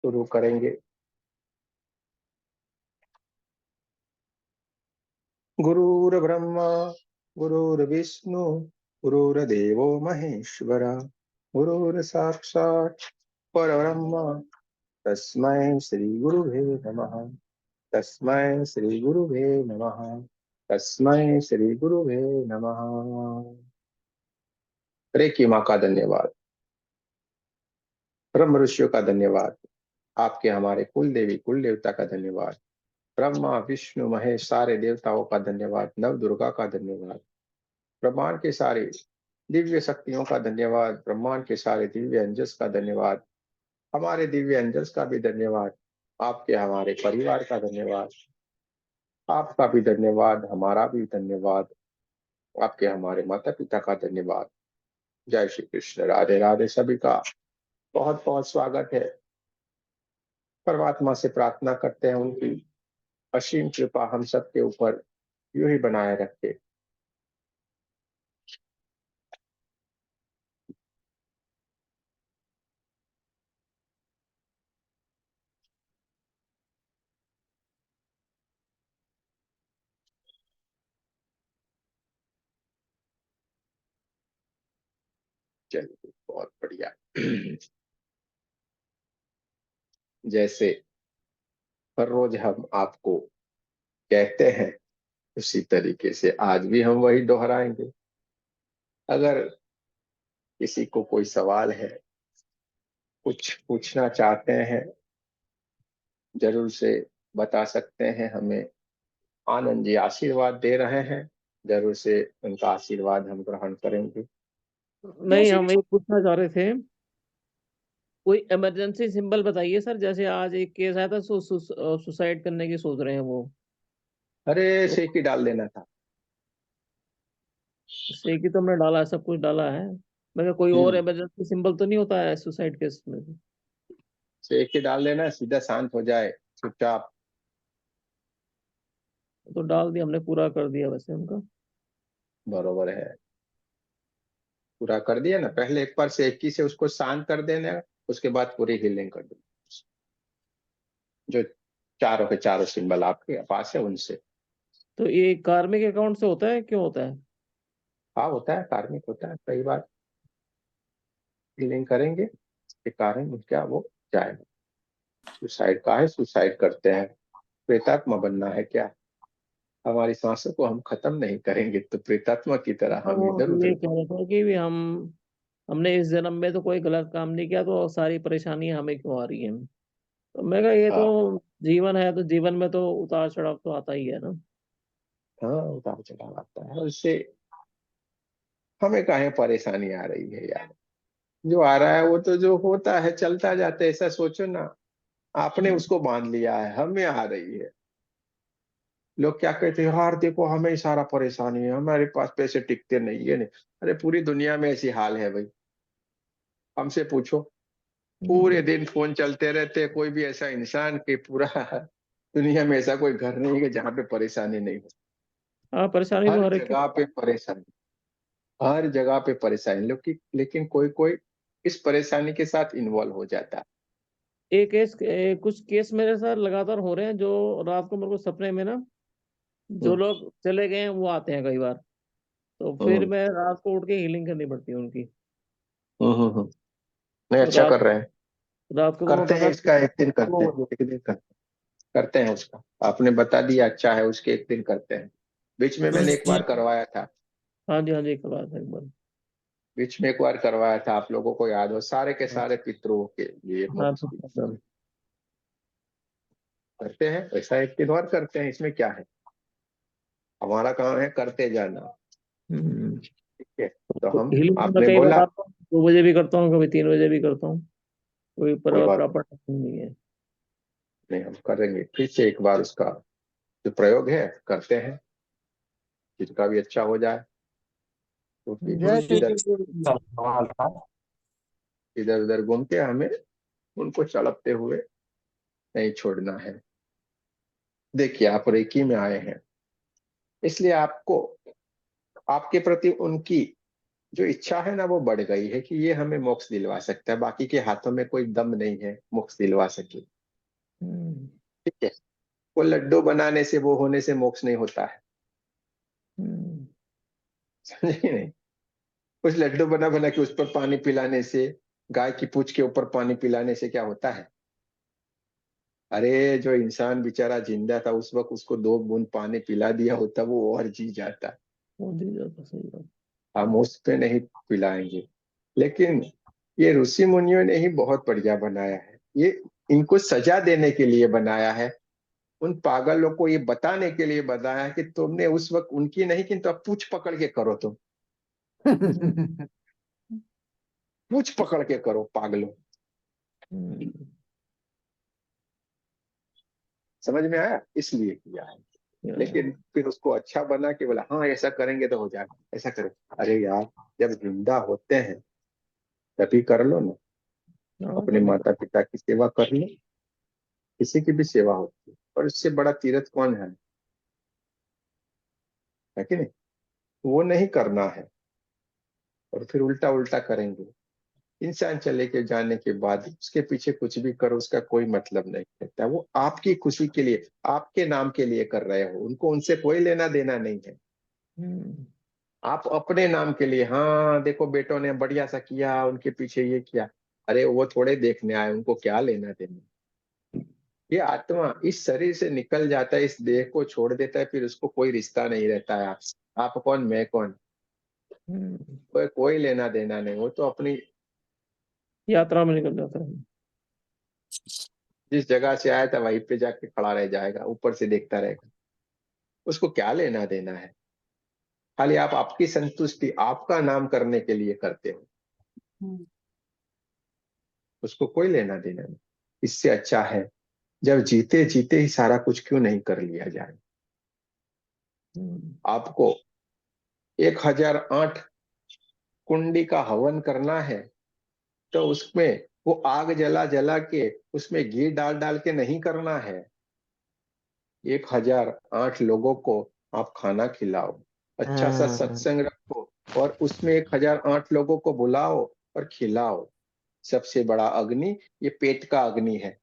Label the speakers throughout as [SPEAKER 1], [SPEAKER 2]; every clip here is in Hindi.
[SPEAKER 1] शुरू करेंगे। गुरुर्ब्रह्मा गुरुर्विष्णु गुरुर्देवो महेश्वर गुरुर्साक्षात् परब्रह्म तस्मै श्री गुरुवे नमः। तस्मै श्री गुरुवे नमः। तस्मै श्री गुरुवे नमः। हरे की माँ का धन्यवाद, ब्रह्म ऋषियों का धन्यवाद, आपके हमारे कुल देवी कुल देवता का धन्यवाद, ब्रह्मा विष्णु महेश सारे देवताओं का धन्यवाद, नव दुर्गा का धन्यवाद, ब्रह्मांड के सारे दिव्य शक्तियों का धन्यवाद, ब्रह्मांड के सारे दिव्य अंजस का धन्यवाद, हमारे दिव्य अंजस का भी धन्यवाद, आपके हमारे परिवार का धन्यवाद, आपका भी धन्यवाद, हमारा भी धन्यवाद, आपके हमारे माता पिता का धन्यवाद। जय श्री कृष्ण, राधे राधे। सभी का बहुत बहुत स्वागत है। परमात्मा से प्रार्थना करते हैं उनकी असीम कृपा हम सबके ऊपर यूं ही बनाए रखे। चलिए बहुत बढ़िया। जैसे हर रोज हम आपको कहते हैं, उसी तरीके से आज भी हम वही दोहराएंगे। अगर किसी को कोई सवाल है, कुछ पूछना चाहते हैं, जरूर से बता सकते हैं हमें। आनंद जी आशीर्वाद दे रहे हैं, जरूर से उनका आशीर्वाद हम ग्रहण करेंगे।
[SPEAKER 2] नहीं, हम ये पूछना चाह रहे थे, कोई इमरजेंसी सिंबल बताइए सर। जैसे आज एक केस आया था, सुसाइड करने की सोच रहे हैं वो।
[SPEAKER 1] अरे
[SPEAKER 2] तो
[SPEAKER 1] सेकी डाल देना था।
[SPEAKER 2] सेकी तो हमने डाला है, सब कुछ डाला है। मगर कोई और
[SPEAKER 1] हम्म
[SPEAKER 2] इमरजेंसी सिंबल तो नहीं होता है सुसाइड केस में?
[SPEAKER 1] सेकी डाल देना, सीधा शांत हो जाए चुपचाप।
[SPEAKER 2] तो डाल दिया हमने, पूरा कर दिया वैसे उनका।
[SPEAKER 1] बरोबर है, पूरा कर दिया ना। पहले एक बार सेकी से उसको शांत कर देना, उसके बाद पूरी हीलिंग कर देना। जो चारों के चारों सिंबल आपके पास है उनसे।
[SPEAKER 2] तो ये कार्मिक अकाउंट से होता है, क्यों होता है?
[SPEAKER 1] हाँ होता है, कार्मिक होता है। कई बार हीलिंग करेंगे के कारण क्या वो जाएगा। सुसाइड का है, सुसाइड करते हैं। प्रेतात्मा बनना है क्या? हमारी सांसों को हम खत्म नहीं करेंगे तो प्रेतात्मा की तरह
[SPEAKER 2] हाँ,
[SPEAKER 1] हम
[SPEAKER 2] वो
[SPEAKER 1] इधर
[SPEAKER 2] तो
[SPEAKER 1] उधर।
[SPEAKER 2] ये कह रहे थे कि भी हमने इस जन्म में तो कोई गलत काम नहीं किया, तो सारी परेशानियां हमें क्यों आ रही हैं? तो मैं कहा ये
[SPEAKER 1] हाँ
[SPEAKER 2] तो जीवन है, तो जीवन में तो उतार चढ़ाव तो आता ही है ना।
[SPEAKER 1] हाँ, उतार चढ़ाव आता है, उससे हमें काहे परेशानी आ रही है यार। जो आ रहा है वो तो जो होता है चलता जाता है, ऐसा सोचो ना। आपने उसको बांध लिया है, हमें आ रही है। लोग क्या कहते हैं, यार देखो हमें सारा परेशानी है, हमारे पास पैसे टिकते नहीं है। नहीं, अरे पूरी दुनिया में ऐसी हाल है भाई, हमसे पूछो। पूरे
[SPEAKER 2] हम्म।
[SPEAKER 1] दिन फोन चलते रहते हैं, कोई भी ऐसा इंसान के पूरा दुनिया में ऐसा कोई घर नहीं है जहाँ पे परेशानी नहीं हो।
[SPEAKER 2] हाँ, परेशानी तो
[SPEAKER 1] हर
[SPEAKER 2] हर एक
[SPEAKER 1] जगह पे परेशानी, हर जगह पे परेशानी। लेकिन कोई कोई इस परेशानी के साथ इन्वॉल्व हो जाता है।
[SPEAKER 2] कुछ केस मेरे साथ लगातार हो रहे हैं, जो रात को मेरे को सपने में ना, जो
[SPEAKER 1] हम्म
[SPEAKER 2] लोग चले गए हैं वो आते हैं कई बार। तो फिर
[SPEAKER 1] हम्म
[SPEAKER 2] मैं रात को उठ के हीलिंग करनी पड़ती है उनकी।
[SPEAKER 1] हम्म। नहीं,
[SPEAKER 2] तो
[SPEAKER 1] अच्छा कर
[SPEAKER 2] रात
[SPEAKER 1] रहे हैं।
[SPEAKER 2] रात को दोनों
[SPEAKER 1] करते हैं
[SPEAKER 2] प्रकार
[SPEAKER 1] इसका एक दिन, करते
[SPEAKER 2] दो
[SPEAKER 1] हैं
[SPEAKER 2] बजे।
[SPEAKER 1] एक दिन करते हैं उसका। आपने बता दिया, अच्छा है, उसके एक दिन करते हैं। बीच में मैंने एक बार करवाया था।
[SPEAKER 2] हाँ जी, हाँ जी, करवा था एक बार।
[SPEAKER 1] बीच में एक बार करवाया था, आप लोगों को याद हो, सारे के सारे पितरों के लिए
[SPEAKER 2] हाँ,
[SPEAKER 1] मुफ्त
[SPEAKER 2] तो
[SPEAKER 1] की।
[SPEAKER 2] मतलब
[SPEAKER 1] करते हैं ऐसा, एक दिन और करते हैं, इसमें क्या है। हमारा काम है करते जाना। ठीक है, तो
[SPEAKER 2] तो
[SPEAKER 1] हम
[SPEAKER 2] हीलिंग मैं
[SPEAKER 1] आपने
[SPEAKER 2] कई बार
[SPEAKER 1] बोला।
[SPEAKER 2] आता हूँ, 2 बजे भी करता हूँ, कभी 3 बजे भी करता हूँ। कोई
[SPEAKER 1] कोई बात
[SPEAKER 2] प्रॉपर टाइम नहीं है।
[SPEAKER 1] नहीं, हम करेंगे फिर से एक बार उसका जो प्रयोग है करते हैं, जिसका भी अच्छा हो जाए। क्योंकि
[SPEAKER 3] जय श्री
[SPEAKER 1] इधर
[SPEAKER 3] कृष्ण। सवाल था।
[SPEAKER 1] इधर उधर घूम के हमें उनको तड़पते हुए नहीं छोड़ना है। देखिए आप रेकी में आए हैं, इसलिए आपको आपके प्रति उनकी जो इच्छा है ना वो बढ़ गई है कि ये हमें मोक्ष दिलवा सकता है, बाकी के हाथों में कोई दम नहीं है मोक्ष दिलवा सके।
[SPEAKER 2] हम्म,
[SPEAKER 1] ठीक है। वो लड्डू बनाने से, वो होने से मोक्ष नहीं होता है।
[SPEAKER 2] हम्म,
[SPEAKER 1] समझे कि नहीं? कुछ लड्डू बना बना के उस पर पानी पिलाने से, गाय की पूंछ के ऊपर पानी पिलाने से क्या होता है? अरे जो इंसान बेचारा जिंदा था उस वक्त उसको 2 बूंद पानी पिला दिया होता, वो और जी जाता।
[SPEAKER 2] वो दी जाता, सही बात।
[SPEAKER 1] हम उस पे नहीं पिलाएंगे। लेकिन ये ऋषि मुनियों ने ही बहुत बढ़िया बनाया है ये। इनको सजा देने के लिए बनाया है, उन पागलों को ये बताने के लिए बताया है कि तुमने उस वक्त उनकी नहीं, किंतु अब पूछ पकड़ के करो, तुम पूछ पकड़ के करो पागलों।
[SPEAKER 2] हम्म,
[SPEAKER 1] समझ में आया? इसलिए किया है।
[SPEAKER 2] या,
[SPEAKER 1] लेकिन फिर उसको अच्छा बना के बोला हाँ ऐसा करेंगे तो हो जाएगा, ऐसा करें। अरे यार, जब जिंदा होते हैं तभी कर लो ना।
[SPEAKER 2] हाँ,
[SPEAKER 1] अपने
[SPEAKER 2] तभी
[SPEAKER 1] माता पिता की सेवा कर लो। किसी की भी सेवा होती है, और इससे बड़ा तीर्थ कौन है कि नहीं? वो नहीं करना है, और फिर उल्टा उल्टा करेंगे। इंसान चले के जाने के बाद उसके पीछे कुछ भी करो, उसका कोई मतलब नहीं रहता। वो आपकी खुशी के लिए, आपके नाम के लिए कर रहे हो, उनको उनसे कोई लेना देना नहीं है।
[SPEAKER 2] हम्म,
[SPEAKER 1] आप अपने नाम के लिए, हाँ देखो बेटों ने बढ़िया सा किया, उनके पीछे ये किया। अरे वो थोड़े देखने आए, उनको क्या लेना देना। ये आत्मा इस शरीर से निकल जाता है, इस देह को छोड़ देता है, फिर उसको कोई रिश्ता नहीं रहता है। आप कौन, मैं कौन,
[SPEAKER 2] हम्म,
[SPEAKER 1] कोई लेना देना नहीं। वो तो अपनी
[SPEAKER 2] यात्रा में निकल जाता है।
[SPEAKER 1] जिस जगह से आया था वहीं पे जाके खड़ा रह जाएगा, ऊपर से देखता रहेगा। उसको क्या लेना देना है? खाली आप आपकी संतुष्टि, आपका नाम करने के लिए करते हो।
[SPEAKER 2] हम्म,
[SPEAKER 1] उसको कोई लेना देना नहीं। इससे अच्छा है जब जीते जीते ही सारा कुछ क्यों नहीं कर लिया जाए।
[SPEAKER 2] हम्म,
[SPEAKER 1] आपको 1008 कुंडी का हवन करना है, तो उसमें वो आग जला जला के उसमें घी डाल डाल के नहीं करना है। 1008 लोगों को आप खाना खिलाओ, अच्छा सा सत्संग रखो, और उसमें 1008 लोगों को बुलाओ और खिलाओ। सबसे बड़ा अग्नि ये पेट का अग्नि है।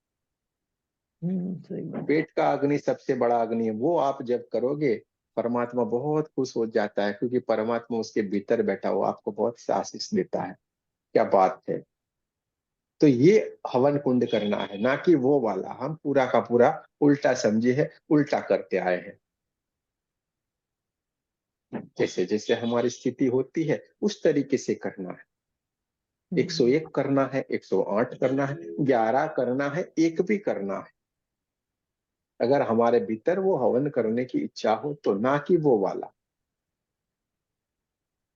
[SPEAKER 2] सही बात।
[SPEAKER 1] पेट का अग्नि सबसे बड़ा अग्नि है। वो आप जब करोगे, परमात्मा बहुत खुश हो जाता है, क्योंकि परमात्मा उसके भीतर बैठा हुआ आपको बहुत सा आशीष देता है। क्या बात है! तो ये हवन कुंड करना है, ना कि वो वाला। हम पूरा का पूरा उल्टा समझे है, उल्टा करते आए हैं। जैसे जैसे हमारी स्थिति होती है उस तरीके से करना है।
[SPEAKER 2] हम्म,
[SPEAKER 1] 101 करना है, 108 करना है, 11 करना है, एक भी करना है। अगर हमारे भीतर वो हवन करने की इच्छा हो तो, ना कि वो वाला।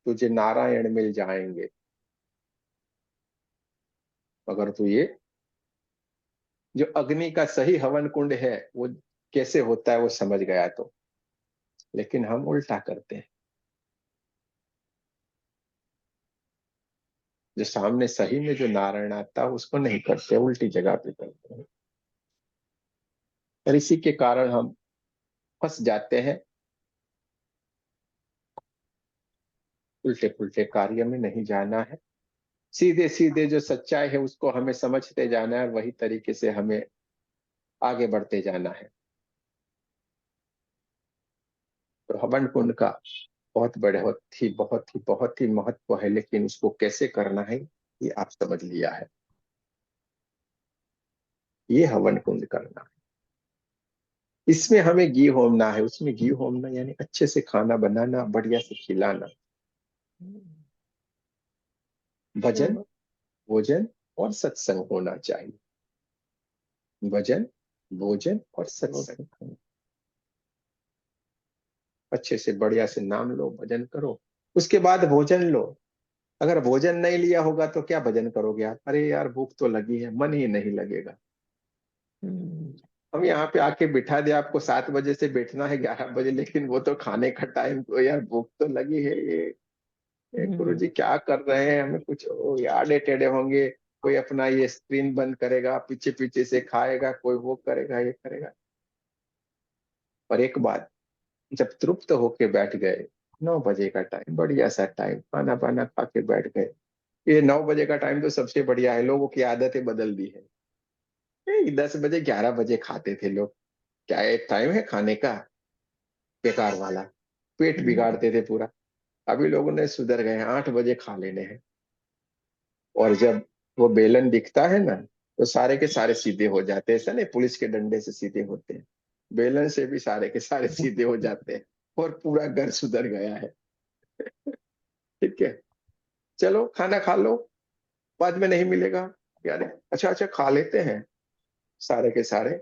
[SPEAKER 1] तुझे नारायण मिल जाएंगे अगर तू ये जो अग्नि का सही हवन कुंड है वो कैसे होता है वो समझ गया तो। लेकिन हम उल्टा करते हैं। जो सामने सही में जो नारायण आता है उसको नहीं करते, उल्टी जगह पे करते हैं। और इसी के कारण हम फंस जाते हैं, उल्टे पुल्टे कार्य में नहीं जाना है। सीधे सीधे जो सच्चाई है उसको हमें समझते जाना है, और वही तरीके से हमें आगे बढ़ते जाना है। तो हवन कुंड का बहुत बड़े, बहुत ही महत्व है, लेकिन उसको कैसे करना है ये आप समझ लिया है। ये हवन कुंड करना है, इसमें हमें घी होमना है। उसमें घी होमना यानी अच्छे से खाना बनाना, बढ़िया से खिलाना।
[SPEAKER 2] सही
[SPEAKER 1] भजन,
[SPEAKER 2] बात।
[SPEAKER 1] भोजन और सत्संग होना चाहिए। भजन, भोजन और
[SPEAKER 2] बहुत
[SPEAKER 1] सत्संग।
[SPEAKER 2] अच्छा।
[SPEAKER 1] अच्छे से बढ़िया से नाम लो, भजन करो, उसके बाद भोजन लो। अगर भोजन नहीं लिया होगा तो क्या भजन करोगे आप? अरे यार भूख तो लगी है, मन ही नहीं लगेगा।
[SPEAKER 2] हम्म,
[SPEAKER 1] हम यहाँ पे आके बिठा दे आपको, 7 बजे से बैठना है 11 बजे, लेकिन वो तो खाने का टाइम, तो यार भूख तो लगी है। ये गुरु
[SPEAKER 2] हम्म,
[SPEAKER 1] जी क्या कर रहे हैं, हमें कुछ आड़े टेढ़े होंगे। कोई अपना ये स्क्रीन बंद करेगा, पीछे पीछे से खाएगा, कोई वो करेगा, ये करेगा। और एक बात, जब तृप्त होके बैठ गए 9 बजे का टाइम, बढ़िया सा टाइम, खाना पाना खा के बैठ गए। ये 9 बजे का टाइम तो सबसे बढ़िया है, लोगों की आदतें बदल दी है। 10 बजे 11 बजे खाते थे लोग, क्या एक टाइम है खाने का, बेकार वाला, पेट
[SPEAKER 2] हम्म,
[SPEAKER 1] बिगाड़ते थे पूरा। अभी लोगों ने सुधर गए हैं, 8 बजे खा लेने हैं। और जब वो बेलन दिखता है ना, तो सारे के सारे सीधे हो जाते हैं। ऐसा नहीं पुलिस के डंडे से सीधे होते हैं, बेलन से भी सारे के सारे सीधे हो जाते हैं, और पूरा घर सुधर गया है। ठीक है, चलो खाना खा लो, बाद में नहीं मिलेगा यार। अच्छा अच्छा, खा लेते हैं, सारे के सारे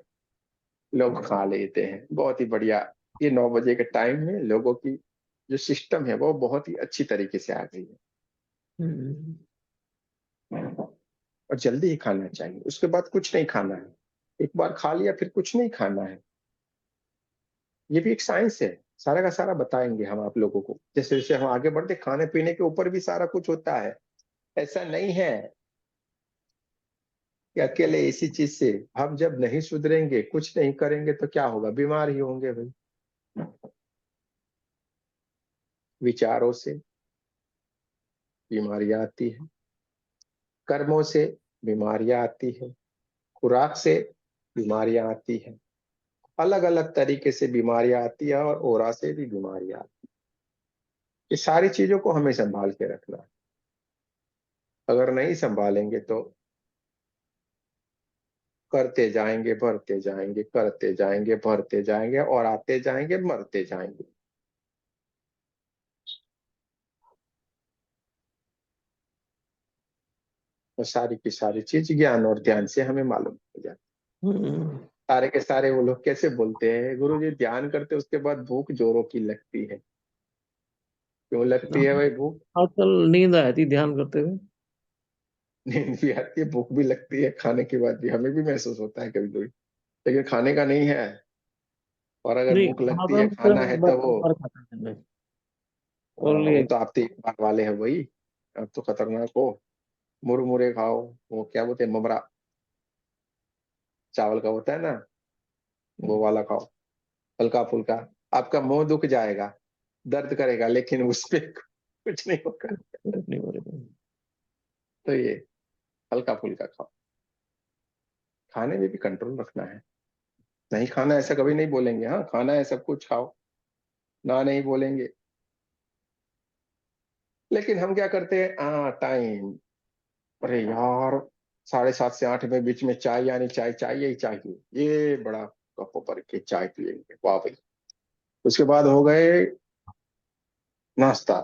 [SPEAKER 1] लोग खा लेते हैं, बहुत ही बढ़िया। ये 9 बजे के टाइम में लोगों की जो सिस्टम है वो बहुत ही अच्छी तरीके से आ गई
[SPEAKER 2] हम्म,
[SPEAKER 1] है। और जल्दी ही खाना चाहिए, उसके बाद कुछ नहीं खाना है। एक बार खा लिया फिर कुछ नहीं खाना है। ये भी एक साइंस है, सारा का सारा बताएंगे हम आप लोगों को, जैसे जैसे हम आगे बढ़ते, खाने पीने के ऊपर भी सारा कुछ होता है। ऐसा नहीं है कि अकेले इसी चीज से, हम जब नहीं सुधरेंगे, कुछ नहीं करेंगे तो क्या होगा, बीमार ही होंगे भाई। विचारों से बीमारियां आती है, कर्मों से बीमारियां आती है, खुराक से बीमारियां आती है, अलग अलग तरीके से बीमारियां आती है, और ओरा से भी बीमारियां आती है। ये सारी चीजों को हमें संभाल के रखना है। अगर नहीं संभालेंगे तो करते जाएंगे, बढ़ते जाएंगे, करते जाएंगे, बढ़ते जाएंगे, और आते जाएंगे, मरते जाएंगे। तो सारी की सारी चीज ज्ञान और ध्यान से हमें मालूम हो जाती
[SPEAKER 2] हम्म।
[SPEAKER 1] है। सारे के सारे वो लोग कैसे बोलते हैं, गुरु जी ध्यान करते उसके बाद भूख जोरों की लगती है। क्यों लगती है भाई भूख?
[SPEAKER 2] आजकल नींद आती थी ध्यान करते हुए।
[SPEAKER 1] नींद भी आती है, भूख भी लगती है, खाने के बाद भी हमें भी महसूस होता है कभी कभी, लेकिन खाने का नहीं है। और अगर
[SPEAKER 2] नहीं,
[SPEAKER 1] भूख
[SPEAKER 2] खाना
[SPEAKER 1] लगती
[SPEAKER 2] तो
[SPEAKER 1] है,
[SPEAKER 2] हम
[SPEAKER 1] खाना है तो वो,
[SPEAKER 2] एक बार खाता है दिन में।
[SPEAKER 1] वो
[SPEAKER 2] ओनली।
[SPEAKER 1] तो आप तो एक बार वाले हैं वही। अब तो खतरनाक हो, मुरमुरे खाओ, वो क्या बोलते हैं, ममरा, चावल का होता है ना, वो वाला खाओ, हल्का फुल्का। आपका मुंह दुख जाएगा, दर्द करेगा, लेकिन उस पे कुछ नहीं होगा।
[SPEAKER 2] नहीं हो रही।
[SPEAKER 1] तो ये हल्का फुल्का खाओ, खाने में भी कंट्रोल रखना है। नहीं खाना ऐसा कभी नहीं बोलेंगे, हाँ खाना है सब कुछ खाओ, ना नहीं बोलेंगे। लेकिन हम क्या करते हैं, टाइम, अरे यार 7:30 से 8 में बीच में चाय, यानी चाय चाहिए ही चाहिए, ये बड़ा कप भर के चाय पियेंगे, वाह भाई। उसके बाद हो गए नाश्ता।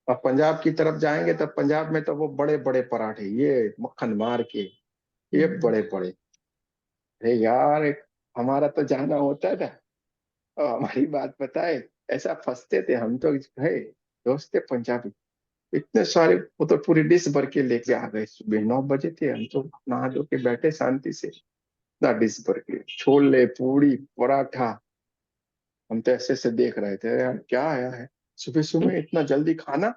[SPEAKER 1] अब पंजाब की तरफ जाएंगे, तब पंजाब में तो वो बड़े बड़े पराठे, ये मक्खन मार के, ये बड़े बड़े। अरे यार हमारा तो जाना होता था, और हमारी बात बताए, ऐसा फंसते थे हम तो, है दोस्त थे पंजाबी, इतने सारे, वो तो पूरी डिश भर के लेके आ गए। सुबह 9 बजे थे, हम तो नहा धो के बैठे शांति से, ना डिश भर के छोले पूड़ी पराठा। हम तो ऐसे ऐसे देख रहे थे, यार क्या आया है सुबह सुबह इतना जल्दी खाना।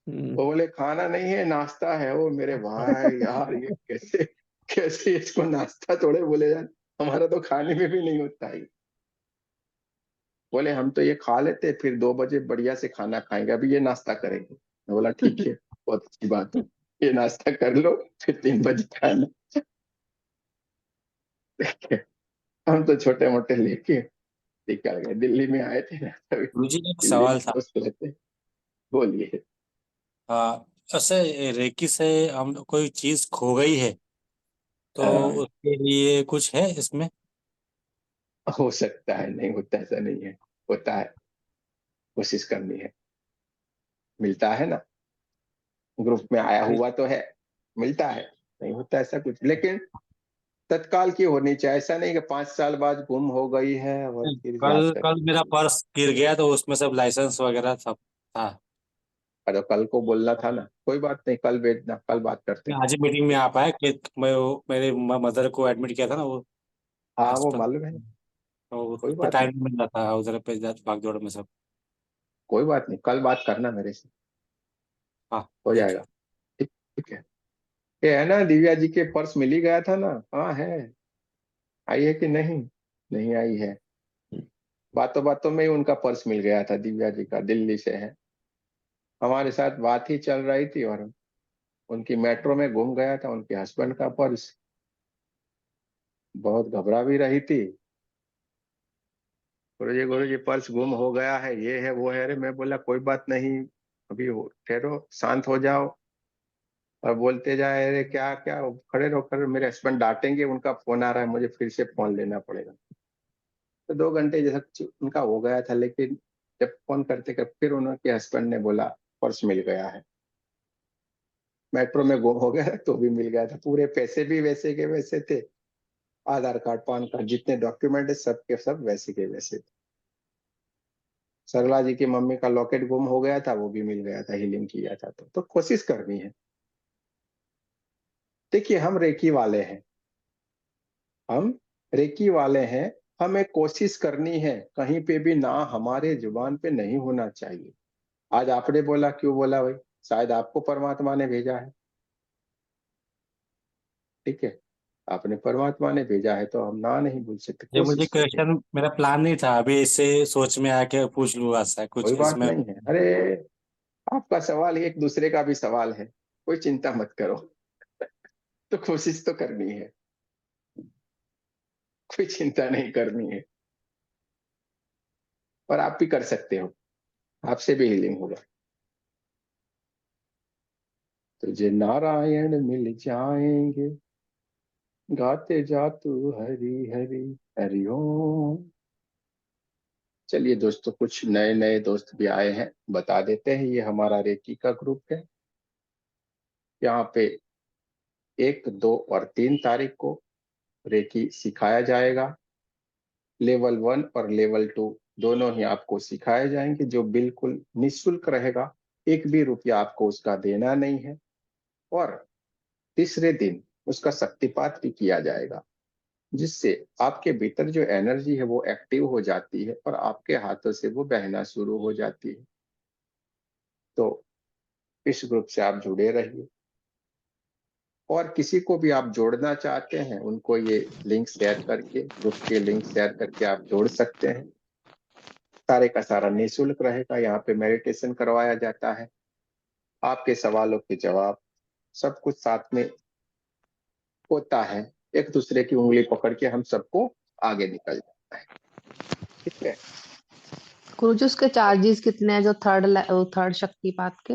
[SPEAKER 1] वो बोले खाना नहीं है, नाश्ता है। वो मेरे भाई यार, ये कैसे कैसे इसको नाश्ता थोड़े बोले यार, हमारा तो खाने में भी नहीं होता है। बोले हम तो ये खा लेते, फिर 2 बजे बढ़िया से खाना खाएंगे, अभी ये नाश्ता करेंगे। मैं बोला ठीक है, बहुत अच्छी बात है, ये नाश्ता कर लो, फिर 3 बजे खाना। ठीक है, हम तो छोटे मोटे लेके निकल गए, दिल्ली में आए थे ना तभी।
[SPEAKER 3] गुरुजी एक
[SPEAKER 1] दिल्ली में
[SPEAKER 3] सवाल था।
[SPEAKER 1] दोस्त रहते। बोलिए।
[SPEAKER 3] ऐसे रेकी से हम कोई चीज खो गई है तो
[SPEAKER 1] हाँ,
[SPEAKER 3] उसके लिए कुछ है इसमें?
[SPEAKER 1] हो सकता है, नहीं होता ऐसा नहीं है, होता है, कोशिश करनी है, मिलता है ना, ग्रुप में आया हुआ तो है, मिलता है, नहीं होता ऐसा कुछ, लेकिन तत्काल की होनी चाहिए। ऐसा नहीं कि 5 साल बाद गुम हो गई है और फिर याद
[SPEAKER 3] कल कल
[SPEAKER 1] करके।
[SPEAKER 3] मेरा पर्स गिर गया तो उसमें सब लाइसेंस वगैरह सब था।
[SPEAKER 1] अरे कल को बोलना था ना, कोई बात नहीं, कल भेजना, कल बात करते
[SPEAKER 3] मैं
[SPEAKER 1] हैं।
[SPEAKER 3] आज ही मीटिंग में आ पाया कि मेरे मदर को एडमिट किया था ना वो
[SPEAKER 1] हाँ वो
[SPEAKER 3] अस्पताल।
[SPEAKER 1] मालूम है,
[SPEAKER 3] तो
[SPEAKER 1] कोई
[SPEAKER 3] पर
[SPEAKER 1] बात नहीं,
[SPEAKER 3] टाइम नहीं मिल रहा था उधर पे भाग दौड़ में सब।
[SPEAKER 1] कोई बात नहीं, कल बात करना मेरे से,
[SPEAKER 3] हाँ
[SPEAKER 1] हो
[SPEAKER 3] ठीक है।
[SPEAKER 1] जाएगा। ठीक, ठीक है। ये है ना, दिव्या जी के पर्स मिल ही गया था ना, हाँ है, आई है कि नहीं? नहीं आई है, बातों बातों में ही उनका पर्स मिल गया था, दिव्या जी का, दिल्ली से है, हमारे साथ बात ही चल रही थी और उनकी मेट्रो में गुम गया था उनके हस्बैंड का पर्स। बहुत घबरा भी रही थी, गुरु जी पर्स गुम हो गया है, ये है वो है। अरे मैं बोला कोई बात नहीं, अभी ठहरो, शांत हो जाओ। और बोलते जाए अरे क्या क्या, खड़े रहो खड़े रहो, मेरे हस्बैंड डांटेंगे, उनका फोन आ रहा है, मुझे फिर से फोन लेना पड़ेगा। तो 2 घंटे जैसा उनका हो गया था, लेकिन जब फोन करते कर फिर उनके हस्बैंड ने बोला पर्स मिल गया है, मेट्रो में गुम हो गया है, तो भी मिल गया था, पूरे पैसे भी वैसे के वैसे थे, आधार कार्ड पैन कार्ड जितने डॉक्यूमेंट है सब के सब वैसे के वैसे थे। सरला जी की मम्मी का लॉकेट गुम हो गया था, वो भी मिल गया था, हीलिंग किया था। तो कोशिश करनी है। देखिए हम रेकी वाले हैं, हम रेकी वाले हैं, हमें कोशिश करनी है, कहीं पे भी ना हमारे जुबान पे नहीं होना चाहिए। आज आपने बोला, क्यों बोला भाई? शायद आपको परमात्मा ने भेजा है, ठीक है, आपने परमात्मा ने भेजा है तो हम ना नहीं बोल सकते,
[SPEAKER 3] ये मुझे
[SPEAKER 1] कोशिश करते।
[SPEAKER 3] क्वेश्चन मेरा प्लान नहीं था, अभी इससे सोच में आके पूछ लूंगा, ऐसा
[SPEAKER 1] कोई
[SPEAKER 3] कुछ
[SPEAKER 1] बात
[SPEAKER 3] इसमें।
[SPEAKER 1] नहीं है, अरे आपका सवाल एक दूसरे का भी सवाल है, कोई चिंता मत करो। तो कोशिश तो करनी है, कोई चिंता नहीं करनी है, और आप भी कर सकते हो, आपसे भी हीलिंग होगा। तुझे नारायण मिल जाएंगे, गाते जा तू हरि हरि हरि ओम। चलिए दोस्तों, कुछ नए नए दोस्त भी आए हैं, बता देते हैं, ये हमारा रेकी का ग्रुप है। यहाँ पे 1, 2 और 3 तारीख को रेकी सिखाया जाएगा। लेवल 1 और लेवल 2 दोनों ही आपको सिखाए जाएंगे, जो बिल्कुल निःशुल्क रहेगा, एक भी रुपया आपको उसका देना नहीं है। और तीसरे दिन उसका शक्तिपात भी किया जाएगा, जिससे आपके भीतर जो एनर्जी है वो एक्टिव हो जाती है और आपके हाथों से वो बहना शुरू हो जाती है। तो इस ग्रुप से आप जुड़े रहिए, और किसी को भी आप जोड़ना चाहते हैं उनको ये लिंक शेयर करके, ग्रुप के लिंक शेयर करके आप जोड़ सकते हैं। सारे का सारा निःशुल्क रहेगा, यहाँ पे मेडिटेशन करवाया जाता है, आपके सवालों के जवाब सब कुछ साथ में होता है, एक दूसरे की उंगली पकड़ के हम सबको आगे निकल जाता है, ठीक है।
[SPEAKER 4] गुरुजी उसके चार्जेस कितने हैं जो थर्ड शक्तिपात के?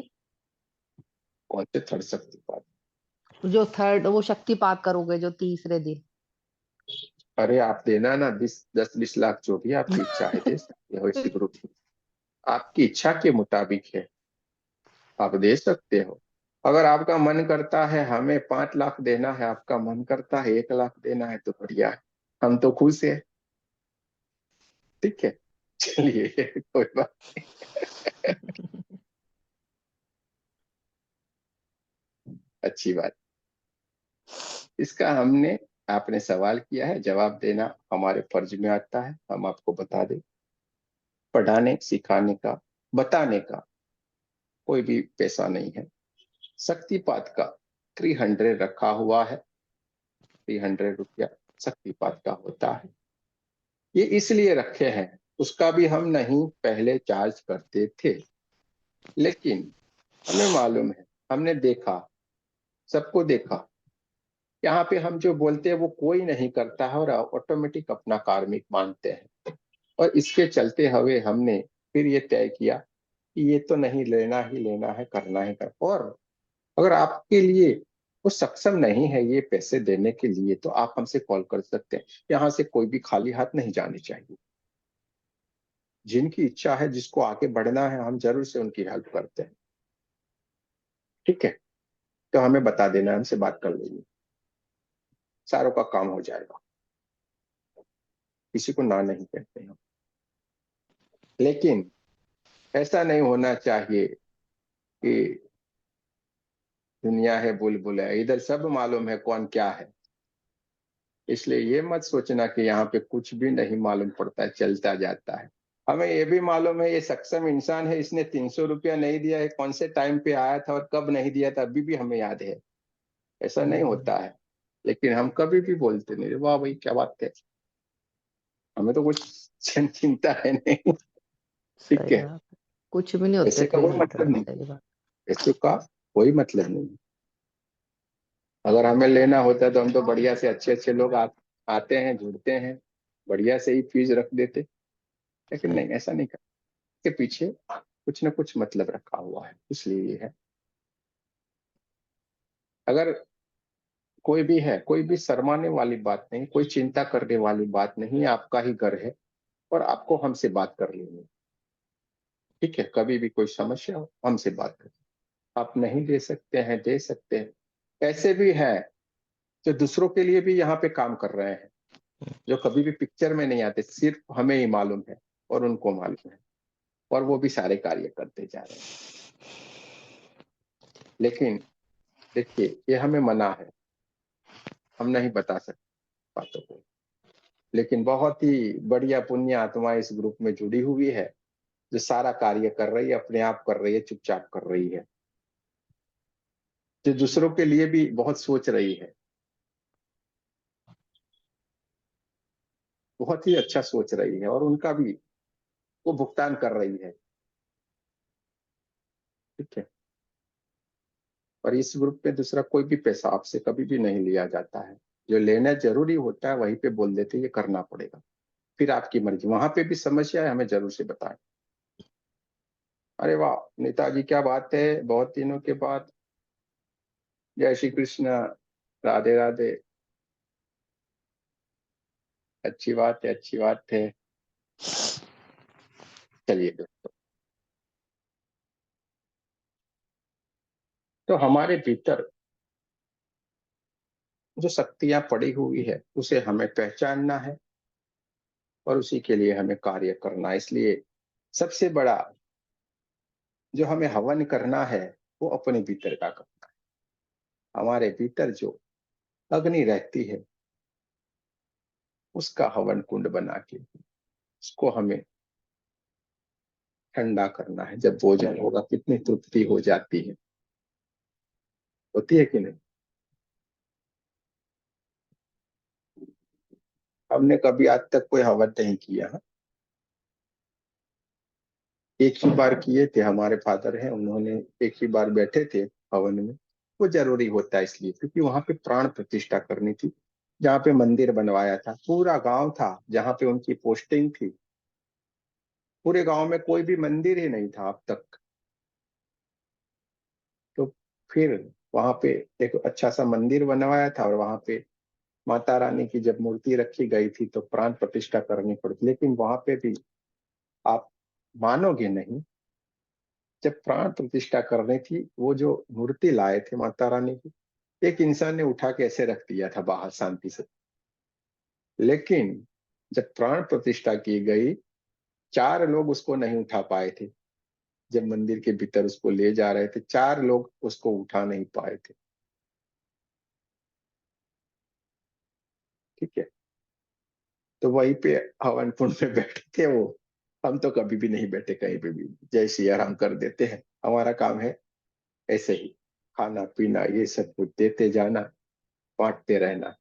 [SPEAKER 1] कौन से थर्ड शक्तिपात?
[SPEAKER 4] जो थर्ड वो शक्तिपात करोगे जो तीसरे दिन?
[SPEAKER 1] अरे आप देना ना, 10-20 लाख जो भी आपकी इच्छा है दे सकते हो, इसी ग्रुप में आपकी इच्छा के मुताबिक है, आप दे सकते हो। अगर आपका मन करता है हमें 5 लाख देना है, आपका मन करता है 1 लाख देना है, तो बढ़िया है, हम तो खुश है, ठीक है। चलिए कोई बात नहीं। अच्छी बात, इसका हमने, आपने सवाल किया है, जवाब देना हमारे फर्ज में आता है, हम आपको बता दें। पढ़ाने सिखाने का, बताने का कोई भी पैसा नहीं है। शक्तिपात का 300 रखा हुआ है, 300 रुपया शक्तिपात का होता है। ये इसलिए रखे हैं, उसका भी हम नहीं पहले चार्ज करते थे, लेकिन हमें मालूम है, हमने देखा, सबको देखा, यहाँ पे हम जो बोलते हैं वो कोई नहीं करता है और ऑटोमेटिक अपना कार्मिक मानते हैं। और इसके चलते हुए हमने फिर ये तय किया कि ये तो नहीं, लेना ही लेना है, करना ही कर। और अगर आपके लिए वो सक्षम नहीं है ये पैसे देने के लिए, तो आप हमसे कॉल कर सकते हैं। यहाँ से कोई भी खाली हाथ नहीं जाने चाहिए। जिनकी इच्छा है, जिसको आगे बढ़ना है, हम जरूर से उनकी हेल्प करते हैं, ठीक है। तो हमें बता देना, हमसे बात कर लेंगे, सारों का काम हो जाएगा, किसी को ना नहीं कहते हैं। लेकिन ऐसा नहीं होना चाहिए कि दुनिया है बुलबुल है, इधर सब मालूम है कौन क्या है। इसलिए ये मत सोचना कि यहाँ पे कुछ भी नहीं मालूम पड़ता है, चलता जाता है। हमें ये भी मालूम है, ये सक्षम इंसान है, इसने 300 रुपया नहीं दिया है, कौन से टाइम पे आया था और कब नहीं दिया था, अभी भी हमें याद है। ऐसा नहीं होता है, लेकिन हम कभी भी बोलते नहीं, वाह भाई क्या बात है, हमें तो कुछ चिंता है नहीं। ठीक
[SPEAKER 4] सही
[SPEAKER 1] है,
[SPEAKER 4] बात है। कुछ भी नहीं होते
[SPEAKER 1] पैसे का
[SPEAKER 4] फ्री
[SPEAKER 1] कोई
[SPEAKER 4] में
[SPEAKER 1] मतलब
[SPEAKER 4] इतना,
[SPEAKER 1] नहीं,
[SPEAKER 4] सही बात।
[SPEAKER 1] पैसे का कोई मतलब नहीं। अगर हमें लेना होता तो हम तो बढ़िया से अच्छे अच्छे लोग आते हैं, जुड़ते हैं, बढ़िया से ही फीस रख देते, लेकिन
[SPEAKER 4] सही।
[SPEAKER 1] नहीं, ऐसा नहीं करते। के पीछे कुछ ना कुछ मतलब रखा हुआ है, इसलिए ये है। अगर कोई भी है, कोई भी शर्माने वाली बात नहीं, कोई चिंता करने वाली बात नहीं, आपका ही घर है और आपको हमसे बात कर लेनी है। ठीक है, कभी भी कोई समस्या हो हमसे बात करें। आप नहीं दे सकते हैं, दे सकते हैं। ऐसे भी हैं जो दूसरों के लिए भी यहाँ पे काम कर रहे हैं, जो कभी भी पिक्चर में नहीं आते, सिर्फ हमें ही मालूम है और उनको मालूम है, और वो भी सारे कार्य करते जा रहे हैं। लेकिन देखिए, ये हमें मना है, हम नहीं बता सकते बातों को। लेकिन बहुत ही बढ़िया पुण्य आत्मा इस ग्रुप में जुड़ी हुई है, जो सारा कार्य कर रही है, अपने आप कर रही है, चुपचाप कर रही है, जो दूसरों के लिए भी बहुत सोच रही है, बहुत ही अच्छा सोच रही है, और उनका भी वो भुगतान कर रही है। ठीक है, और इस ग्रुप में दूसरा कोई भी पैसा आपसे कभी भी नहीं लिया जाता है। जो लेना जरूरी होता है वहीं पे बोल देते ये करना पड़ेगा, फिर आपकी मर्जी। वहां पे भी समस्या है, हमें जरूर से बताएं। अरे वाह नेताजी, क्या बात है, बहुत दिनों के बाद। जय श्री कृष्ण, राधे राधे। अच्छी बात है, अच्छी बात है। चलिए दोस्तों, तो हमारे भीतर जो शक्तियां पड़ी हुई है उसे हमें पहचानना है और उसी के लिए हमें कार्य करना है। इसलिए सबसे बड़ा जो हमें हवन करना है वो अपने भीतर का करना है। हमारे भीतर जो अग्नि रहती है उसका हवन कुंड बना के उसको हमें ठंडा करना है। जब भोजन होगा कितनी तृप्ति हो जाती है, होती है कि नहीं? हमने कभी आज तक कोई हवन नहीं किया। एक ही बार किए थे, हमारे फादर हैं, उन्होंने एक ही बार बैठे थे हवन में। वो जरूरी होता है इसलिए क्योंकि वहां पे प्राण प्रतिष्ठा करनी थी, जहाँ पे मंदिर बनवाया था। पूरा गांव था जहाँ पे उनकी पोस्टिंग थी, पूरे गांव में कोई भी मंदिर ही नहीं था अब तक। तो फिर वहां पे एक अच्छा सा मंदिर बनवाया था, और वहां पे माता रानी की जब मूर्ति रखी गई थी तो प्राण प्रतिष्ठा करनी पड़ी। लेकिन वहां पे भी आप मानोगे नहीं, जब प्राण प्रतिष्ठा करनी थी, वो जो मूर्ति लाए थे माता रानी की, एक इंसान ने उठा के ऐसे रख दिया था बाहर शांति से। लेकिन जब प्राण प्रतिष्ठा की गई, 4 लोग उसको नहीं उठा पाए थे। जब मंदिर के भीतर उसको ले जा रहे थे, 4 लोग उसको उठा नहीं पाए थे। ठीक है, तो वहीं पे हवन कुंड में बैठे थे वो। हम तो कभी भी नहीं बैठे कहीं पे भी, जय सिया राम कर देते हैं। हमारा काम है ऐसे ही खाना पीना ये सब कुछ देते जाना, बांटते रहना,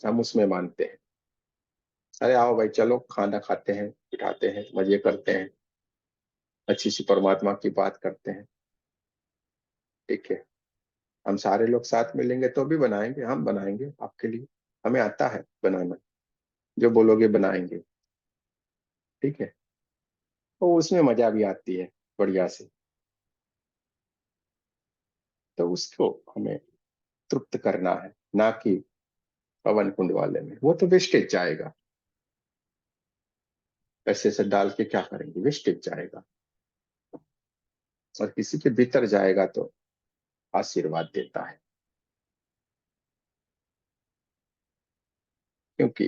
[SPEAKER 1] हम उसमें मानते हैं। अरे आओ भाई, चलो खाना खाते हैं, बिठाते हैं, मजे करते हैं, अच्छी सी परमात्मा की बात करते हैं। ठीक है, हम सारे लोग साथ मिलेंगे तो भी बनाएंगे, हम बनाएंगे आपके लिए, हमें आता है बनाना, जो बोलोगे बनाएंगे। ठीक है, तो उसमें मजा भी आती है बढ़िया से। तो उसको हमें तृप्त करना है, ना कि पवन कुंड वाले में, वो तो वेस्टेज जाएगा। पैसे से डाल के क्या करेंगे, वेस्टेज जाएगा। और किसी के भीतर जाएगा तो आशीर्वाद देता है, क्योंकि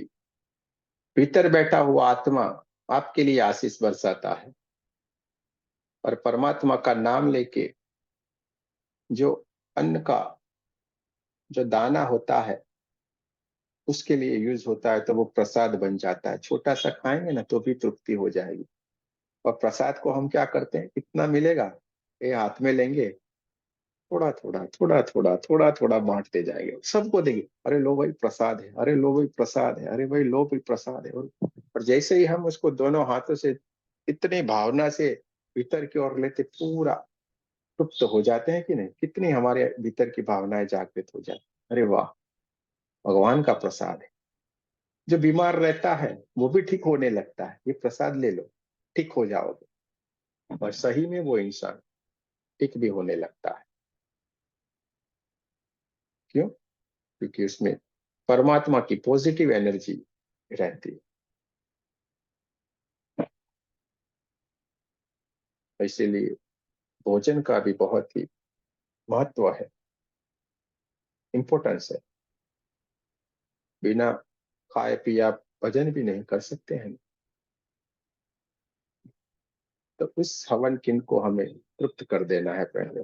[SPEAKER 1] भीतर बैठा हुआ आत्मा आपके लिए आशीष बरसाता है। और परमात्मा का नाम लेके जो अन्न का जो दाना होता है उसके लिए यूज होता है, तो वो प्रसाद बन जाता है। छोटा सा खाएंगे ना तो भी तृप्ति हो जाएगी। और प्रसाद को हम क्या करते हैं, इतना मिलेगा, ये हाथ में लेंगे, थोड़ा थोड़ा थोड़ा थोड़ा थोड़ा थोड़ा बांटते जाएंगे, सबको देंगे। अरे लो भाई प्रसाद है, अरे लो भाई प्रसाद है, अरे भाई लो भाई प्रसाद है। और और जैसे ही हम उसको दोनों हाथों से इतनी भावना से भीतर की ओर लेते, पूरा तृप्त हो जाते हैं कि नहीं? कितनी हमारे भीतर की भावनाएं जागृत हो जाती। अरे वाह, भगवान का प्रसाद है। जो बीमार रहता है वो भी ठीक होने लगता है। ये प्रसाद ले लो, ठीक हो जाओगे। और सही में वो इंसान ठीक भी होने लगता है। क्यों? क्योंकि उसमें परमात्मा की पॉजिटिव एनर्जी रहती है। इसीलिए भोजन का भी बहुत ही महत्व है, इंपॉर्टेंस है। बिना खाए पिए आप भजन भी नहीं कर सकते हैं। तो उस हवन किन को हमें तृप्त कर देना है पहले,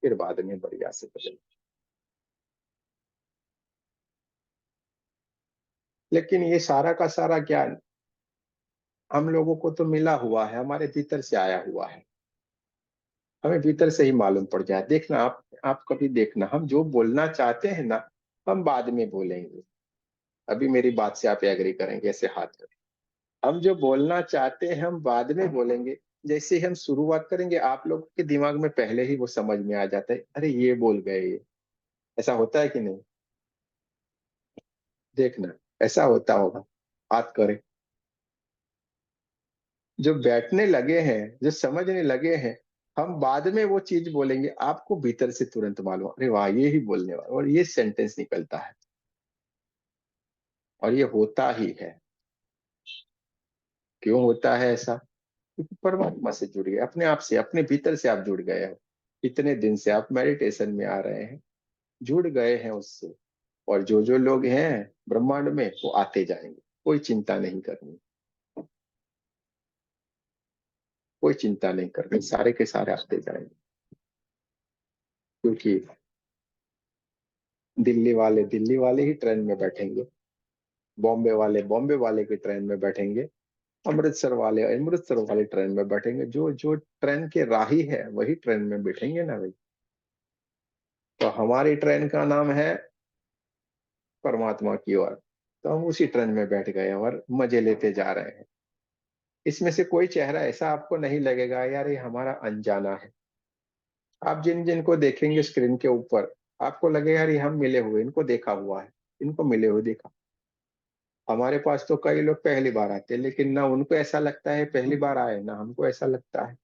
[SPEAKER 1] फिर बाद में बढ़िया से भजन। लेकिन ये सारा का सारा ज्ञान हम लोगों को तो मिला हुआ है, हमारे भीतर से आया हुआ है। हमें भीतर से ही मालूम पड़ जाए। देखना आप कभी देखना, हम जो बोलना चाहते हैं ना, हम बाद में बोलेंगे। अभी मेरी बात से आप एग्री करेंगे, ऐसे हाथ करें। हम जो बोलना चाहते हैं हम बाद में बोलेंगे। जैसे ही हम शुरुआत करेंगे, आप लोगों के दिमाग में पहले ही वो समझ में आ जाता है, अरे ये बोल गए ये। ऐसा होता है कि नहीं? देखना, ऐसा होता होगा। हाथ करें। जो बैठने लगे हैं, जो समझने लगे हैं, हम बाद में वो चीज बोलेंगे, आपको भीतर से तुरंत मालूम, अरे वाह ये ही बोलने वाला, और ये सेंटेंस निकलता है। और ये होता ही है। क्यों होता है ऐसा? क्योंकि परमात्मा से जुड़ गए, अपने आप से, अपने भीतर से आप जुड़ गए हो। इतने दिन से आप मेडिटेशन में आ रहे हैं, जुड़ गए हैं उससे। और जो जो लोग हैं ब्रह्मांड में, वो आते जाएंगे। कोई चिंता नहीं करनी, कोई चिंता नहीं करनी, सारे के सारे आते जाएंगे। क्योंकि दिल्ली वाले ही ट्रेन में बैठेंगे, बॉम्बे वाले की ट्रेन में बैठेंगे, अमृतसर वाले ट्रेन में बैठेंगे। जो जो ट्रेन के राही है वही ट्रेन में बैठेंगे ना भाई। तो हमारी ट्रेन का नाम है परमात्मा की ओर। तो हम उसी ट्रेन में बैठ गए और मजे लेते जा रहे हैं। इसमें से कोई चेहरा ऐसा आपको नहीं लगेगा यार ये हमारा अनजाना है। आप जिन जिन को देखेंगे स्क्रीन के ऊपर, आपको लगेगा यार ये हम मिले हुए, इनको देखा हुआ है, इनको मिले हुए देखा। हमारे पास तो कई लोग पहली बार आते हैं, लेकिन ना उनको ऐसा लगता है पहली बार आए, ना हमको ऐसा लगता है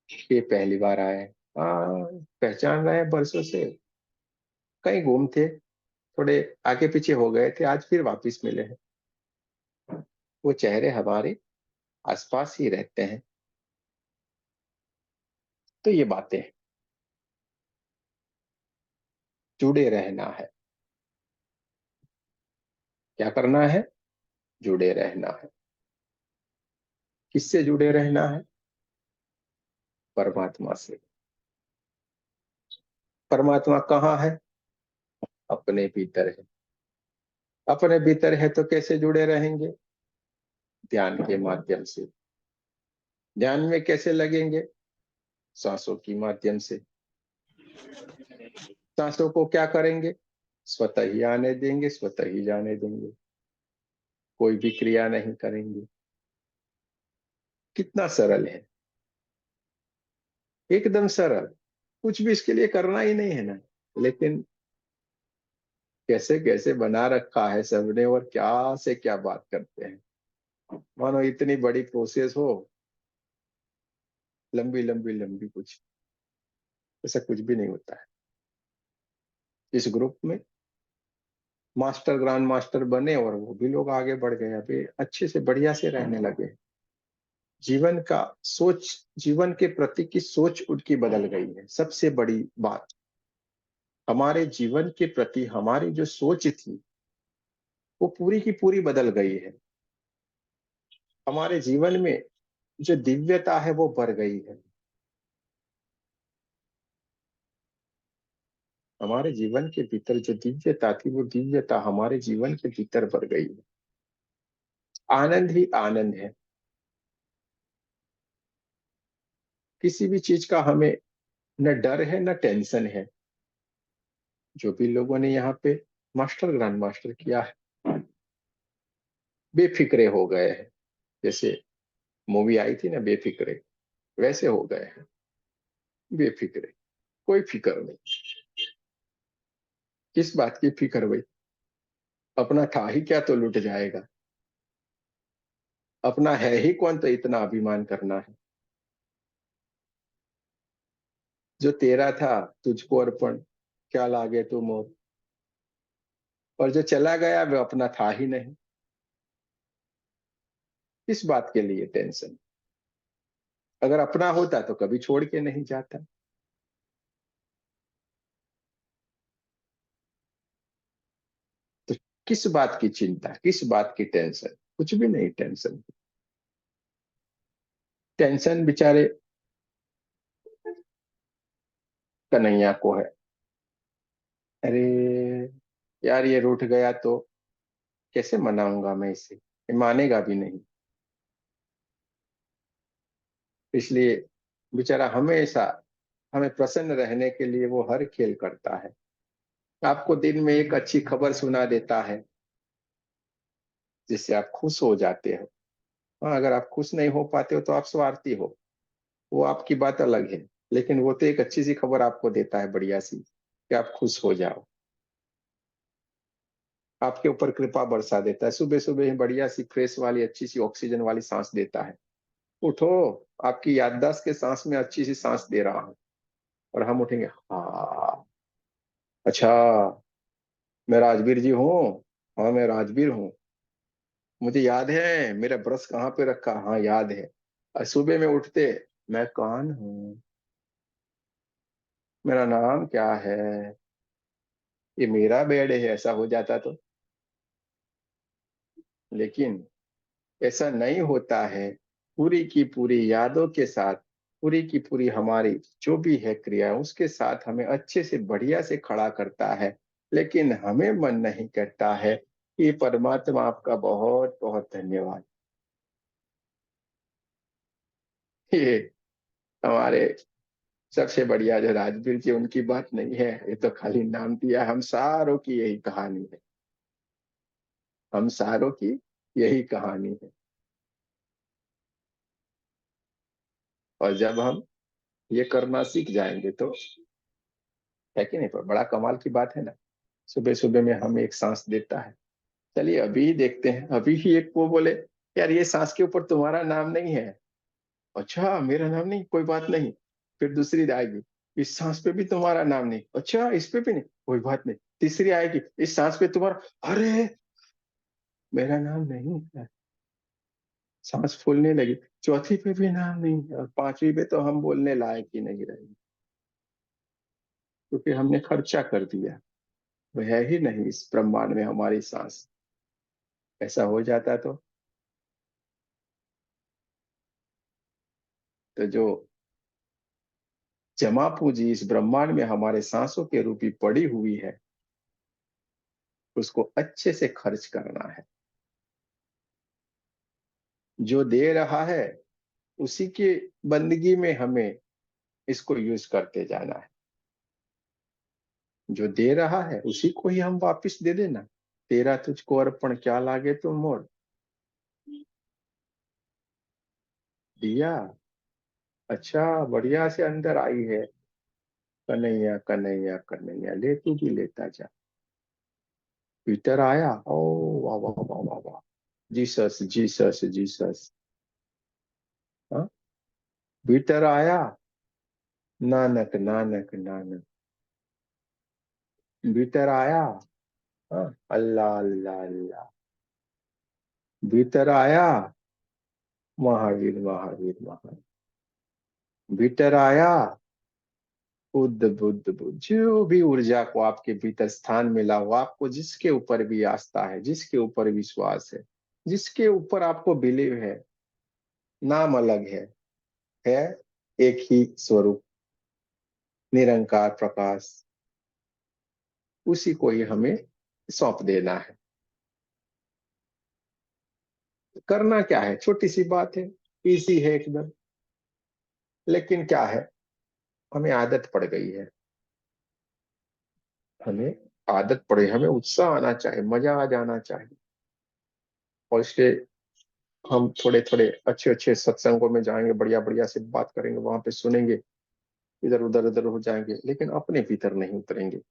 [SPEAKER 1] कि पहली बार आए। हाँ, पहचान रहे हैं बरसों से। कहीं गुम थे, थोड़े आगे पीछे हो गए थे, आज फिर वापिस मिले हैं। वो चेहरे हमारे आसपास ही रहते हैं। तो ये बातें, जुड़े रहना है। क्या करना है? जुड़े रहना है। किससे जुड़े रहना है? परमात्मा से। परमात्मा कहाँ है? अपने भीतर है। अपने भीतर है तो कैसे जुड़े रहेंगे? ध्यान के माध्यम से। ध्यान में कैसे लगेंगे? सांसों की माध्यम से। सांसों को क्या करेंगे? स्वतः ही आने देंगे, स्वतः ही जाने देंगे। कोई भी क्रिया नहीं करेंगे। कितना सरल है, एकदम सरल। कुछ भी इसके लिए करना ही नहीं है ना। लेकिन कैसे कैसे बना रखा है सबने, और क्या से क्या बात करते हैं। मानो इतनी बड़ी प्रोसेस हो, लंबी लंबी लंबी। कुछ ऐसा कुछ भी नहीं होता है। इस ग्रुप में मास्टर ग्रांड मास्टर बने और वो भी लोग आगे बढ़ गए, अभी अच्छे से बढ़िया से रहने लगे। जीवन का सोच, जीवन के प्रति की सोच उनकी बदल गई है। सबसे बड़ी बात, हमारे जीवन के प्रति हमारी जो सोच थी वो पूरी की पूरी बदल गई है। हमारे जीवन में जो दिव्यता है वो बढ़ गई है। हमारे जीवन के भीतर जो दिव्यता थी वो दिव्यता हमारे जीवन के भीतर बढ़ गई है। आनंद ही आनंद है। किसी भी चीज का हमें न डर है न टेंशन है। जो भी लोगों ने यहाँ पे मास्टर ग्रांड मास्टर किया है, बेफिक्रे हो गए हैं। जैसे मूवी आई थी ना बेफिक्रे, वैसे हो गए हैं बेफिक्रे, कोई फिक्र नहीं। किस बात की फिक्र भाई? अपना था ही क्या तो लुट जाएगा। अपना है ही कौन तो इतना अभिमान करना है। जो तेरा था तुझको अर्पण, क्या लागे तू मोर। और जो चला गया वो अपना था ही नहीं। किस बात के लिए टेंशन? अगर अपना होता तो कभी छोड़ के नहीं जाता। तो किस बात की चिंता, किस बात की टेंशन? कुछ भी नहीं टेंशन। टेंशन बेचारे कन्हैया को है। अरे यार ये रूठ गया तो कैसे मनाऊंगा मैं इसे, ये मानेगा भी नहीं। इसलिए बेचारा हमेशा हमें प्रसन्न रहने के लिए वो हर खेल करता है। आपको दिन में एक अच्छी खबर सुना देता है जिससे आप खुश हो जाते हो। हाँ, अगर आप खुश नहीं हो पाते हो तो आप स्वार्थी हो, वो आपकी बात अलग है। लेकिन वो तो एक अच्छी सी खबर आपको देता है, बढ़िया सी, कि आप खुश हो जाओ। आपके ऊपर कृपा बरसा देता है, सुबह सुबह ही बढ़िया सी फ्रेश वाली अच्छी सी ऑक्सीजन वाली सांस देता है। उठो, आपकी याददाश्त के सांस में अच्छी सी सांस दे रहा हूं। और हम उठेंगे, हाँ अच्छा, मैं राजवीर जी हूँ। हाँ मैं राजवीर हूँ, मुझे याद है मेरा ब्रश कहाँ पे रखा, हाँ याद है। और सुबह में उठते, मैं कौन हूँ, मेरा नाम क्या है, ये मेरा बेड है, ऐसा हो जाता तो। लेकिन ऐसा नहीं होता है। पूरी की पूरी यादों के साथ, पूरी की पूरी हमारी जो भी है क्रिया उसके साथ हमें अच्छे से बढ़िया से खड़ा करता है। लेकिन हमें मन नहीं करता है कि परमात्मा आपका बहुत बहुत धन्यवाद। ये हमारे सबसे बढ़िया जो राजवीर जी, उनकी बात नहीं है, ये तो खाली नाम दिया। हम सारों की यही कहानी है, हम सारों की यही कहानी है। और जब हम ये करना सीख जाएंगे तो, है कि नहीं, पर बड़ा कमाल की बात है ना। सुबह सुबह में हमें एक सांस देता है। चलिए अभी ही देखते हैं, अभी ही एक वो बोले, यार ये सांस के ऊपर तुम्हारा नाम नहीं है। अच्छा मेरा नाम नहीं, कोई बात नहीं। फिर दूसरी आएगी, इस सांस पे भी तुम्हारा नाम नहीं, अच्छा इस पे भी नहीं, कोई बात नहीं। तीसरी आएगी, इस सांस पे तुम्हारा, अरे मेरा नाम नहीं है। सांस फूलने लगी, चौथी पे भी नाम नहीं है, और पांचवी पे तो हम बोलने लायक ही नहीं रहे, क्योंकि हमने खर्चा कर दिया। वो है ही नहीं इस ब्रह्मांड में हमारी सांस। ऐसा हो जाता तो जो जमा पूंजी इस ब्रह्मांड में हमारे सांसों के रूपी पड़ी हुई है, उसको अच्छे से खर्च करना है। जो दे रहा है उसी की बंदगी में हमें इसको यूज करते जाना है। जो दे रहा है उसी को ही हम वापस दे देना। तेरा तुझको अर्पण, क्या लागे तुम मोर। दिया, अच्छा बढ़िया से अंदर आई है। कन्हैया कन्हैया कन्हैया, ले तू भी लेता जा। पीटर आया, ओ वाह वाह वाह वाह वाह, जीसस जीसस जीसस। हाँ, पीटर आया, नानक नानक नानक। भीतर आया, हाँ, अल्लाह अल्लाह अल्लाह। भीतर आया, महावीर महावीर महावीर। भीतर आया, बुद्ध बुद्ध बुद्ध। जो भी ऊर्जा को आपके भीतर स्थान मिला हो, आपको जिसके ऊपर भी आस्था है, जिसके ऊपर विश्वास है, जिसके ऊपर आपको बिलीव है, नाम अलग है एक ही स्वरूप, निरंकार प्रकाश, उसी को ही हमें सौंप देना है। करना क्या है, छोटी सी बात है, इजी है एकदम। लेकिन क्या है, हमें आदत पड़ गई है। हमें आदत पड़े, हमें उत्साह आना चाहिए, मजा आ जाना चाहिए। और इसलिए हम थोड़े थोड़े अच्छे अच्छे सत्संगों में जाएंगे, बढ़िया बढ़िया से बात करेंगे, वहां पे सुनेंगे, इधर उधर उधर हो जाएंगे, लेकिन अपने भीतर नहीं उतरेंगे,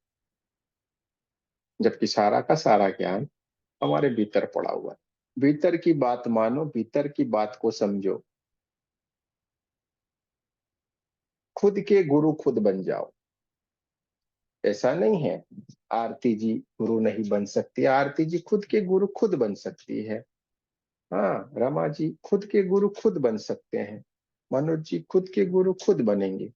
[SPEAKER 1] जबकि सारा का सारा ज्ञान हमारे भीतर पड़ा हुआ है। भीतर की बात मानो, भीतर की बात को समझो, खुद के गुरु खुद बन जाओ। ऐसा नहीं है आरती जी गुरु नहीं बन सकती, आरती जी खुद के गुरु खुद बन सकती है। हाँ, रमा जी खुद के गुरु खुद बन सकते हैं, मनोज जी खुद के गुरु खुद बनेंगे।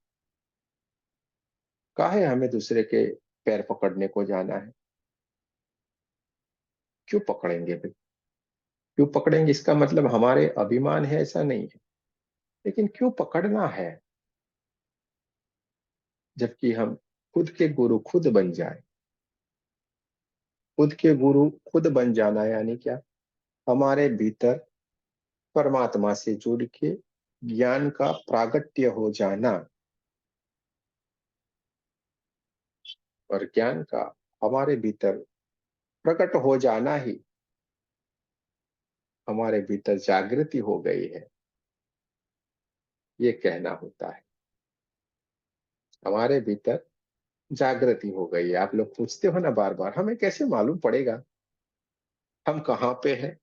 [SPEAKER 1] काहे हमें दूसरे के पैर पकड़ने को जाना है? क्यों पकड़ेंगे भाई? क्यों पकड़ेंगे इसका मतलब हमारे अभिमान है ऐसा नहीं है, लेकिन क्यों पकड़ना है जबकि हम खुद के गुरु खुद बन जाए। खुद के गुरु खुद बन जाना यानी क्या? हमारे भीतर परमात्मा से जुड़ के ज्ञान का प्रागट्य हो जाना, और ज्ञान का हमारे भीतर प्रकट हो जाना ही हमारे भीतर जागृति हो गई है, ये कहना होता है। हमारे भीतर जागृति हो गई है। आप लोग पूछते हो ना बार बार, हमें कैसे मालूम पड़ेगा हम कहाँ पे हैं,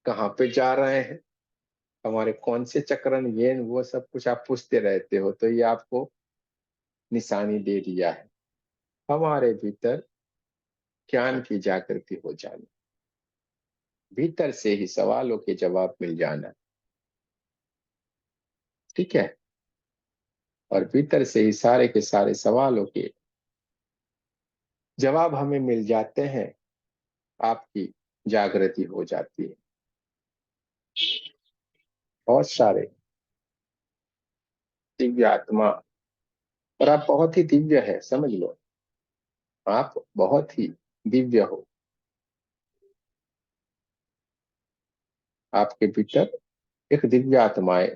[SPEAKER 1] कहाँ पे जा रहे हैं, हमारे कौन से चक्रण, ये वो सब कुछ आप पूछते रहते हो, तो ये आपको निशानी दे दिया है। हमारे भीतर ज्ञान की जागृति हो जाना, भीतर से ही सवालों के जवाब मिल जाना, ठीक है, और भीतर से ही सारे के सारे सवालों के जवाब हमें मिल जाते हैं, आपकी जागृति हो जाती है। बहुत सारे दिव्य आत्मा, और आप बहुत ही दिव्य है, समझ लो, आप बहुत ही दिव्य हो। आपके भीतर एक दिव्य आत्माएं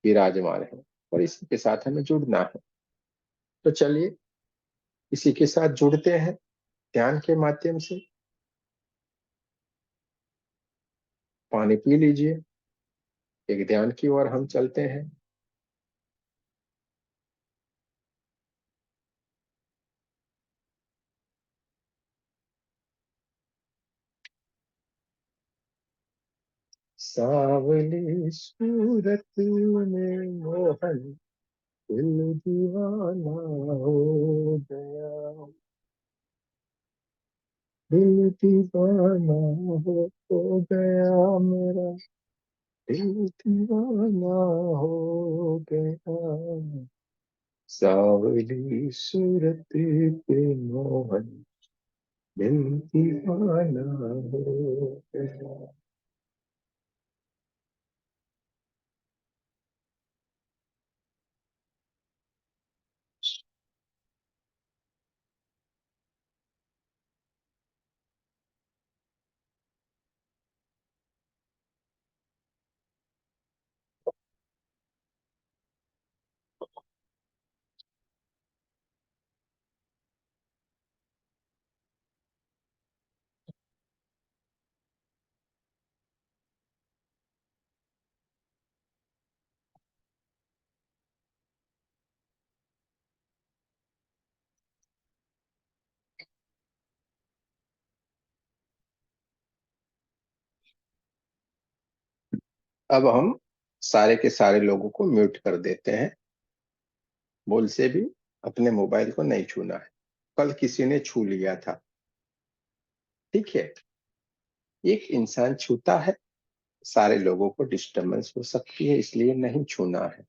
[SPEAKER 1] विराजमान है, और इसी के साथ हमें जुड़ना है। तो चलिए इसी के साथ जुड़ते हैं ध्यान के माध्यम से। पानी पी लीजिए, एक ध्यान की ओर हम चलते हैं। सावली सूरत में मोहन दिल दीवाना हो गया, दिल दीवाना हो गया मेरा, दिल दीवाना हो गया। सावली सूरत पे मोहन दिल दीवाना हो गया। अब हम सारे के सारे लोगों को म्यूट कर देते हैं। बोल से भी अपने मोबाइल को नहीं छूना है। कल किसी ने छू लिया था, ठीक है, एक इंसान छूता है, सारे लोगों को डिस्टरबेंस हो सकती है, इसलिए नहीं छूना है।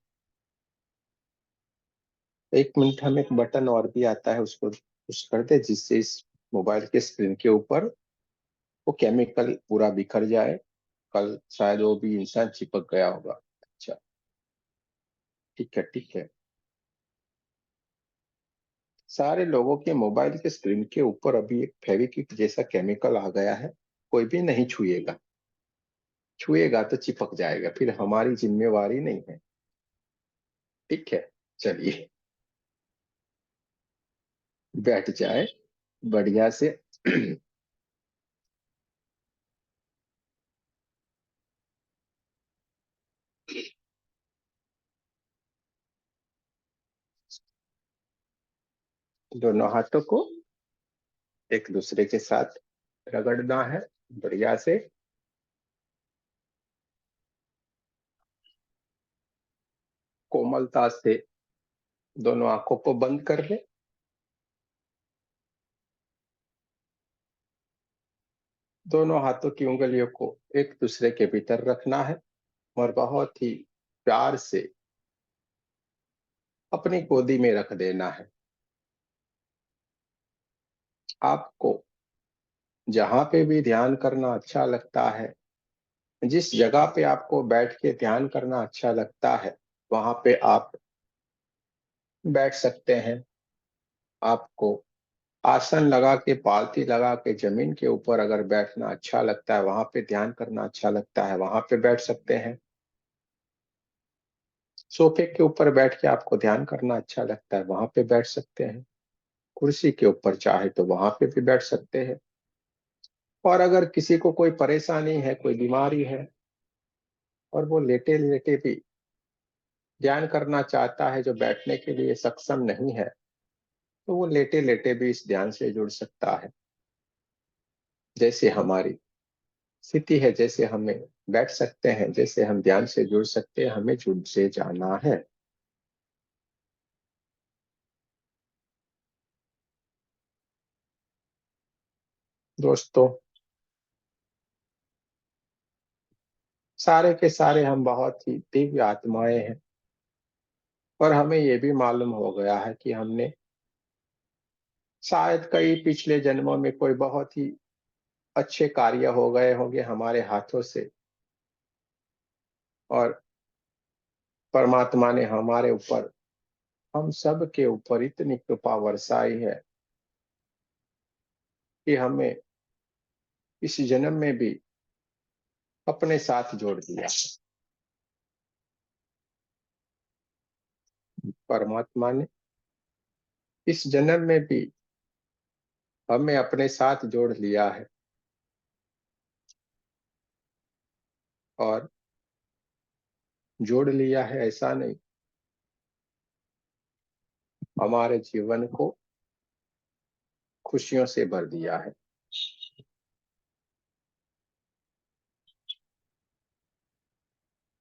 [SPEAKER 1] एक मिनट, हम एक बटन और भी आता है, उसको पुश कर दे, जिससे इस मोबाइल के स्क्रीन के ऊपर वो केमिकल पूरा बिखर जाए। कल शायद वो भी इंसान चिपक गया होगा। अच्छा, ठीक है ठीक है। सारे लोगों के मोबाइल के स्क्रीन के ऊपर अभी एक फेविक्विक जैसा केमिकल आ गया है, कोई भी नहीं छुएगा, छुएगा तो चिपक जाएगा, फिर हमारी जिम्मेवारी नहीं है, ठीक है। चलिए बैठ जाए बढ़िया से। दोनों हाथों को एक दूसरे के साथ रगड़ना है बढ़िया से। कोमलता से दोनों आंखों को बंद कर ले। दोनों हाथों की उंगलियों को एक दूसरे के भीतर रखना है और बहुत ही प्यार से अपनी गोदी में रख देना है। आपको जहां पे भी ध्यान करना अच्छा लगता है, जिस जगह पे आपको बैठ के ध्यान करना अच्छा लगता है, वहां पे आप बैठ सकते हैं। आपको आसन लगा के, पालथी लगा के जमीन के ऊपर अगर बैठना अच्छा लगता है, वहां पे ध्यान करना अच्छा लगता है, वहां पे बैठ सकते हैं। सोफे के ऊपर बैठ के आपको ध्यान करना अच्छा लगता है, वहां पे बैठ सकते हैं। कुर्सी के ऊपर चाहे तो वहां पे भी बैठ सकते हैं। और अगर किसी को कोई परेशानी है, कोई बीमारी है और वो लेटे लेटे भी ध्यान करना चाहता है, जो बैठने के लिए सक्षम नहीं है, तो वो लेटे लेटे भी इस ध्यान से जुड़ सकता है। जैसे हमारी स्थिति है, जैसे हमें बैठ सकते हैं, जैसे हम ध्यान से जुड़ सकते हैं, हमें जुड़ से जाना है। दोस्तों, सारे के सारे हम बहुत ही दिव्य आत्माएं हैं और हमें ये भी मालूम हो गया है कि हमने शायद कई पिछले जन्मों में कोई बहुत ही अच्छे कार्य हो गए होंगे हमारे हाथों से, और परमात्मा ने हमारे ऊपर, हम सब के ऊपर इतनी कृपा बरसाई है कि हमें इस जन्म में भी अपने साथ जोड़ दिया। परमात्मा ने इस जन्म में भी हमें अपने साथ जोड़ लिया है और जोड़ लिया है ऐसा नहीं, हमारे जीवन को खुशियों से भर दिया है।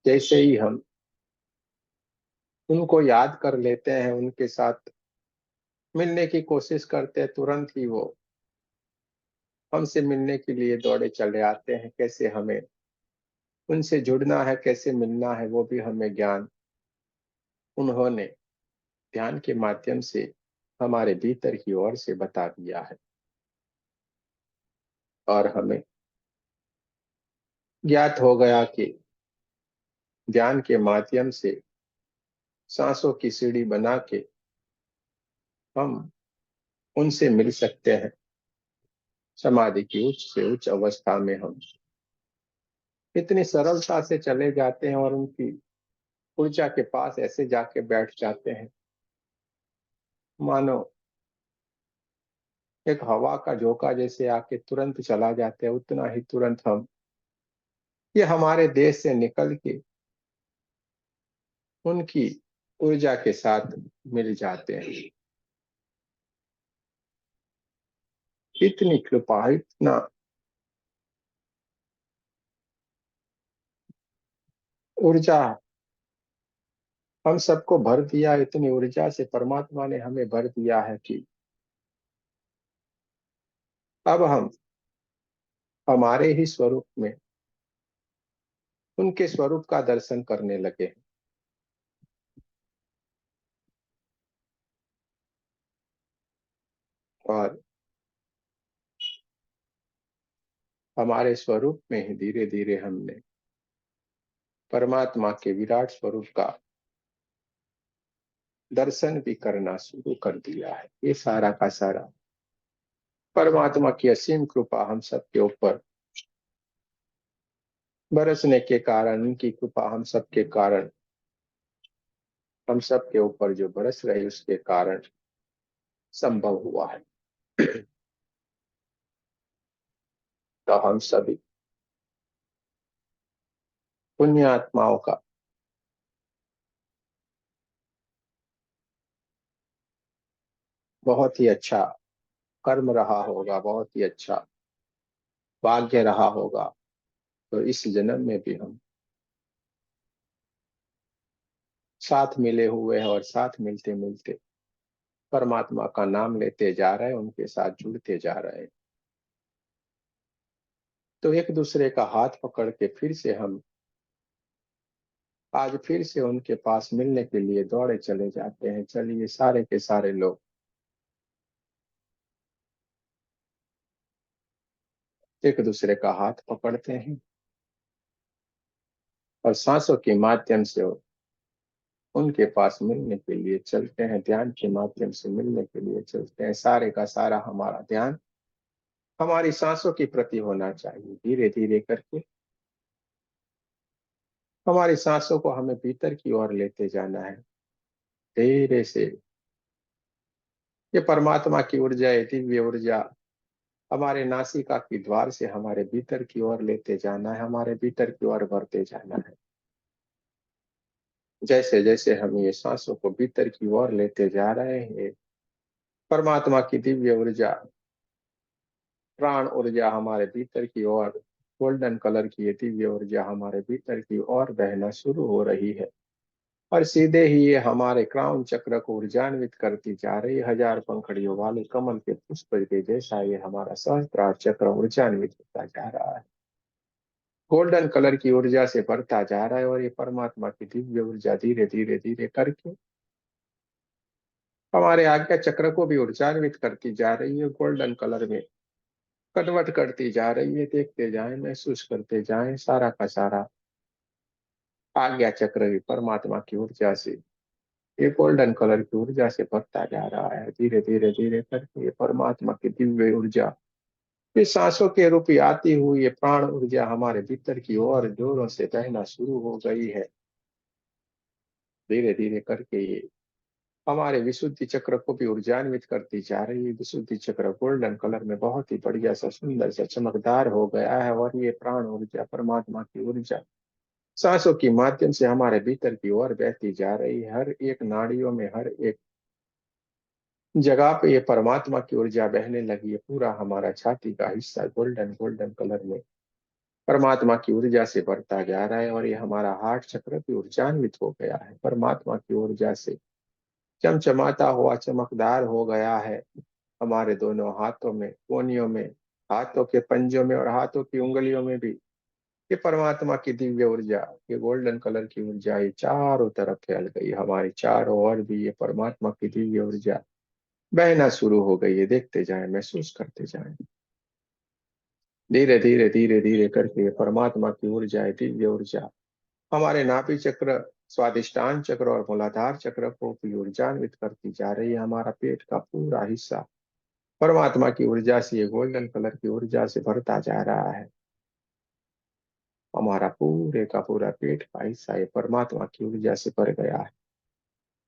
[SPEAKER 1] जैसे ही हम उनको याद कर लेते हैं, उनके साथ मिलने की कोशिश करते हैं, तुरंत ही वो हमसे मिलने के लिए दौड़े चले आते हैं। कैसे हमें उनसे जुड़ना है, कैसे मिलना है, वो भी हमें ज्ञान उन्होंने ध्यान के माध्यम से हमारे भीतर की ओर से बता दिया है। और हमें ज्ञात हो गया कि ध्यान के माध्यम से सांसों की सीढ़ी बना के हम उनसे मिल सकते हैं। समाधि की उच्च से उच्च अवस्था में हम इतनी सरलता से चले जाते हैं और उनकी ऊर्जा के पास ऐसे जाके बैठ जाते हैं, मानो एक हवा का झोंका जैसे आके तुरंत चला जाते हैं। उतना ही तुरंत हम ये हमारे देश से निकल के उनकी ऊर्जा के साथ मिल जाते हैं। इतनी कृपा, इतना ऊर्जा हम सबको भर दिया। इतनी ऊर्जा से परमात्मा ने हमें भर दिया है कि अब हम हमारे ही स्वरूप में उनके स्वरूप का दर्शन करने लगे हैं। और हमारे स्वरूप में ही धीरे धीरे हमने परमात्मा के विराट स्वरूप का दर्शन भी करना शुरू कर दिया है। ये सारा का सारा परमात्मा की असीम कृपा हम सबके ऊपर बरसने के कारण, उनकी कृपा हम सबके कारण, हम सबके ऊपर जो बरस रही उसके कारण संभव हुआ है। तो हम सभी पुण्य आत्माओं का बहुत ही अच्छा कर्म रहा होगा, बहुत ही अच्छा भाग्य रहा होगा, तो इस जन्म में भी हम साथ मिले हुए हैं और साथ मिलते मिलते परमात्मा का नाम लेते जा रहे हैं, उनके साथ जुड़ते जा रहे हैं। तो एक दूसरे का हाथ पकड़ के फिर से हम आज फिर से उनके पास मिलने के लिए दौड़े चले जाते हैं। चलिए सारे के सारे लोग एक दूसरे का हाथ पकड़ते हैं और सांसों के माध्यम से उनके पास मिलने के लिए चलते हैं, ध्यान के माध्यम से मिलने के लिए चलते हैं। सारे का सारा हमारा ध्यान हमारी सांसों के प्रति होना चाहिए। धीरे धीरे करके हमारी सांसों को हमें भीतर की ओर लेते जाना है। धीरे से ये परमात्मा की ऊर्जा, ये दिव्य ऊर्जा हमारे नासिका की द्वार से हमारे भीतर की ओर लेते जाना है, हमारे भीतर की ओर भरते जाना है। जैसे जैसे हम ये सांसों को भीतर की ओर लेते जा रहे हैं, परमात्मा की दिव्य ऊर्जा, प्राण ऊर्जा हमारे भीतर की ओर, गोल्डन कलर की ये दिव्य ऊर्जा हमारे भीतर की ओर बहना शुरू हो रही है और सीधे ही ये हमारे क्राउन चक्र को ऊर्जान्वित करती जा रही है। 1000 पंखड़ियों वाले कमल के पुष्प के जैसा ये हमारा सहस्त्रार चक्र ऊर्जान्वित होता जा रहा है, गोल्डन कलर की ऊर्जा से बढ़ता जा रहा है। और ये परमात्मा की दिव्य ऊर्जा धीरे धीरे धीरे करके हमारे आज्ञा चक्र को भी ऊर्जान्वित करती जा रही है, गोल्डन कलर में कन्वर्ट करती जा रही है। देखते जाएं, महसूस करते जाएं, सारा का सारा आज्ञा चक्र भी परमात्मा की ऊर्जा से, ये गोल्डन कलर की ऊर्जा से भरता जा रहा है। धीरे धीरे धीरे करके ये परमात्मा की दिव्य ऊर्जा ये सांसों के रूप ही आती हुई ये प्राण ऊर्जा हमारे भीतर की ओर जोरों से बहना शुरू हो गई है। धीरे धीरे करके ये हमारे विशुद्धि चक्र को भी ऊर्जान्वित करती जा रही है। विशुद्धि चक्र गोल्डन कलर में बहुत ही बढ़िया सा, सुंदर सा, चमकदार हो गया है और ये प्राण ऊर्जा, परमात्मा की ऊर्जा सांसों के माध्यम से हमारे भीतर की ओर बहती जा रही है। हर एक नाड़ियों में, हर एक जगह पे ये परमात्मा की ऊर्जा बहने लगी है। पूरा हमारा छाती का हिस्सा गोल्डन गोल्डन कलर में परमात्मा की ऊर्जा से भरता जा रहा है और ये हमारा हार्ट चक्र भी ऊर्जान्वित हो गया है, परमात्मा की ऊर्जा से चमचमाता हुआ, चमकदार हो गया है। हमारे दोनों हाथों में, कोनियों में, हाथों के पंजों में और हाथों की उंगलियों में भी ये परमात्मा की दिव्य ऊर्जा, ये गोल्डन कलर की ऊर्जा ये चारों तरफ फैल गई। हमारी चारों ओर भी ये परमात्मा की दिव्य ऊर्जा बहना शुरू हो गई है। देखते जाएं, महसूस करते जाएं, धीरे धीरे धीरे धीरे करके ये परमात्मा की ऊर्जा है, दिव्य ऊर्जा हमारे नाभि चक्र, स्वादिष्टान चक्र और मूलाधार चक्र को भी ऊर्जान्वित करती जा रही है। हमारा पेट का पूरा हिस्सा परमात्मा की ऊर्जा से, ये गोल्डन कलर की ऊर्जा से भरता जा रहा है। हमारा पूरे का पूरा पेट का हिस्सा ये परमात्मा की ऊर्जा से भर गया है।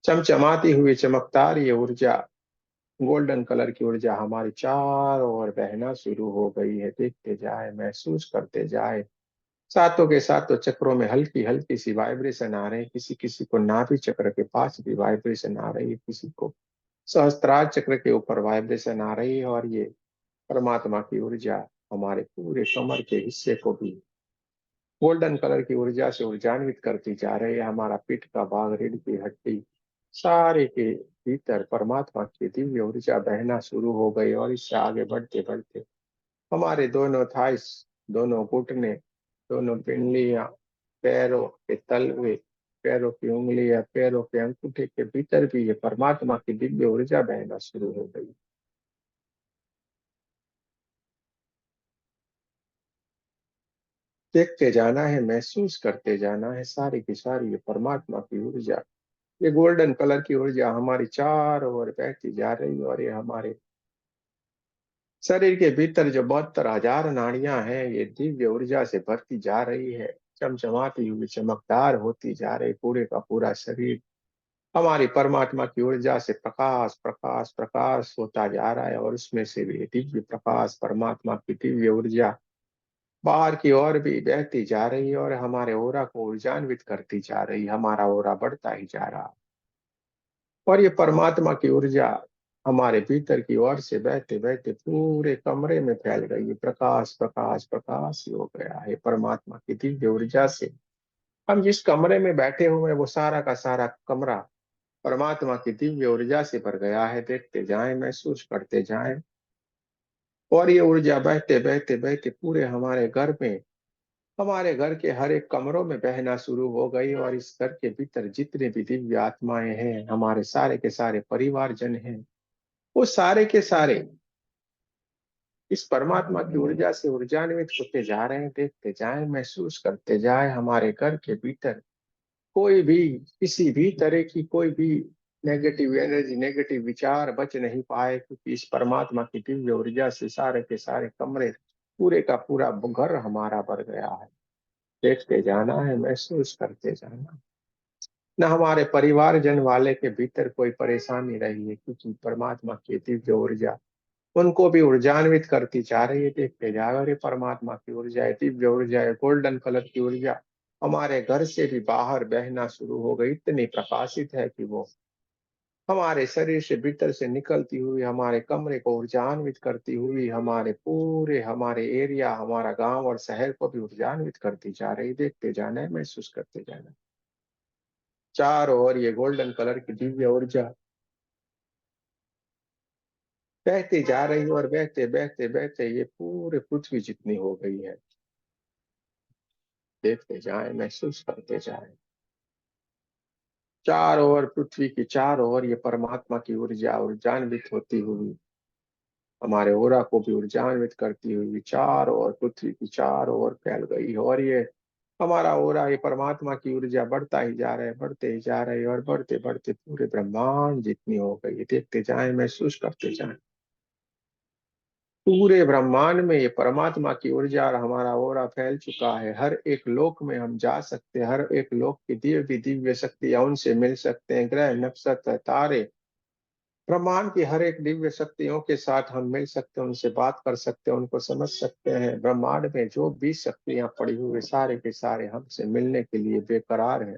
[SPEAKER 1] चमचमाती हुई, चमकदार ये ऊर्जा, गोल्डन कलर की ऊर्जा हमारी चारों ओर बहना शुरू हो गई है। देखते जाए, महसूस करते जाए, सातों के सातों चक्रों में हल्की हल्की सी वाइब्रेशन आ रही है। किसी किसी को नाभि चक्र के पास भी वाइब्रेशन आ रही है, किसी को सहस्त्रार चक्र के ऊपर वाइब्रेशन आ रही है और ये परमात्मा की ऊर्जा हमारे पूरे कमर के हिस्से को भी गोल्डन कलर की ऊर्जा से ऊर्जान्वित करती जा रही है। हमारा पीठ का भाग, रीढ़ की हड्डी, सारे के भीतर परमात्मा की दिव्य ऊर्जा बहना शुरू हो गई और इससे आगे बढ़ते बढ़ते हमारे दोनों थाइस, दोनों घुटने, दोनों पिंडलियां, पैरों के तलवे, पैरों की उंगलियां, पैरों के अंगूठे के भीतर भी ये परमात्मा की दिव्य ऊर्जा बहना शुरू हो गई। देखते जाना है, महसूस करते जाना है, सारी की सारी ये परमात्मा की ऊर्जा, ये गोल्डन कलर की ऊर्जा हमारी चारों ओर बहती जा रही है और ये हमारे शरीर के भीतर जो 72,000 नाड़ियां हैं, ये दिव्य ऊर्जा से भरती जा रही है, चमचमाती हुई, चमकदार होती जा रही। पूरे का पूरा शरीर हमारी परमात्मा की ऊर्जा से प्रकाश प्रकाश प्रकाश होता जा रहा है और उसमें से भी दिव्य प्रकाश, परमात्मा की दिव्य ऊर्जा बाहर की ओर भी बहती जा रही है और हमारे ओरा को ऊर्जान्वित करती जा रही है। हमारा ओरा बढ़ता ही जा रहा है और ये परमात्मा की ऊर्जा हमारे भीतर की ओर से बहते बहते पूरे कमरे में फैल गई। प्रकाश प्रकाश प्रकाश ही हो गया है। परमात्मा की दिव्य ऊर्जा से हम जिस कमरे में बैठे हुए हैं वो सारा का सारा कमरा परमात्मा की दिव्य ऊर्जा से भर गया है। देखते जाएं, महसूस करते जाएं, और ये ऊर्जा बहते बहते बहते पूरे हमारे घर में, हमारे घर के हर एक कमरों में बहना शुरू हो गई। और इस घर के भीतर जितने भी दिव्य आत्माएं हैं, हमारे सारे के सारे परिवारजन हैं, वो सारे के सारे इस परमात्मा की ऊर्जा से ऊर्जान्वित होते जा रहे हैं। देखते जाएं, महसूस करते जाएं, हमारे घर के भीतर कोई भी किसी भी तरह की कोई भी नेगेटिव एनर्जी, नेगेटिव विचार बच नहीं पाए, क्योंकि इस परमात्मा की दिव्य ऊर्जा से सारे के सारे कमरे, पूरे का पूरा घर हमारा भर गया है। देखते जाना है, महसूस करते जाना। न हमारे परिवार जन वाले के भीतर कोई परेशानी रही है, क्योंकि परमात्मा की दिव्य ऊर्जा उनको भी ऊर्जान्वित करती जा रही है। देखते जाओ, अरे परमात्मा की ऊर्जा है, दिव्य ऊर्जा है, गोल्डन कलर की ऊर्जा हमारे घर से भी बाहर बहना शुरू हो गई। इतनी प्रकाशित है कि वो हमारे शरीर से भीतर से निकलती हुई हमारे कमरे को ऊर्जान्वित करती हुई हमारे पूरे हमारे एरिया, हमारा गांव और शहर को भी ऊर्जान्वित करती जा रही। देखते जाना है, महसूस करते जाना। चारों ओर ये गोल्डन कलर की दिव्य ऊर्जा बहती जा रही है, और बहते बहते बहते ये पूरे पृथ्वी जितनी हो गई है। देखते जाएं, महसूस करते जाएं। चारों ओर पृथ्वी की चारों ओर ये परमात्मा की ऊर्जा ऊर्जान्वित होती हुई हमारे ओरा को भी ऊर्जान्वित करती हुई चारों ओर पृथ्वी की चारों ओर फैल गई है। और ये हमारा ओरा, ये परमात्मा की ऊर्जा बढ़ता ही जा रहा है, बढ़ते ही जा रहे हैं, और बढ़ते बढ़ते पूरे ब्रह्मांड जितनी हो गई है। देखते जाएं, महसूस करते जाएं। पूरे ब्रह्मांड में ये परमात्मा की ऊर्जा और हमारा ओरा फैल चुका है। हर एक लोक में हम जा सकते हैं, हर एक लोक की दिव्य दिव्य शक्तियां उनसे मिल सकते हैं। ग्रह नक्षत्र तारे ब्रह्मांड की हर एक दिव्य शक्तियों के साथ हम मिल सकते हैं, उनसे बात कर सकते हैं, उनको समझ सकते हैं। ब्रह्मांड में जो भी शक्तियां पड़ी हुई सारे के सारे हमसे मिलने के लिए बेकरार है,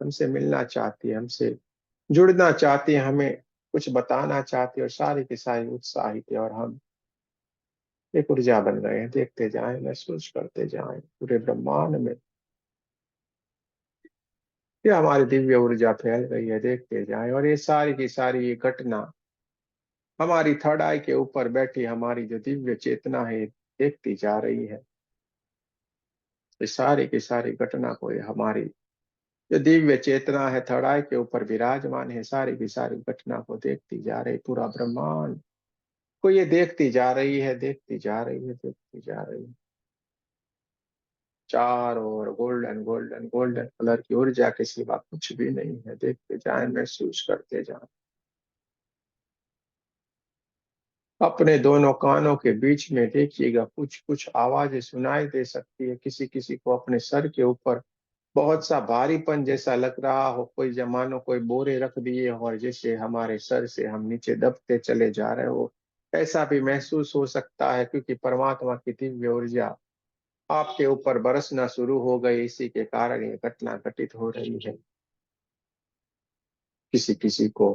[SPEAKER 1] हमसे मिलना चाहती है, हमसे जुड़ना चाहती है, हमें कुछ बताना चाहती है, और सारी की सारी उत्साहित है। और हम एक ऊर्जा बन गए हैं। देखते जाएं, महसूस करते जाएं, पूरे ब्रह्मांड में ये हमारी दिव्य ऊर्जा फैल गई है। देखते जाएं, और ये सारी की सारी ये घटना हमारी थर्ड आई के ऊपर बैठी हमारी जो दिव्य चेतना है देखती जा रही है। ये सारी की सारी घटना को, ये हमारी जो दिव्य चेतना है थर्ड आई के ऊपर विराजमान है, सारी की सारी घटना को देखती जा रही। पूरा ब्रह्मांड को ये देखती जा रही है, देखती जा रही है, देखती जा रही है। चारों ओर गोल्डन गोल्डन गोल्डन कलर की ऊर्जा के सिवा कुछ भी नहीं है। देखते जाएं, महसूस करते जाएं। अपने दोनों कानों के बीच में देखिएगा, कुछ कुछ आवाजें सुनाई दे सकती है। किसी किसी को अपने सर के ऊपर बहुत सा भारीपन जैसा लग रहा हो, कोई जमानो कोई बोरे रख दिए हो, और जैसे हमारे सर से हम नीचे दबते चले जा रहे हो, ऐसा भी महसूस हो सकता है। क्योंकि परमात्मा की दिव्य ऊर्जा आपके ऊपर बरसना शुरू हो गई, इसी के कारण ये घटना घटित हो रही है। किसी किसी को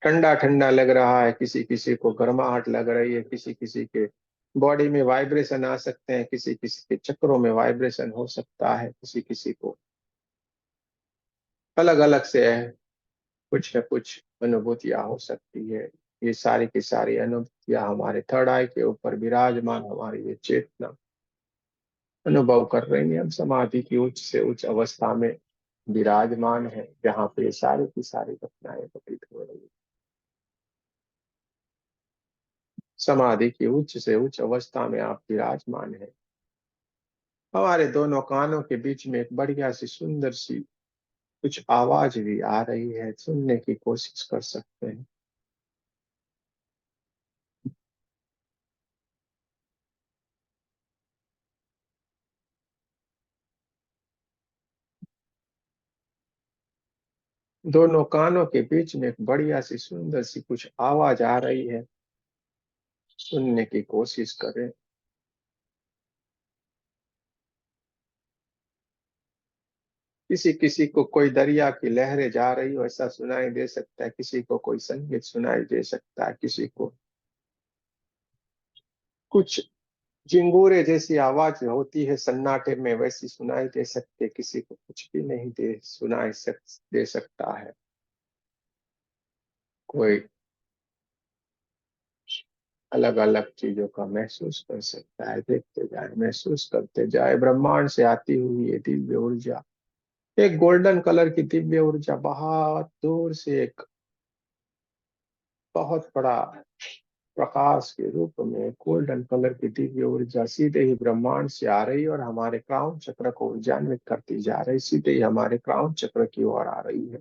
[SPEAKER 1] ठंडा ठंडा लग रहा है, किसी किसी को गर्माहट लग रही है, किसी किसी के बॉडी में वाइब्रेशन आ सकते हैं, किसी किसी के चक्रों में वाइब्रेशन हो सकता है, किसी किसी को अलग अलग से कुछ न कुछ अनुभूतियां हो सकती है। ये सारी की सारी अनुभूतियां हमारे थर्ड आई के ऊपर विराजमान हमारी ये चेतना अनुभव कर रही है। हम समाधि की उच्च से उच्च अवस्था में विराजमान है, जहाँ पे ये सारी की सारी घटनाएं घटित हो रही है। समाधि की उच्च से उच्च अवस्था में आप विराजमान है। हमारे दोनों कानों के बीच में एक बढ़िया सी सुंदर सी कुछ आवाज भी आ रही है, सुनने की कोशिश कर सकते हैं। दोनों कानों के बीच में एक बढ़िया सी सुंदर सी कुछ आवाज आ रही है, सुनने की कोशिश करें। किसी किसी को कोई दरिया की लहरें जा रही हो ऐसा सुनाई दे सकता है, किसी को कोई संगीत सुनाई दे सकता है, किसी को कुछ झिंगूरे जैसी आवाज होती है सन्नाटे में वैसी सुनाई दे सकती है, किसी को कुछ भी नहीं दे सकता है। कोई अलग अलग चीजों का महसूस कर सकता है। देखते जाए, महसूस करते जाए, ब्रह्मांड से आती हुई ये दिव्य ऊर्जा, एक गोल्डन कलर की दिव्य ऊर्जा बहुत दूर से एक बहुत बड़ा प्रकाश के रूप में गोल्डन कलर की दिव्य ऊर्जा सीधे ही ब्रह्मांड से आ रही है और हमारे क्राउन चक्र को ऊर्जान्वित करती जा रही, सीधे ही हमारे क्राउन चक्र की ओर आ रही है।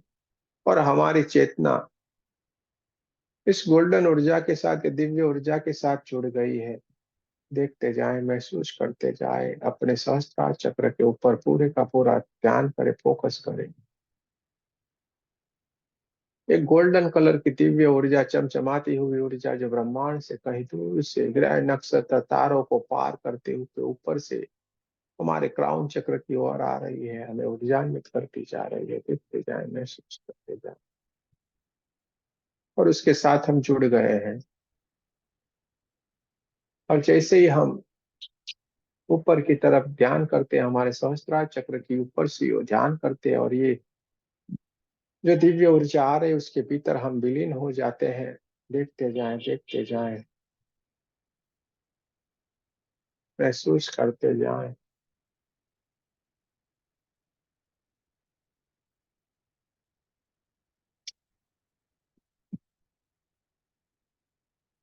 [SPEAKER 1] और हमारी चेतना इस गोल्डन ऊर्जा के साथ, दिव्य ऊर्जा के साथ जुड़ गई है। देखते जाएं, महसूस करते जाएं, अपने सहस्त्रार चक्र के ऊपर पूरे का पूरा ध्यान करें, फोकस करें। एक गोल्डन कलर की दिव्य ऊर्जा, चमचमाती हुई ऊर्जा जो ब्रह्मांड से कहीं दूर से ग्रह नक्षत्र तारों को पार करते हुए ऊपर से हमारे क्राउन चक्र की ओर आ रही है, हमें ऊर्जान्वित करती जा रही है। देखते जाएं, महसूस करते जाएं, और उसके साथ हम जुड़ गए हैं। और जैसे ही हम ऊपर की तरफ ध्यान करते हैं, हमारे सहस्त्रार चक्र की ऊपर से ओर ध्यान करते हैं, और ये जो दिव्य ऊर्जा आ रही है उसके भीतर हम विलीन हो जाते हैं। देखते जाएं, देखते जाएं, महसूस करते जाएं।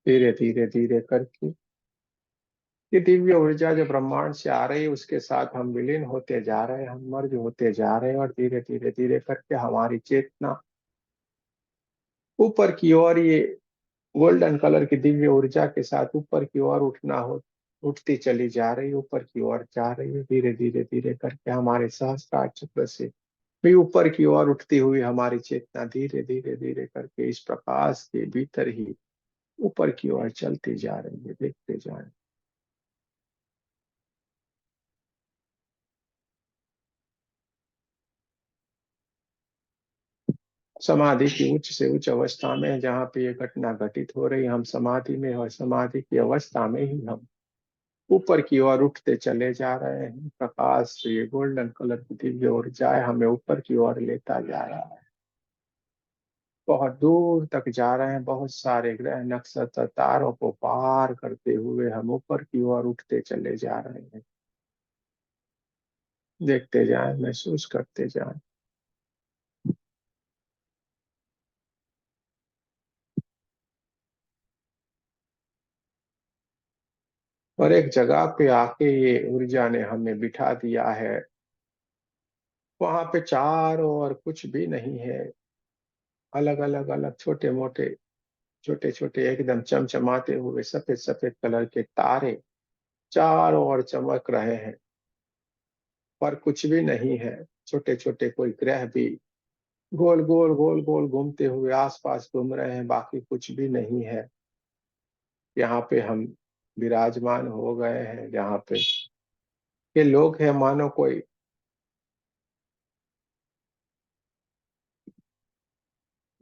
[SPEAKER 1] धीरे धीरे धीरे करके ये दिव्य ऊर्जा जो ब्रह्मांड से आ रही है उसके साथ हम विलीन होते जा रहे हैं, हम मर्ज होते जा रहे हैं, और धीरे धीरे धीरे करके हमारी चेतना ऊपर की ओर ये गोल्डन कलर की दिव्य ऊर्जा के साथ ऊपर की ओर उठती चली जा रही है, ऊपर की ओर जा रही है। धीरे धीरे धीरे करके हमारे सहस्त्रार चक्र से भी ऊपर की ओर उठती हुई हमारी चेतना धीरे धीरे धीरे करके इस प्रकाश के भीतर ही ऊपर की ओर चलती जा रही है। देखते जाएं, समाधि की उच्च से उच्च अवस्था में जहाँ पे ये घटना घटित हो रही, हम समाधि में, और समाधि की अवस्था में ही हम ऊपर की ओर उठते चले जा रहे हैं। प्रकाश से ये गोल्डन कलर की दिव्य ऊर्जा हमें ऊपर की ओर लेता जा रहा है, बहुत दूर तक जा रहे हैं। बहुत सारे ग्रह नक्षत्र तारों को पार करते हुए हम ऊपर की ओर उठते चले जा रहे हैं। देखते जाएं, महसूस करते जाएं। और एक जगह पे आके ये ऊर्जा ने हमें बिठा दिया है, वहां पे चारों ओर कुछ भी नहीं है। अलग अलग अलग छोटे मोटे, छोटे छोटे एकदम चमचमाते हुए सफेद सफेद कलर के तारे चारों ओर चमक रहे हैं, पर कुछ भी नहीं है। छोटे छोटे कोई ग्रह भी गोल गोल गोल गोल घूमते हुए आसपास घूम रहे हैं, बाकी कुछ भी नहीं है। यहाँ पे हम विराजमान हो गए हैं, जहाँ पे ये लोग हैं मानो कोई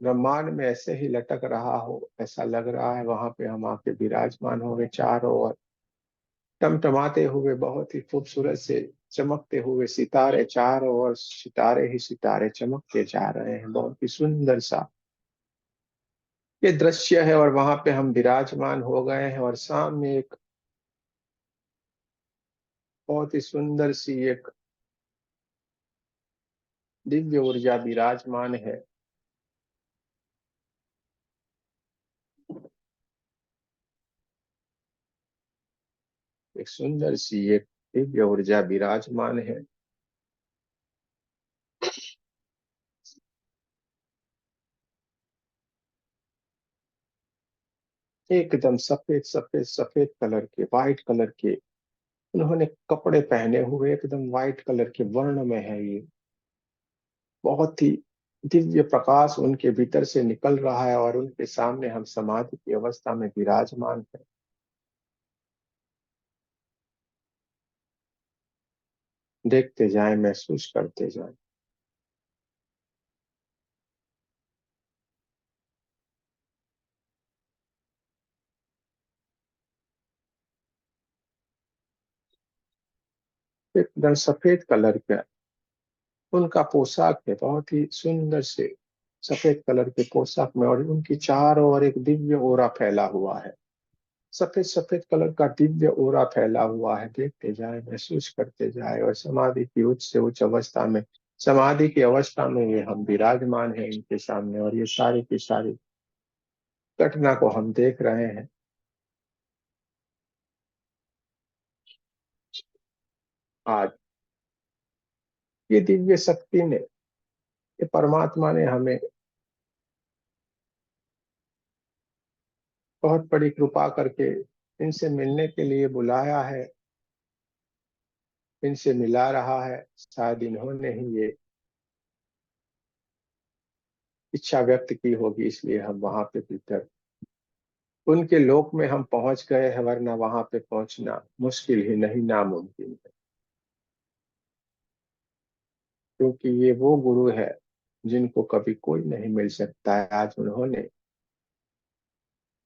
[SPEAKER 1] ब्रह्मांड में ऐसे ही लटक रहा हो, ऐसा लग रहा है। वहां पे हम आके विराजमान हो गए। चारों ओर टमटमाते हुए बहुत ही खूबसूरत से चमकते हुए सितारे, चारों ओर सितारे ही सितारे चमकते जा रहे हैं। बहुत ही सुंदर सा ये दृश्य है, और वहां पे हम विराजमान हो गए हैं, और सामने एक बहुत ही सुंदर सी एक दिव्य ऊर्जा विराजमान है। एक सुंदर सी एक दिव्य ऊर्जा विराजमान है। एकदम सफेद सफेद सफेद कलर के, व्हाइट कलर के उन्होंने कपड़े पहने हुए, एकदम व्हाइट कलर के वर्ण में है ये। बहुत ही दिव्य प्रकाश उनके भीतर से निकल रहा है, और उनके सामने हम समाधि की अवस्था में विराजमान है। देखते जाएं, महसूस करते जाएं। एकदम सफेद कलर का उनका पोशाक है, बहुत ही सुंदर से सफेद कलर के पोशाक में, और उनकी चारों ओर एक दिव्य ओरा फैला हुआ है। सफेद सफेद कलर का दिव्य ओरा फैला हुआ है। देखते जाए, महसूस करते जाए, और समाधि की उच्च से उच्च अवस्था में, समाधि की अवस्था में ये हम विराजमान है इनके सामने, और ये सारी की सारी घटना को हम देख रहे हैं। आज ये दिव्य शक्ति ने, ये परमात्मा ने हमें बहुत बड़ी कृपा करके इनसे मिलने के लिए बुलाया है, इनसे मिला रहा है। शायद इन्होंने ही ये इच्छा व्यक्त की होगी, इसलिए हम वहां पे भीतर उनके लोक में हम पहुंच गए हैं, वरना वहां पे पहुंचना मुश्किल ही नहीं, नामुमकिन है। क्योंकि ये वो गुरु है जिनको कभी कोई नहीं मिल सकता है। आज उन्होंने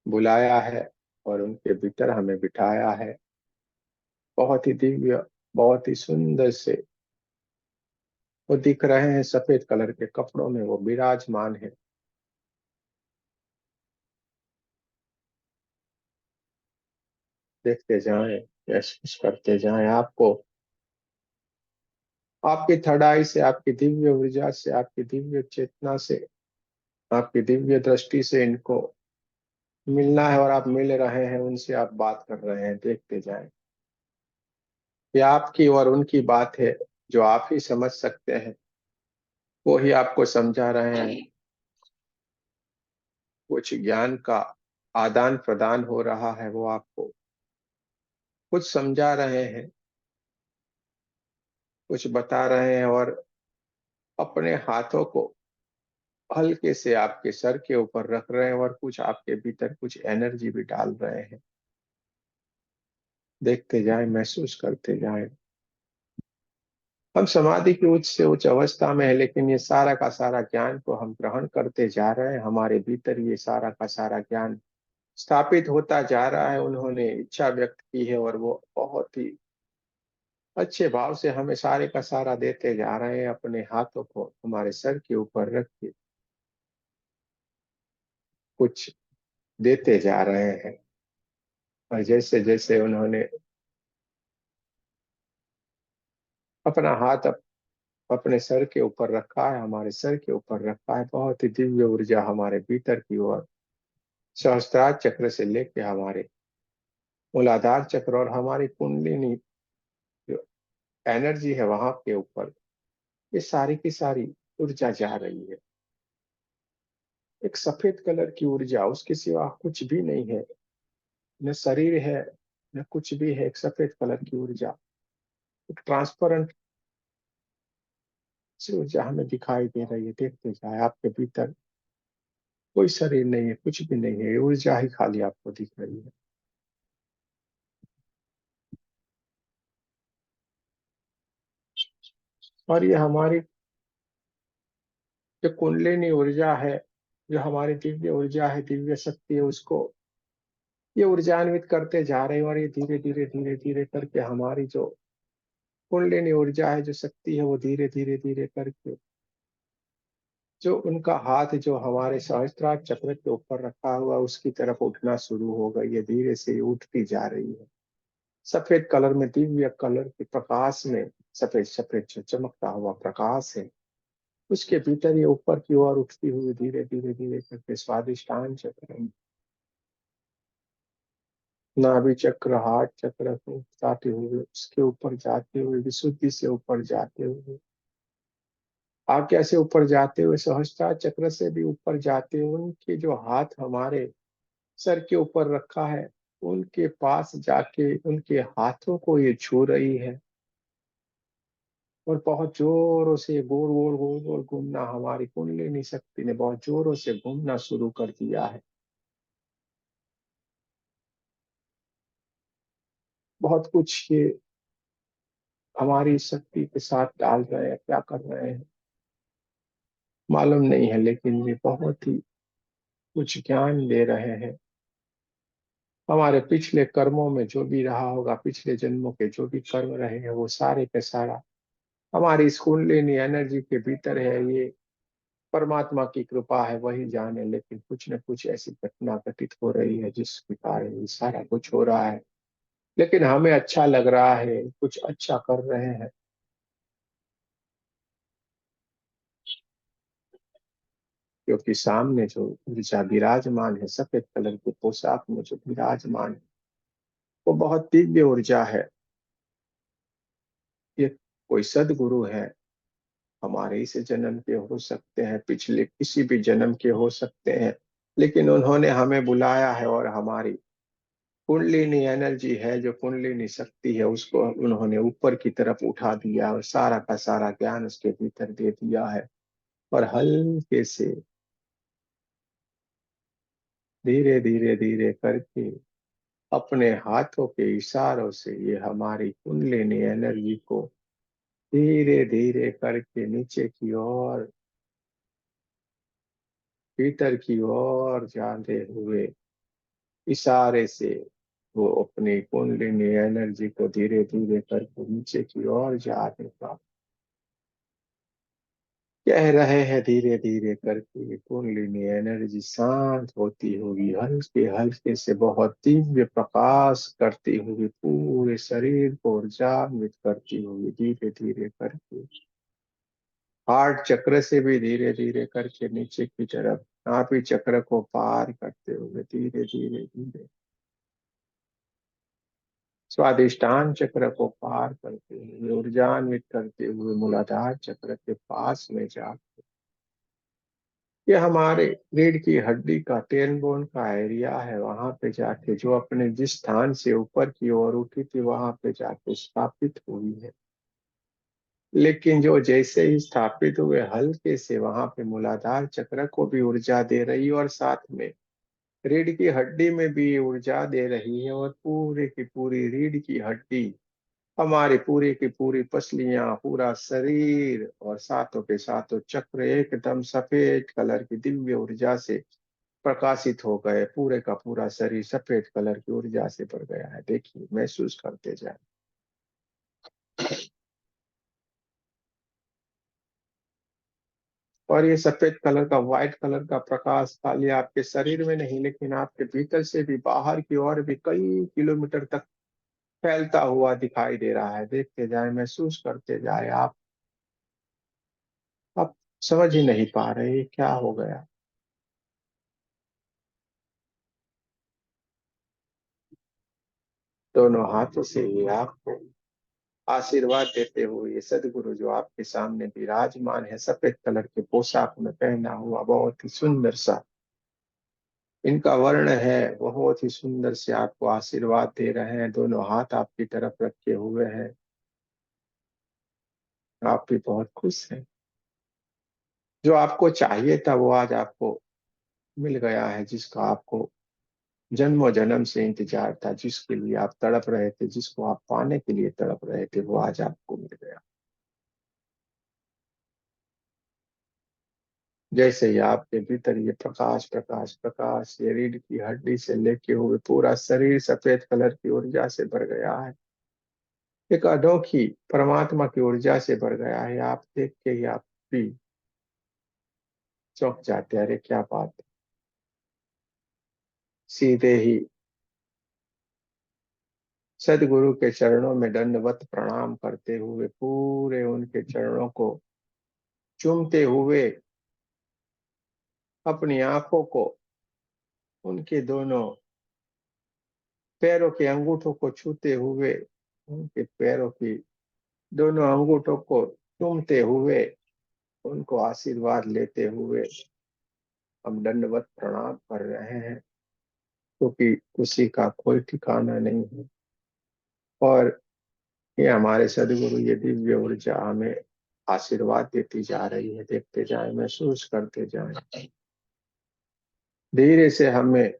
[SPEAKER 1] बुलाया है और उनके भीतर हमें बिठाया है। बहुत ही दिव्य, बहुत ही सुंदर से वो दिख रहे हैं, सफेद कलर के कपड़ों में वो विराजमान है। देखते जाएं, महसूस करते जाएं, आपको आपकी थर्ड आई से, आपकी दिव्य ऊर्जा से, आपकी दिव्य चेतना से, आपकी दिव्य दृष्टि से इनको मिलना है, और आप मिल रहे हैं, उनसे आप बात कर रहे हैं। देखते जाएं, ये आपकी और उनकी बात है जो आप ही समझ सकते हैं। वो ही आपको समझा रहे हैं। कुछ ज्ञान का आदान प्रदान हो रहा है, वो आपको कुछ समझा रहे हैं, कुछ बता रहे हैं, और अपने हाथों को हल्के से आपके सर के ऊपर रख रहे हैं, और कुछ आपके भीतर कुछ एनर्जी भी डाल रहे हैं। देखते जाएं, महसूस करते जाएं। हम समाधि की उच्च से उच्च अवस्था में है, लेकिन ये सारा का सारा ज्ञान को हम ग्रहण करते जा रहे हैं। हमारे भीतर ये सारा का सारा ज्ञान स्थापित होता जा रहा है। उन्होंने इच्छा व्यक्त की है, और वो बहुत ही अच्छे भाव से हमें सारे का सारा देते जा रहे हैं। अपने हाथों को हमारे सर के ऊपर रख के कुछ देते जा रहे हैं। और जैसे जैसे उन्होंने अपना हाथ अपने सर के ऊपर रखा है, हमारे सर के ऊपर रखा है, बहुत ही दिव्य ऊर्जा हमारे भीतर की ओर सहस्त्रार चक्र से लेके हमारे मूलाधार चक्र और हमारी कुंडलिनी जो एनर्जी है वहां के ऊपर, ये सारी की सारी ऊर्जा जा रही है। एक सफेद कलर की ऊर्जा, उसके सिवा कुछ भी नहीं है। न शरीर है, न कुछ भी है। एक सफेद कलर की ऊर्जा, एक ट्रांसपेरेंट सी ऊर्जा हमें दिखाई दे रही है। देखते जाए, आपके भीतर कोई शरीर नहीं है, कुछ भी नहीं है, ये ऊर्जा ही खाली आपको दिख रही है। और ये हमारी जो कुंडलिनी ऊर्जा है, जो हमारी दिव्य ऊर्जा है, दिव्य शक्ति है, उसको ये ऊर्जान्वित करते जा रहे हैं। और ये धीरे धीरे धीरे धीरे करके हमारी जो कुंडलिनी ऊर्जा है, जो शक्ति है, वो धीरे धीरे धीरे करके जो उनका हाथ जो हमारे सहस्त्रार चक्र के ऊपर रखा हुआ, उसकी तरफ उठना शुरू हो गई है। धीरे से ये उठती जा रही है। सफेद कलर में, दिव्य कलर के प्रकाश में, सफेद सफेद जो चमकता हुआ प्रकाश है, उसके भीतर ये ऊपर की ओर उठती हुई धीरे धीरे धीरे करके स्वादिष्टान चक्र, नाभि चक्र, हार्ट चक्र को जाते हुए, उसके ऊपर जाते हुए, विशुद्धि से ऊपर जाते हुए, आज्ञा से ऊपर जाते हुए, सहस्त्रार चक्र से भी ऊपर जाते हुए, उनके जो हाथ हमारे सर के ऊपर रखा है, उनके पास जाके उनके हाथों को ये छू रही है। और बहुत जोरों से गोल गोल गोल गोल घूमना, हमारी कुंडलिनी शक्ति ने बहुत जोरों से घूमना शुरू कर दिया है। बहुत कुछ ये हमारी शक्ति के साथ डाल रहे हैं, क्या कर रहे हैं मालूम नहीं है, लेकिन ये बहुत ही कुछ ज्ञान दे रहे हैं। हमारे पिछले कर्मों में जो भी रहा होगा, पिछले जन्मों के जो भी कर्म रहे हैं, वो सारे के सारा हमारी इस कुंडलिनी एनर्जी के भीतर है। ये परमात्मा की कृपा है, वही जाने, लेकिन कुछ न कुछ ऐसी घटना घटित हो रही है जिसके कारण ये सारा कुछ हो रहा है। लेकिन हमें अच्छा लग रहा है, कुछ अच्छा कर रहे हैं, क्योंकि सामने जो ऊर्जा विराजमान है, सफेद कलर के पोशाक में जो विराजमान है, वो बहुत दिव्य ऊर्जा है। ये कोई सदगुरु है, हमारे इस जन्म के हो सकते हैं, पिछले किसी भी जन्म के हो सकते हैं, लेकिन उन्होंने हमें बुलाया है और हमारी कुंडलिनी एनर्जी है, जो कुंडलिनी शक्ति है, उसको उन्होंने ऊपर की तरफ उठा दिया और सारा का सारा ज्ञान उसके भीतर दे दिया है। और हल्के से धीरे धीरे धीरे करके अपने हाथों के इशारों से ये हमारी कुंडलिनी एनर्जी को धीरे धीरे करके नीचे की ओर, भीतर की ओर जाते हुए इशारे से वो अपनी कुंडलिनी एनर्जी को धीरे धीरे करके नीचे की ओर जाने का कह रहे हैं। धीरे धीरे करके कुंडलिनी एनर्जी शांत होती हुई हल्के हल्के से बहुत दिव्य प्रकाश करती हुई पूरे शरीर को ऊर्जान्वित करती हुई धीरे धीरे करके हार्ट चक्र से भी धीरे धीरे करके नीचे की तरफ नाभि चक्र को पार करते हुए धीरे धीरे धीरे स्वादिष्टान चक्र को पार करते हुए ऊर्जान्वित करते हुए मूलाधार चक्र के पास में जा, ये हमारे रीढ़ की हड्डी का टेल बोन का एरिया है, वहां पे जाके जो अपने जिस स्थान से ऊपर की ओर उठी थी वहां पे जाके स्थापित हुई है। लेकिन जो जैसे ही स्थापित हुए हल्के से वहां पे मूलाधार चक्र को भी ऊर्जा दे रही है और साथ में रीढ़ की हड्डी में भी ऊर्जा दे रही है, और पूरे की पूरी रीढ़ की हड्डी, हमारी पूरी की पूरी पसलियां, पूरा शरीर और सातों के सातों चक्र एकदम सफेद कलर की दिव्य ऊर्जा से प्रकाशित हो गए। पूरे का पूरा शरीर सफेद कलर की ऊर्जा से भर गया है। देखिए, महसूस करते जाए। और ये सफेद कलर का, व्हाइट कलर का प्रकाश खाली आपके शरीर में नहीं, लेकिन आपके भीतर से भी बाहर की ओर भी कई किलोमीटर तक फैलता हुआ दिखाई दे रहा है। देखते जाए, महसूस करते जाए। आप समझ ही नहीं पा रहे ये क्या हो गया। दोनों हाथों से ये आपको आशीर्वाद देते हुए ये सदगुरु जो आपके सामने विराजमान है, सफेद कलर के पोशाक में पहना हुआ, बहुत ही सुंदर सा इनका वर्ण है, बहुत ही सुंदर से आपको आशीर्वाद दे रहे हैं। दोनों हाथ आपकी तरफ रखे हुए हैं। आप भी बहुत खुश हैं। जो आपको चाहिए था वो आज आपको मिल गया है, जिसका आपको जन्मों जन्म से इंतजार था, जिसके लिए आप तड़प रहे थे, जिसको आप पाने के लिए तड़प रहे थे, वो आज आपको मिल गया। जैसे ही आपके भीतर ये प्रकाश प्रकाश प्रकाश ये रीढ़ की हड्डी से लेके हुए पूरा शरीर सफेद कलर की ऊर्जा से भर गया है, एक अनोखी परमात्मा की ऊर्जा से भर गया है। आप देख के ही आप भी चौंक जाते हैं, अरे क्या बात है। सीधे ही सदगुरु के चरणों में दंडवत प्रणाम करते हुए, पूरे उनके चरणों को चूमते हुए, अपनी आंखों को उनके दोनों पैरों के अंगूठों को छूते हुए, उनके पैरों की दोनों अंगूठों को चूमते हुए, उनको आशीर्वाद लेते हुए हम दंडवत प्रणाम कर रहे हैं, क्योंकि खुशी का कोई ठिकाना नहीं है। और ये हमारे सदगुरु ये दिव्य ऊर्जा हमें आशीर्वाद देती जा रही है। देखते जाए, महसूस करते जाए। धीरे से हमें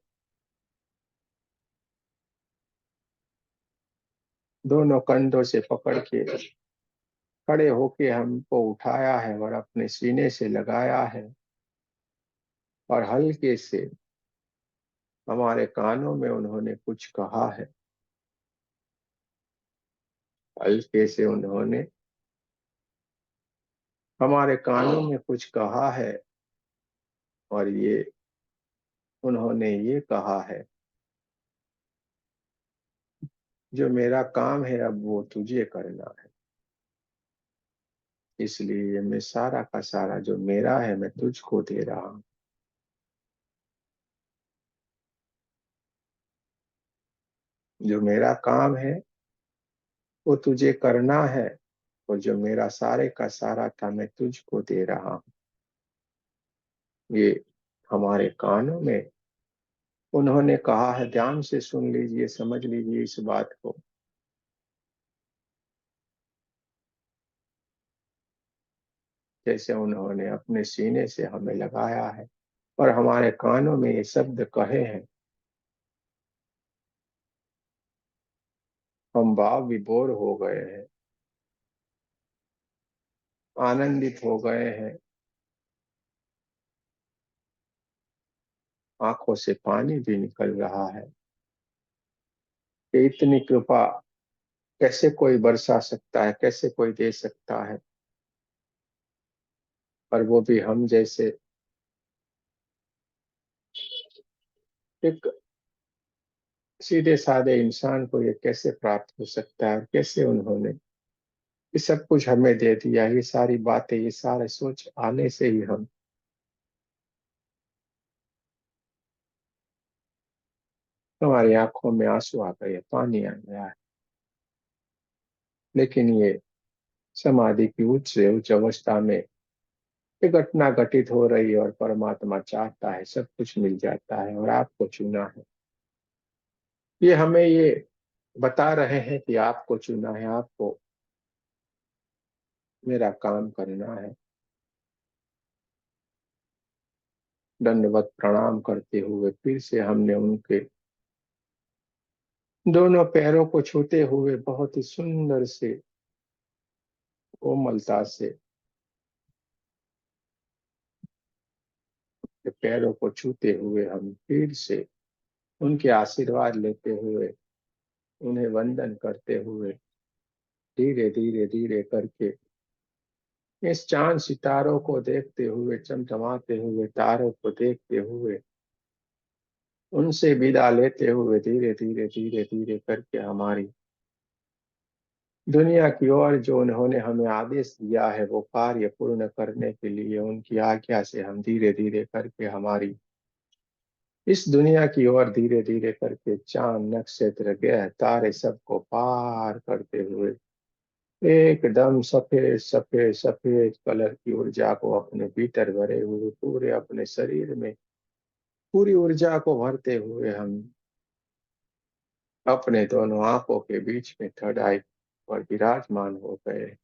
[SPEAKER 1] दोनों कंधों से पकड़ के खड़े होके हमको उठाया है और अपने सीने से लगाया है, और हल्के से हमारे कानों में उन्होंने कुछ कहा है, हल्के से उन्होंने हमारे कानों में कुछ कहा है, और ये उन्होंने ये कहा है, जो मेरा काम है अब वो तुझे करना है। इसलिए मैं सारा का सारा जो मेरा है मैं तुझको दे रहा हूं। जो मेरा काम है वो तुझे करना है, और जो मेरा सारे का सारा था मैं तुझको दे रहा हूं। ये हमारे कानों में उन्होंने कहा है। ध्यान से सुन लीजिए, समझ लीजिए इस बात को। जैसे उन्होंने अपने सीने से हमें लगाया है और हमारे कानों में ये शब्द कहे हैं, हम भाव विभोर हो गए हैं, आनंदित हो गए हैं, आंखों से पानी भी निकल रहा है कि इतनी कृपा कैसे कोई बरसा सकता है, कैसे कोई दे सकता है, और वो भी हम जैसे एक सीधे साधे इंसान को ये कैसे प्राप्त हो सकता है, और कैसे उन्होंने ये सब कुछ हमें दे दिया। ये सारी बातें, ये सारे सोच आने से ही हम हमारी आंखों में आंसू आ गए, पानी आ गया है। लेकिन ये समाधि की उच्च से उच्च अवस्था में ये घटना घटित हो रही है, और परमात्मा चाहता है सब कुछ मिल जाता है, और आपको चुना है। ये हमें ये बता रहे हैं कि आपको चुना है, आपको मेरा काम करना है। दंडवत प्रणाम करते हुए फिर से हमने उनके दोनों पैरों को छूते हुए बहुत ही सुंदर से कोमलता से पैरों को छूते हुए हम फिर से उनके आशीर्वाद लेते हुए, उन्हें वंदन करते हुए धीरे धीरे धीरे करके इस चांद सितारों को देखते हुए, चमचमाते हुए तारों को देखते हुए, उनसे विदा लेते हुए धीरे धीरे धीरे धीरे करके हमारी दुनिया की ओर जो उन्होंने हमें आदेश दिया है वो कार्य पूर्ण करने के लिए उनकी आज्ञा से हम धीरे धीरे करके हमारी इस दुनिया की ओर धीरे धीरे करके चांद, नक्षत्र, ग्रह, तारे सबको पार करते हुए एकदम सफेद सफेद सफेद कलर की ऊर्जा को अपने भीतर भरे हुए, पूरे अपने शरीर में पूरी ऊर्जा को भरते हुए हम अपने दोनों आंखों के बीच में थर्ड आई पर विराजमान हो गए।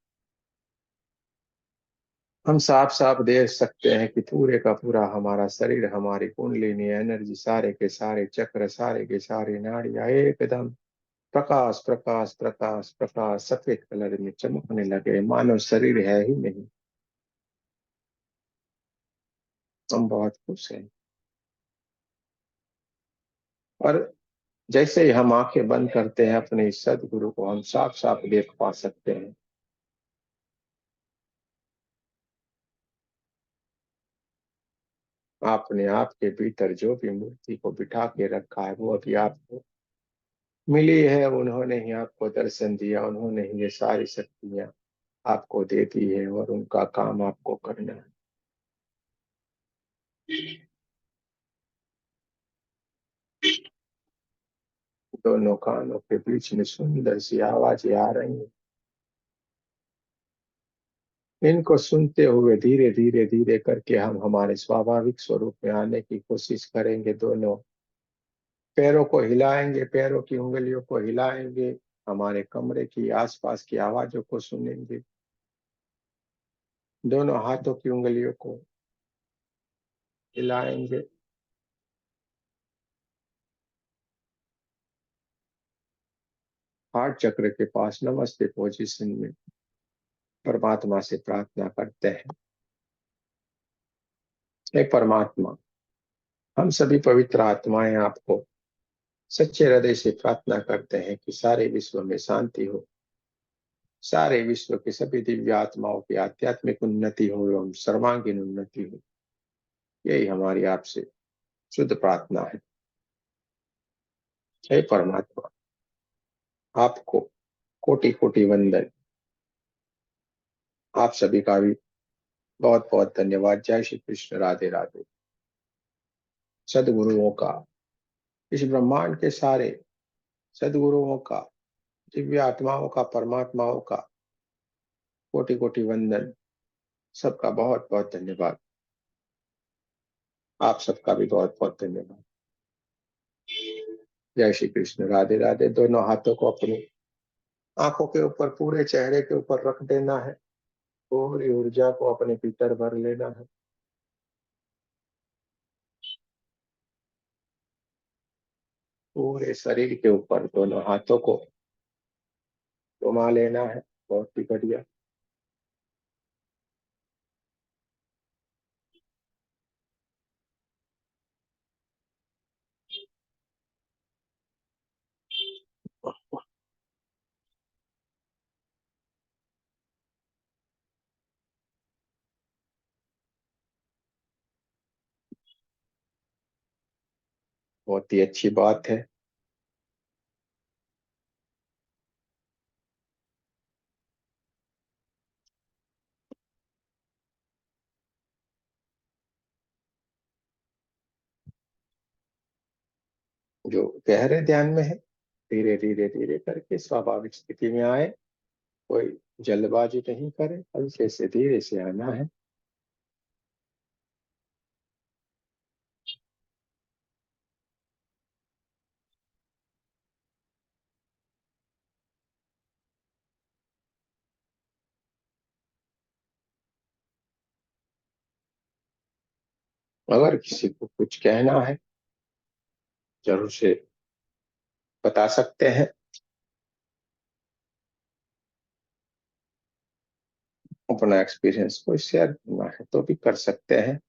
[SPEAKER 1] हम साफ साफ देख सकते हैं कि पूरे का पूरा हमारा शरीर, हमारी कुंडलिनी एनर्जी, सारे के सारे चक्र, सारे के सारे नाड़ियां एकदम प्रकाश प्रकाश प्रकाश प्रकाश सफेद कलर में चमकने लगे, मानो शरीर है ही नहीं। हम बहुत खुश हैं। और जैसे ही हम आंखें बंद करते हैं, अपने इस सदगुरु को हम साफ साफ देख पा सकते हैं। आपने आपके भीतर जो भी मूर्ति को बिठा के रखा है वो अभी आपको मिली है। उन्होंने ही आपको दर्शन दिया, उन्होंने ही ये सारी शक्तियां आपको दे दी है, और उनका काम आपको करना है। दोनों कानों के बीच में सुंदर सी आवाजें आ रही हैं। इनको सुनते हुए धीरे धीरे धीरे करके हम हमारे स्वाभाविक स्वरूप में आने की कोशिश करेंगे। दोनों पैरों को हिलाएंगे, पैरों की उंगलियों को हिलाएंगे, हमारे कमरे की आसपास की आवाजों को सुनेंगे, दोनों हाथों की उंगलियों को हिलाएंगे, हार्ट चक्र के पास नमस्ते पोजीशन में परमात्मा से प्रार्थना करते हैं। हे परमात्मा, हम सभी पवित्र आत्माएं आपको सच्चे हृदय से प्रार्थना करते हैं कि सारे विश्व में शांति हो, सारे विश्व के सभी दिव्य आत्माओं की आध्यात्मिक उन्नति हो एवं सर्वांगीण उन्नति हो। यही हमारी आपसे शुद्ध प्रार्थना है। हे परमात्मा, आपको कोटि कोटि वंदन। आप सभी का भी बहुत बहुत धन्यवाद। जय श्री कृष्ण। राधे राधे। सदगुरुओं का, इस ब्रह्मांड के सारे सदगुरुओं का, दिव्य आत्माओं का, परमात्माओं का कोटि कोटि वंदन। सबका बहुत बहुत धन्यवाद। आप सबका भी बहुत बहुत धन्यवाद। जय श्री कृष्ण। राधे राधे। दोनों हाथों को अपनी आंखों के ऊपर, पूरे चेहरे के ऊपर रख देना है। पूरी ऊर्जा को अपने भीतर भर लेना है। पूरे शरीर के ऊपर दोनों हाथों को घुमा लेना है। बहुत ही बढ़िया। बहुत ही अच्छी बात है। जो गहरे ध्यान में है, धीरे धीरे धीरे करके स्वाभाविक स्थिति में आए। कोई जल्दबाजी नहीं करे, हल्के से धीरे से आना है। अगर किसी को कुछ कहना है, जरूर से बता सकते हैं। अपना एक्सपीरियंस को शेयर करना है तो भी कर सकते हैं।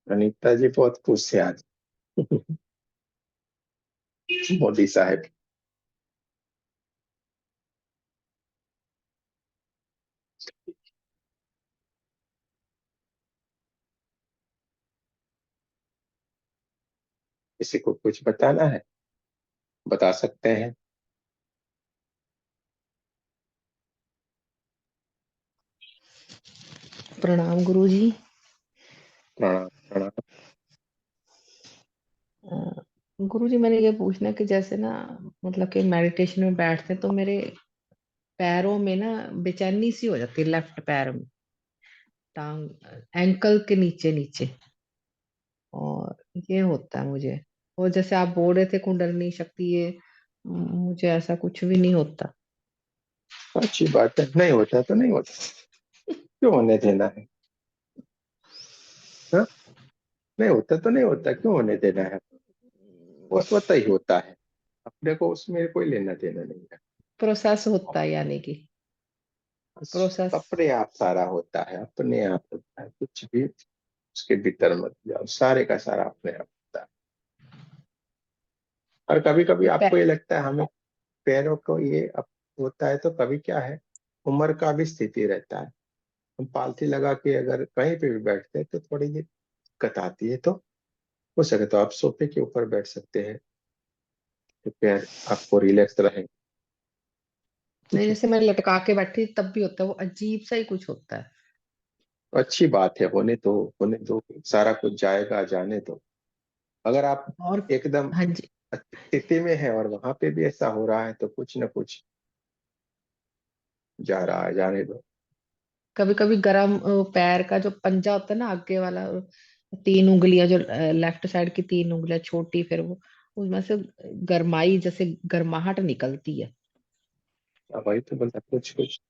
[SPEAKER 1] अनीता जी बहुत खुश है आज। मोदी साहब। किसी को कुछ बताना है, बता सकते हैं।
[SPEAKER 4] प्रणाम गुरुजी।
[SPEAKER 1] प्रणाम प्रणाम।
[SPEAKER 4] गुरुजी, मैंने ये पूछना कि जैसे ना, मतलब कि मेडिटेशन में बैठते हैं तो मेरे पैरों में ना बेचैनी सी हो जाती है, लेफ्ट पैर में, टांग, एंकल के नीचे नीचे। और ये होता है मुझे। और जैसे आप बोल रहे थे कुंडलिनी शक्ति, ये मुझे ऐसा कुछ भी नहीं होता।
[SPEAKER 1] अच्छी बात है। नहीं होता तो नहीं होता, क्यों होने देना है? हाँ? नहीं होता तो नहीं होता, क्यों होने देना है? वो स्वतः ही होता है। अपने को उसमें कोई लेना देना नहीं है।
[SPEAKER 4] प्रोसेस होता है, यानी कि
[SPEAKER 1] बस
[SPEAKER 4] प्रोसेस।
[SPEAKER 1] अपने आप सारा होता है, अपने आप होता है। कुछ भी उसके भीतर मत जाओ, सारे का सारा अपने आप होता है। और कभी कभी आपको ये लगता है हमें पैरों को ये होता है, तो कभी क्या है, उम्र का भी स्थिति रहता है। हम पालथी लगा के अगर कहीं पे भी बैठते हैं तो थोड़ी ये दिक्कत आती है। तो हो सके तो आप सोफे के ऊपर बैठ सकते हैं, तो पैर आपको रिलैक्स रहे।
[SPEAKER 4] नहीं,
[SPEAKER 1] ठीक है।
[SPEAKER 4] जैसे मैं लटका के बैठी तब भी होता है, वो अजीब सा ही कुछ होता है।
[SPEAKER 1] अच्छी बात है, होने दो, सारा कुछ जाएगा, जाने दो। अगर आप
[SPEAKER 4] और
[SPEAKER 1] एकदम
[SPEAKER 4] हाँ जी,
[SPEAKER 1] अच्छी स्थिति में है और वहां पे भी ऐसा हो रहा है, तो कुछ ना कुछ जा रहा है, जाने दो।
[SPEAKER 4] कभी कभी गरम पैर का जो पंजा होता है ना, आगे वाला, 3 उंगलियां जो लेफ्ट साइड की 3 उंगलियां छोटी, फिर वो उसमें से गरमाई, जैसे गर्माहट निकलती है।
[SPEAKER 1] अब वही तो बोलता, कुछ कुछ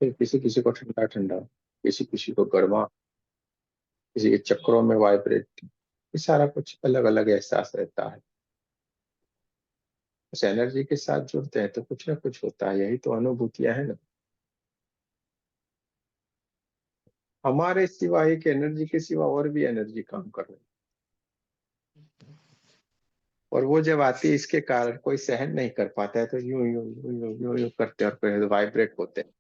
[SPEAKER 1] फिर किसी किसी को ठंडा ठंडा, किसी किसी को गर्मा। किसी के चक्रों में वाइब्रेट, ये सारा कुछ अलग अलग एहसास रहता है। उस एनर्जी के साथ जुड़ते हैं तो कुछ ना कुछ होता है, यही तो अनुभूतियां है ना। हमारे सिवा एक एनर्जी के सिवा और भी एनर्जी काम कर रही है, और वो जब आती है इसके कारण कोई सहन नहीं कर पाता है तो यूं यूं यूं यूं यूं यूं करते हैं और वाइब्रेट होते हैं।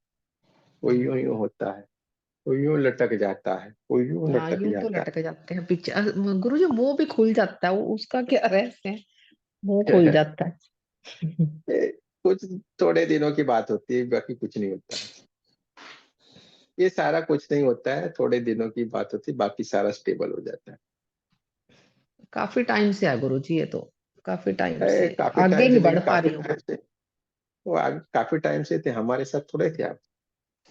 [SPEAKER 1] कोई यूं यूं होता है, कोई यूं लटक जाता है, कोई यूं
[SPEAKER 4] हाँ,
[SPEAKER 1] लटक
[SPEAKER 4] यूं तो
[SPEAKER 1] जाता
[SPEAKER 4] लटक जाते हैं पीछे। गुरु जी मुंह भी खुल जाता है, वो उसका क्या रहस्य है, मुंह खुल
[SPEAKER 1] है।
[SPEAKER 4] जाता है।
[SPEAKER 1] ये कुछ थोड़े दिनों की बात होती है, बाकी कुछ नहीं होता है। ये सारा कुछ नहीं होता है, थोड़े दिनों की बात होती है, बाकी सारा स्टेबल हो जाता
[SPEAKER 4] काफी टाइम से है गुरु जी, ये तो काफी टाइम से
[SPEAKER 1] काफी
[SPEAKER 4] आगे
[SPEAKER 1] टाइम से,
[SPEAKER 4] नहीं
[SPEAKER 1] लेकिन
[SPEAKER 4] बढ़ पा
[SPEAKER 1] काफी
[SPEAKER 4] रही हूँ।
[SPEAKER 1] टाइम से वो आगे काफी टाइम से थे, हमारे साथ थोड़े थे आप।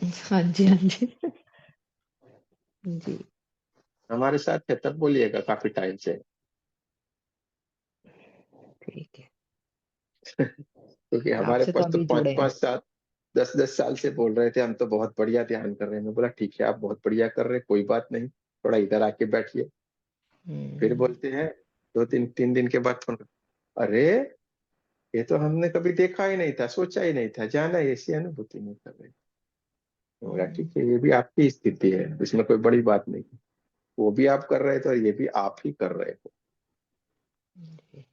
[SPEAKER 4] हाँ जी, हाँ जी। जी,
[SPEAKER 1] हमारे साथ थे तब बोलिएगा काफी टाइम से।
[SPEAKER 4] ठीक है।
[SPEAKER 1] क्योंकि हमारे
[SPEAKER 4] आपसे तो
[SPEAKER 1] पास तो
[SPEAKER 4] अभी
[SPEAKER 1] पांच
[SPEAKER 4] जुड़े हैं।
[SPEAKER 1] पांच सात 10-10 साल से बोल रहे थे हम तो बहुत बढ़िया ध्यान कर रहे हैं। मैं बोला ठीक है, आप बहुत बढ़िया कर रहे हैं, कोई बात नहीं, थोड़ा इधर आके बैठिए। फिर
[SPEAKER 4] हम्म,
[SPEAKER 1] बोलते हैं 2-3 दिन के बाद फोन, अरे ये तो हमने कभी देखा ही नहीं था, सोचा ही नहीं था, जाना ऐसी अनुभूति नहीं कर रहे। मैं बोला ठीक है, ये भी आपकी स्थिति है, इसमें कोई बड़ी बात नहीं। वो भी आप कर रहे थे और ये भी आप ही कर रहे हो।
[SPEAKER 4] जी,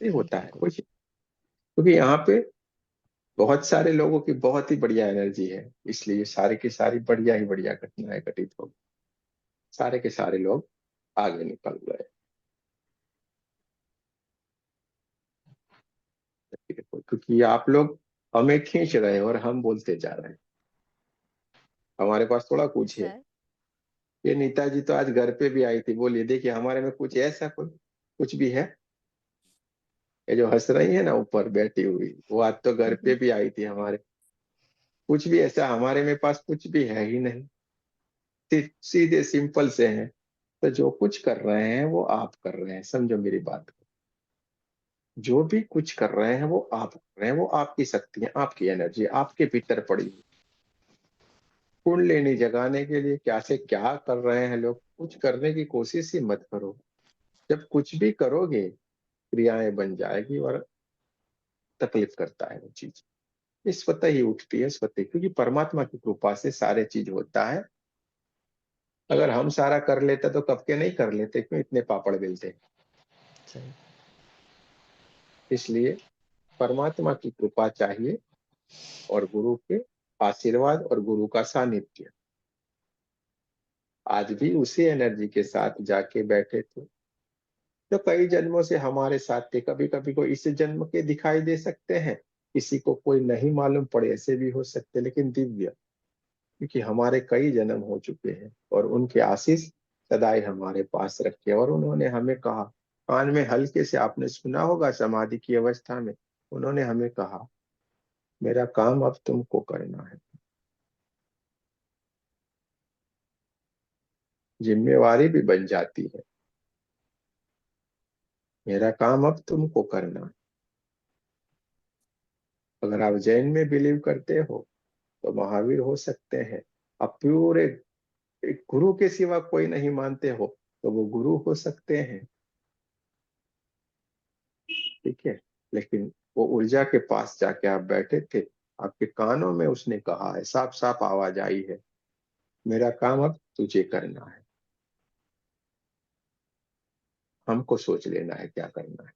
[SPEAKER 1] ये होता
[SPEAKER 4] ठीक है
[SPEAKER 1] है
[SPEAKER 4] गुरु।
[SPEAKER 1] कुछ, क्योंकि यहाँ पे बहुत सारे लोगों की बहुत ही बढ़िया एनर्जी है, इसलिए सारी की सारी बढ़िया ही बढ़िया घटनाएं घटित हो, सारे के सारे लोग आगे निकल रहे हैं। क्योंकि आप लोग हमें खींच रहे हैं और हम बोलते जा रहे हैं, हमारे पास थोड़ा कुछ है।
[SPEAKER 5] सर।
[SPEAKER 1] ये नीता जी तो आज घर पे भी आई थी, बोलिए देखिए हमारे में कुछ ऐसा कोई कुछ भी है। ये जो हंस रही है ना ऊपर बैठी हुई, वो आज तो घर पे भी आई थी हमारे। कुछ भी ऐसा हमारे में पास कुछ भी है ही नहीं, सीधे सिंपल से हैं। तो जो कुछ कर रहे हैं वो आप कर रहे हैं, समझो मेरी बात को। जो भी कुछ कर रहे हैं वो आप कर रहे हैं, वो आपकी शक्ति है, आपकी एनर्जी आपके भीतर पड़ी है। कुंडलिनी जगाने के लिए क्या से क्या कर रहे हैं लोग, कुछ करने की कोशिश ही मत करो। जब कुछ भी करोगे क्रियाएं बन जाएगी और तकलीफ करता है वो चीज। ये स्वतः ही उठती है स्वतः, क्योंकि परमात्मा की कृपा से सारे चीज होता है। अगर हम सारा कर लेते तो कब के नहीं कर लेते, क्यों इतने पापड़ बेलते।
[SPEAKER 4] सही।
[SPEAKER 1] इसलिए परमात्मा की कृपा चाहिए और गुरु के आशीर्वाद और गुरु का सानिध्य। आज भी उसी एनर्जी के साथ जाके बैठे थे जो कई जन्मों से हमारे साथ थे। कभी कभी को इस जन्म के दिखाई दे सकते हैं, किसी को कोई नहीं मालूम पड़े, ऐसे भी हो सकते, लेकिन दिव्य, क्योंकि हमारे कई जन्म हो चुके हैं और उनके आशीष सदाई हमारे पास रखे। और उन्होंने हमें कहा, कान में हल्के से आपने सुना होगा समाधि की अवस्था में, उन्होंने हमें कहा मेरा काम अब तुमको करना है, जिम्मेवारी भी बन जाती है। मेरा काम अब तुमको करना है। अगर आप जैन में बिलीव करते हो तो महावीर हो सकते हैं। आप पूरे एक गुरु के सिवा कोई नहीं मानते हो तो वो गुरु हो सकते हैं, ठीक है। लेकिन वो ऊर्जा के पास जाके आप बैठे थे, आपके कानों में उसने कहा है, साफ साफ आवाज आई है, मेरा काम अब तुझे करना है। हमको सोच लेना है क्या करना है,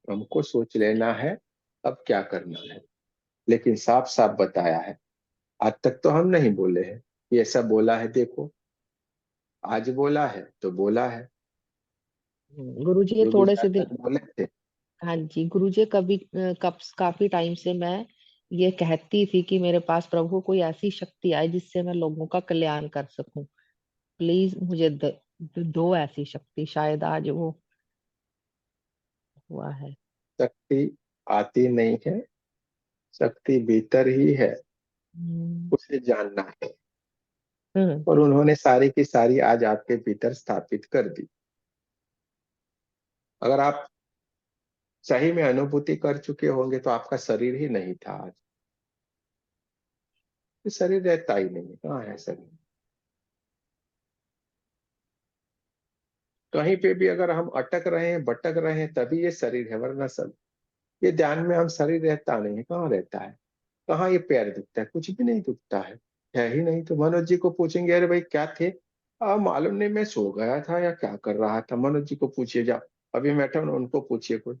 [SPEAKER 1] हमको सोच लेना है अब क्या करना है। लेकिन साफ साफ बताया है, आज तक तो हम नहीं बोले हैं कि ऐसा बोला है, देखो आज बोला है तो बोला है।
[SPEAKER 4] गुरु जी ये
[SPEAKER 1] जो भी
[SPEAKER 4] थोड़े से
[SPEAKER 1] आज
[SPEAKER 4] दिन।
[SPEAKER 1] तक बोले थे,
[SPEAKER 4] हाँ जी गुरु जी, काफी टाइम से मैं ये कहती थी कि मेरे पास प्रभु कोई ऐसी शक्ति आए जिससे मैं लोगों का कल्याण कर सकूं। प्लीज मुझे दो ऐसी शक्ति, शायद आज वो हुआ है।
[SPEAKER 1] शक्ति आती नहीं है, शक्ति भीतर ही है,
[SPEAKER 4] हम्म।
[SPEAKER 1] उसे जानना है।
[SPEAKER 4] हम्म।
[SPEAKER 1] और उन्होंने सारी की सारी आज आपके भीतर स्थापित कर दी। अगर आप सही में अनुभूति कर चुके होंगे तो आपका शरीर ही नहीं था आज। ये शरीर रहता ही नहीं है, कहाँ है शरीर? कहीं पे भी अगर हम अटक रहे हैं, भटक रहे हैं, तभी ये शरीर है, वरना सब ये ध्यान में हम शरीर रहता नहीं है, कहाँ रहता है? कहाँ ये पैर दुखता है? कुछ भी नहीं दुखता है ही नहीं। तो मनोज जी को पूछेंगे, अरे भाई क्या थे? मालूम नहीं, मैं सो गया था या क्या कर रहा था। मनोज जी को पूछिए, जाओ अभी बैठा हूं, उनको पूछिए कोई,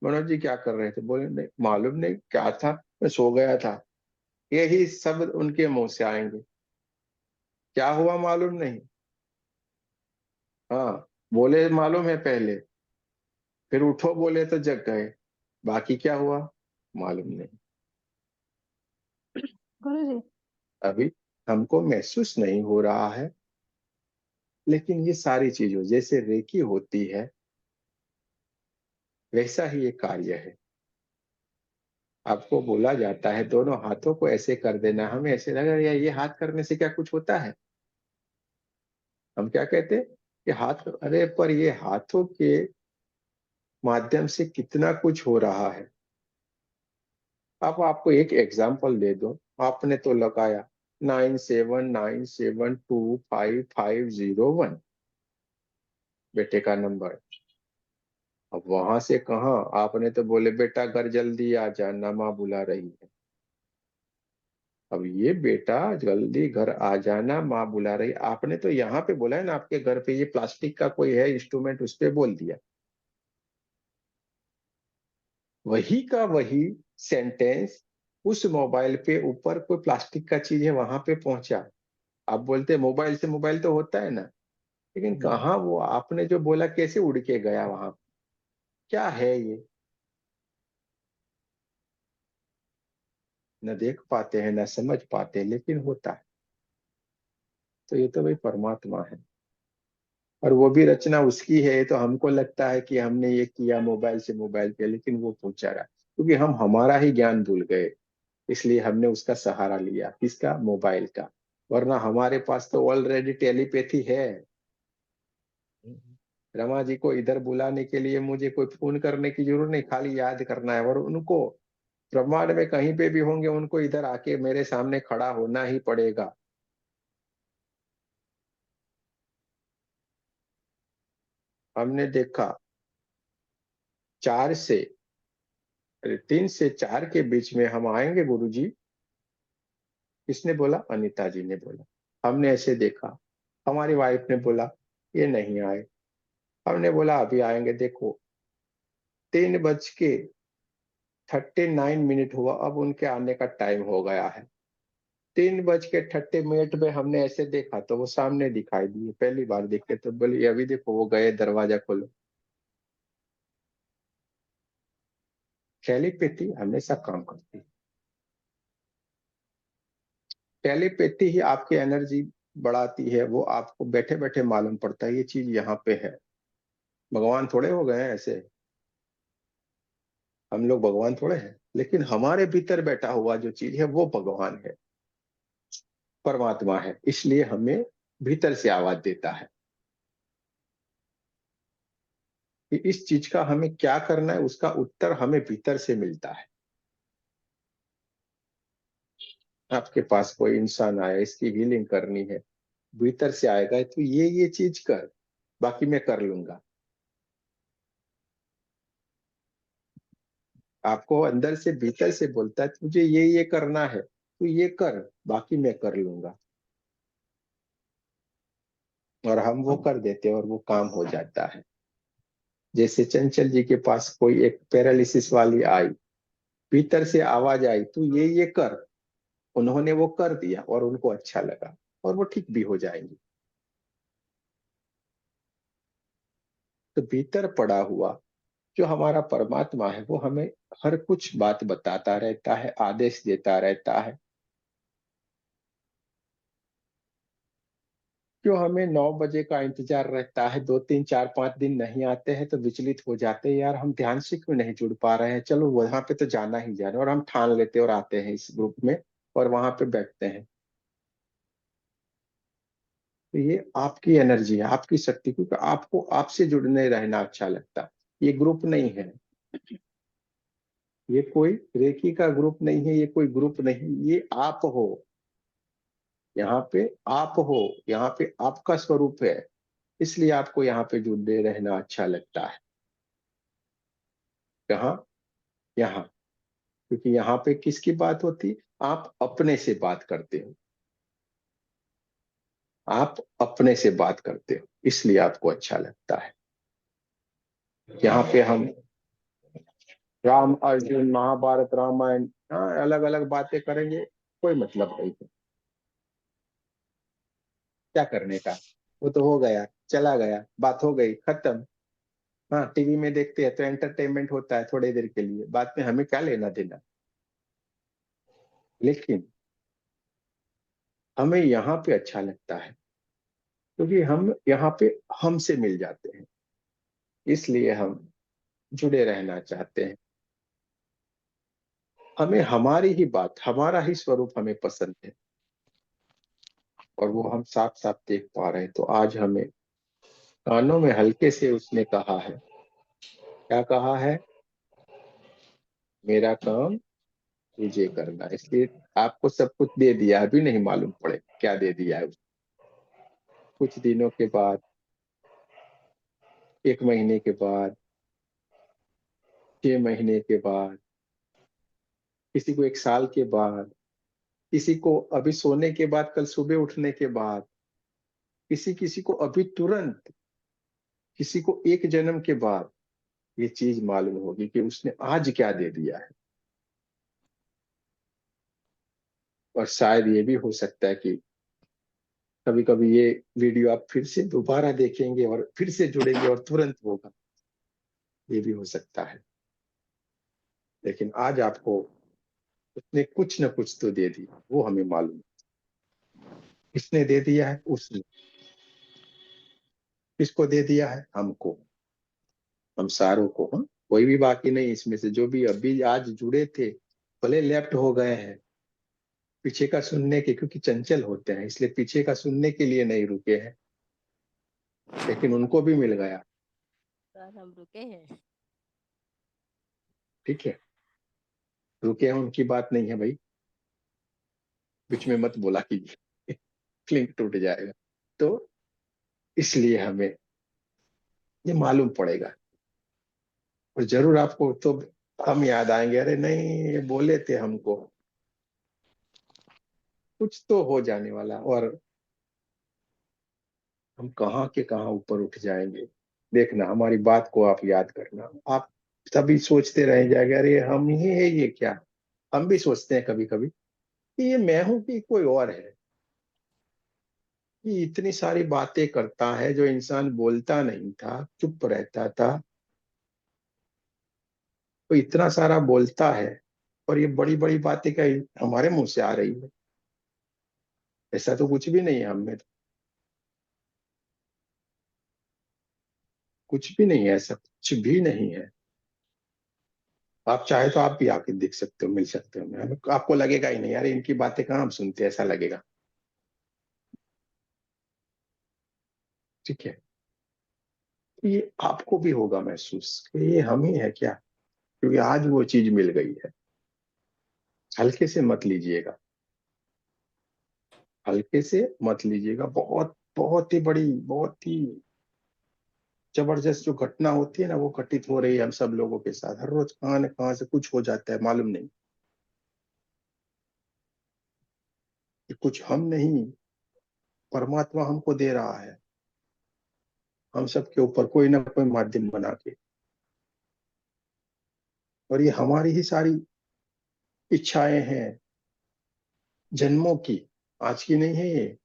[SPEAKER 1] मनोज जी क्या कर रहे थे? बोले नहीं मालूम नहीं क्या था, मैं सो गया था। यही शब्द उनके मुंह से आएंगे। क्या हुआ मालूम नहीं। हाँ, बोले मालूम है पहले, फिर उठो बोले तो जग गए, बाकी क्या हुआ मालूम नहीं।
[SPEAKER 5] गुरु जी।
[SPEAKER 1] अभी हमको महसूस नहीं हो रहा है, लेकिन ये सारी चीजों जैसे रेकी होती है वैसा ही ये कार्य है। आपको बोला जाता है दोनों हाथों को ऐसे कर देना, हमें ऐसे लगा यार ये हाथ करने से क्या कुछ होता है? हम क्या कहते हैं कि हाथ, अरे पर ये हाथों के माध्यम से कितना कुछ हो रहा है। अब आपको एक एग्जांपल दे दो, आपने तो लगाया 9797255501 बेटे का नंबर। अब वहां से कहा आपने तो बोले बेटा घर जल्दी आ जा ना, माँ बुला रही है। अब ये बेटा जल्दी घर आ जाना, माँ बुला रही, आपने तो यहाँ पे बोला है ना, आपके घर पे ये प्लास्टिक का कोई है इंस्ट्रूमेंट, उस पे बोल दिया। वही का वही सेंटेंस उस मोबाइल पे ऊपर कोई प्लास्टिक का चीज है वहां पे पहुंचा। आप बोलते मोबाइल से मोबाइल तो होता है ना, लेकिन कहाँ वो आपने जो बोला कैसे उड़ के गया वहां? क्या है ये? न देख पाते हैं, न समझ पाते, लेकिन होता है। तो ये तो भाई परमात्मा है, और वो भी रचना उसकी है। तो हमको लगता है कि हमने ये किया मोबाइल से मोबाइल पे, लेकिन वो पहुंचा रहा, क्योंकि हम हमारा ही ज्ञान भूल गए, इसलिए हमने उसका सहारा लिया। किसका? मोबाइल का। वरना हमारे पास तो ऑलरेडी टेलीपैथी है। रमा जी को इधर बुलाने के लिए मुझे कोई फोन करने की जरूरत नहीं, खाली याद करना है। और उनको ब्रह्मांड में कहीं पे भी होंगे, उनको इधर आके मेरे सामने खड़ा होना ही पड़ेगा। हमने देखा 3 से 4 के बीच में हम आएंगे गुरुजी। किसने बोला? अनीता जी ने बोला। हमने ऐसे देखा, हमारी वाइफ ने बोला ये नहीं आए, हमने बोला अभी आएंगे। देखो 3:39 हुआ, अब उनके आने का टाइम हो गया है। 3:30 में हमने ऐसे देखा तो वो सामने दिखाई दिए, पहली बार देखे तो बोले अभी देखो वो गए, दरवाजा खोलो। टेलीपैथी हमेशा काम करती है। टेलीपैथी ही आपकी एनर्जी बढ़ाती है, वो आपको बैठे बैठे मालूम पड़ता है ये चीज यहाँ पे है। भगवान थोड़े हो गए हैं ऐसे, हम लोग भगवान थोड़े हैं, लेकिन हमारे भीतर बैठा हुआ जो चीज है वो भगवान है, परमात्मा है, इसलिए हमें भीतर से आवाज देता है कि इस चीज का हमें क्या करना है। उसका उत्तर हमें भीतर से मिलता है। आपके पास कोई इंसान आया, इसकी हीलिंग करनी है, भीतर से आएगा तो ये चीज कर, बाकी मैं कर लूंगा। आपको अंदर से भीतर से बोलता है तुझे ये करना है, तू ये कर, बाकी मैं कर लूंगा। और हम वो कर देते हैं और वो काम हो जाता है। जैसे चंचल जी के पास कोई एक पैरालिसिस वाली आई, भीतर से आवाज आई तू ये कर, उन्होंने वो कर दिया और उनको अच्छा लगा और वो ठीक भी हो जाएंगी। तो भीतर पड़ा हुआ जो हमारा परमात्मा है वो हमें हर कुछ बात बताता रहता है, आदेश देता रहता है। क्यों हमें 9 बजे का इंतजार रहता है, 2 3 4 5 दिन नहीं आते हैं तो विचलित हो जाते हैं, यार हम ध्यान से क्यों नहीं जुड़ पा रहे हैं, चलो वहां पे तो जाना ही जाना, और हम ठान लेते और आते हैं इस ग्रुप में और वहां पे बैठते हैं। तो ये आपकी एनर्जी है, आपकी शक्ति, क्योंकि आपको आपसे जुड़ने रहना अच्छा लगता है। ये ग्रुप नहीं है, ये कोई रेकी का ग्रुप नहीं है, ये कोई ग्रुप नहीं, ये आप हो। यहाँ पे आप हो, यहाँ पे आपका स्वरूप है, इसलिए आपको यहाँ पे जुड़े रहना अच्छा लगता है। कहाँ? यहाँ। क्योंकि यहाँ पे किसकी बात होती? आप अपने से बात करते हो, आप अपने से बात करते हो, इसलिए आपको अच्छा लगता है। यहाँ पे हम राम अर्जुन महाभारत रामायण, हाँ, अलग अलग बातें करेंगे, कोई मतलब नहीं है। क्या करने का? वो तो हो गया, चला गया, बात हो गई, खत्म। हाँ, टीवी में देखते हैं तो एंटरटेनमेंट होता है थोड़ी देर के लिए, बाद में हमें क्या लेना देना। लेकिन हमें यहाँ पे अच्छा लगता है, क्योंकि हम यहाँ पे हमसे मिल जाते हैं, इसलिए हम जुड़े रहना चाहते हैं। हमें हमारी ही बात, हमारा ही स्वरूप हमें पसंद है, और वो हम साफ साफ देख पा रहे हैं। तो आज हमें कानों में हल्के से उसने कहा है, क्या कहा है? मेरा काम तुझे करना। इसलिए आपको सब कुछ दे दिया, अभी नहीं मालूम पड़े क्या दे दिया है। कुछ दिनों के बाद, 1 महीने के बाद, 6 महीने के बाद, किसी को 1 साल के बाद, किसी को अभी सोने के बाद, कल सुबह उठने के बाद, किसी किसी को अभी तुरंत, किसी को 1 जन्म के बाद ये चीज मालूम होगी कि उसने आज क्या दे दिया है। और शायद ये भी हो सकता है कि कभी कभी ये वीडियो आप फिर से दोबारा देखेंगे और फिर से जुड़ेंगे और तुरंत होगा, ये भी हो सकता है। लेकिन आज आपको उसने कुछ न कुछ तो दे दिया, वो हमें मालूम है। किसने दे दिया है? उसने। किसको दे दिया है? हमको, हम सारों को। हाँ, कोई भी बाकी नहीं इसमें से, जो भी अभी आज जुड़े थे, भले लेफ्ट हो गए हैं पीछे का सुनने के, क्योंकि चंचल होते हैं इसलिए पीछे का सुनने के लिए नहीं रुके हैं, लेकिन उनको भी मिल गया।
[SPEAKER 5] सर हम रुके हैं।
[SPEAKER 1] ठीक है, रुके हैं, उनकी बात नहीं है भाई, बीच में मत बोला कीजिए लिंक टूट जाएगा। तो इसलिए हमें ये मालूम पड़ेगा, और जरूर आपको तो हम याद आएंगे, अरे नहीं ये बोले थे हमको। कुछ तो हो जाने वाला, और हम कहाँ के कहाँ ऊपर उठ जाएंगे। देखना, हमारी बात को आप याद करना, आप तभी सोचते रह जाएंगे, अरे हम ही है ये क्या। हम भी सोचते हैं कभी कभी कि ये मैं हूं कि कोई और है। ये इतनी सारी बातें करता है, जो इंसान बोलता नहीं था, चुप रहता था, तो इतना सारा बोलता है, और ये बड़ी बड़ी बातें क्या हमारे मुंह से आ रही है? ऐसा तो कुछ भी नहीं है हम में, तो कुछ भी नहीं है, ऐसा कुछ भी नहीं है। आप चाहे तो आप भी आके देख सकते हो, मिल सकते हो, आपको लगेगा ही नहीं, यार इनकी बातें कहाँ हम सुनते हैं, ऐसा लगेगा। ठीक है, तो ये आपको भी होगा महसूस कि ये हम ही है क्या, क्योंकि आज वो चीज मिल गई है। हल्के से मत लीजिएगा, हल्के से मत लीजिएगा। बहुत बहुत ही बड़ी, बहुत ही जबरदस्त जो घटना होती है ना, वो घटित हो रही है हम सब लोगों के साथ। हर रोज कहाँ न कहाँ से कुछ हो जाता है, मालूम नहीं कि कुछ हम नहीं, परमात्मा हमको दे रहा है, हम सबके ऊपर कोई ना कोई माध्यम बना के। और ये हमारी ही सारी इच्छाएं हैं, जन्मों की, आज की नहीं है ये।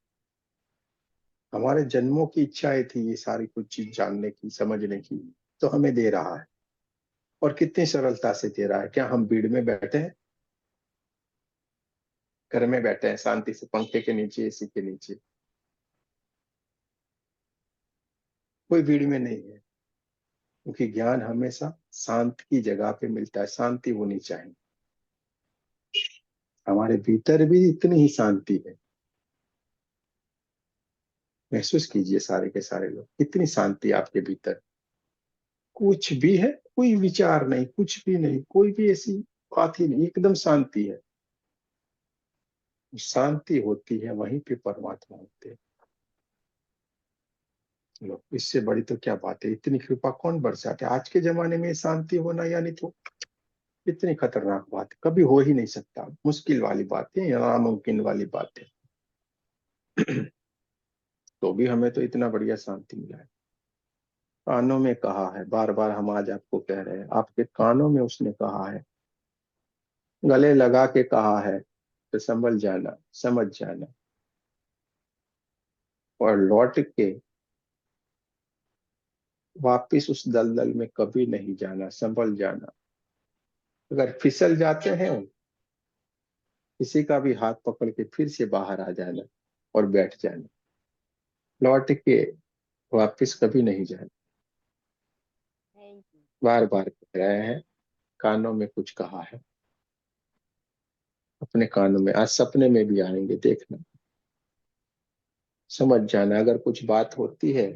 [SPEAKER 1] हमारे जन्मों की इच्छाएं थी ये सारी कुछ चीज जानने की, समझने की, तो हमें दे रहा है। और कितनी सरलता से दे रहा है। क्या हम भीड़ में बैठे हैं? घर में बैठे हैं शांति से, पंखे के नीचे, एसी के नीचे, कोई भीड़ में नहीं है। क्योंकि ज्ञान हमेशा शांत की जगह पे मिलता है, शांति होनी चाहिए। हमारे भीतर भी इतनी ही शांति है। महसूस कीजिए सारे के सारे लोग, कितनी शांति आपके भीतर। कुछ भी है, कोई विचार नहीं, कुछ भी नहीं, कोई भी ऐसी बात ही नहीं, एकदम शांति है। शांति होती है वहीं पे परमात्मा होते हैं। लो, इससे बड़ी तो क्या बात है, इतनी कृपा कौन बरसाते। आज के जमाने में शांति होना यानी तो इतनी खतरनाक बात कभी हो ही नहीं सकता, मुश्किल वाली बात है या नामुमकिन वाली बात है। तो भी हमें तो इतना बढ़िया शांति मिला है। कानों में कहा है, बार बार हम आज आपको कह रहे हैं, आपके कानों में उसने कहा है, गले लगा के कहा है, तो संभल जाना, समझ जाना, और लौट के वापिस उस दलदल में कभी नहीं जाना, संभल जाना। अगर फिसल जाते हैं किसी का भी हाथ पकड़ के फिर से बाहर आ जाना और बैठ जाना, लौट के वापिस कभी नहीं जाना।
[SPEAKER 5] Thank you.
[SPEAKER 1] बार बार कह रहे हैं, कानों में कुछ कहा है, अपने कानों में आज सपने में भी आएंगे, देखना, समझ जाना। अगर कुछ बात होती है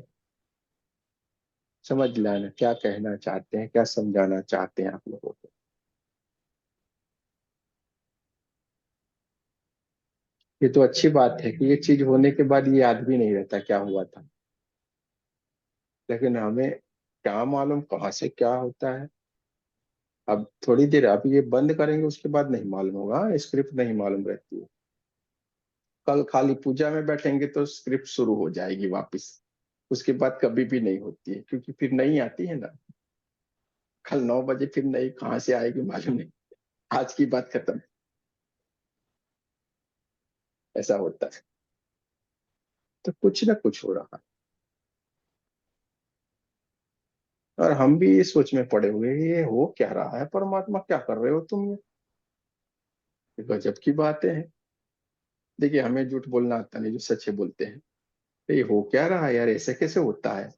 [SPEAKER 1] समझ लाना, क्या कहना चाहते हैं, क्या समझाना चाहते हैं आप लोगों को। ये तो अच्छी बात है कि ये चीज होने के बाद ये याद भी नहीं रहता क्या हुआ था, लेकिन हमें क्या मालूम कहाँ से क्या होता है। अब थोड़ी देर अब ये बंद करेंगे उसके बाद नहीं मालूम होगा, स्क्रिप्ट नहीं मालूम रहती है। कल खाली पूजा में बैठेंगे तो स्क्रिप्ट शुरू हो जाएगी वापस, उसके बाद कभी भी नहीं होती है, क्योंकि फिर नहीं आती है ना। कल 9 बजे फिर नहीं कहाँ से आएगी मालूम नहीं, आज की बात खत्म, ऐसा होता है। तो कुछ ना कुछ हो रहा है, और हम भी ये सोच में पड़े हुए हैं, ये हो क्या रहा है, परमात्मा क्या कर रहे हो तुम, ये गजब की बातें हैं। देखिए हमें झूठ बोलना आता नहीं, जो सच्चे बोलते हैं। तो ये हो क्या रहा है यार, ऐसे कैसे होता है।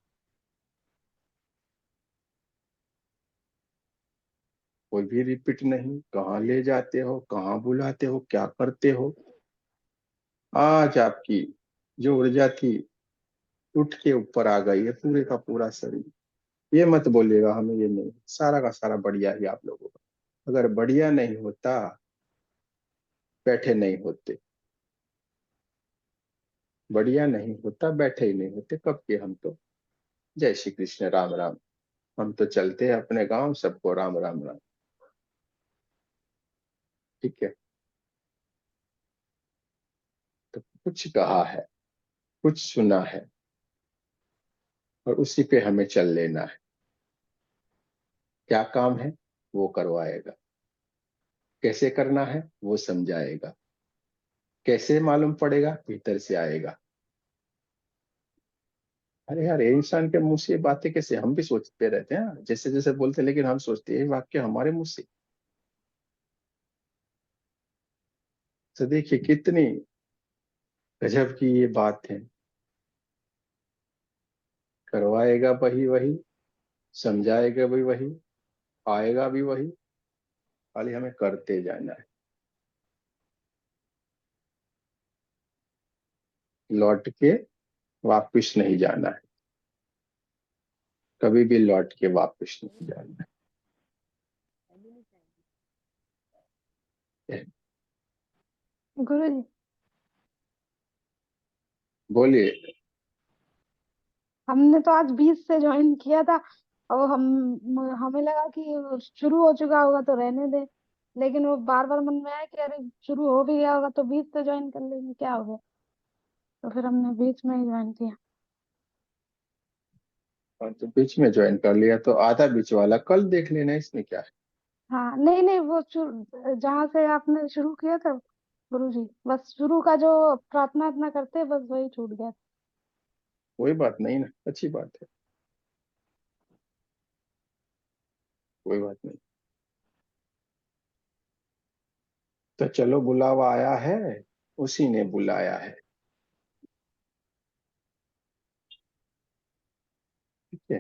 [SPEAKER 1] कोई भी रिपीट नहीं, कहाँ ले जाते हो, कहाँ बुलाते हो, क्या करते हो। आज आपकी जो ऊर्जा थी उठ के ऊपर आ गई है, पूरे का पूरा शरीर। ये मत बोलिएगा हमें ये नहीं, सारा का सारा बढ़िया ही आप लोगों का। अगर बढ़िया नहीं होता, बैठे नहीं होते, बढ़िया नहीं होता, बैठे ही नहीं होते कब के हम तो। जय श्री कृष्ण, राम राम। हम तो चलते हैं अपने गांव, सबको राम राम राम। ठीक है, तो कुछ कहा है, कुछ सुना है, और उसी पे हमें चल लेना है। क्या काम है वो करवाएगा, कैसे करना है वो समझाएगा, कैसे मालूम पड़ेगा, भीतर से आएगा। अरे यार, ये इंसान के मुंह से ये बातें कैसे, हम भी सोचते रहते हैं जैसे जैसे बोलते हैं, लेकिन हम सोचते हैं ये वाक्य हमारे मुंह से। तो देखिए कितनी गजब की ये बात है। करवाएगा वही वही, समझाएगा भी वही, आएगा भी वही, खाली हमें करते जाना है। लौट के वापिस नहीं जाना है, कभी भी लौट के वापिस नहीं जाना है।
[SPEAKER 6] गुरु जी,
[SPEAKER 1] बोलिए।
[SPEAKER 6] हमने तो आज 20 से ज्वाइन किया था, और हमें लगा कि शुरू हो चुका होगा तो रहने दे, लेकिन वो बार बार मन में आया कि अरे शुरू हो भी गया होगा तो 20 से ज्वाइन कर लेंगे, क्या होगा। तो फिर हमने बीच में ही ज्वाइन किया।
[SPEAKER 1] और तो बीच में ज्वाइन कर लिया तो आधा बीच वाला कल देख लेना, इसमें क्या है।
[SPEAKER 6] हाँ, नहीं नहीं, वो जहाँ से आपने शुरू किया था गुरु जी, बस शुरू का जो प्रार्थना इतना करते बस वही छूट गया था।
[SPEAKER 1] कोई बात नहीं ना, अच्छी बात है, कोई बात नहीं। तो चलो, बुलावा आया है, उसी ने बुलाया है। ठीक है,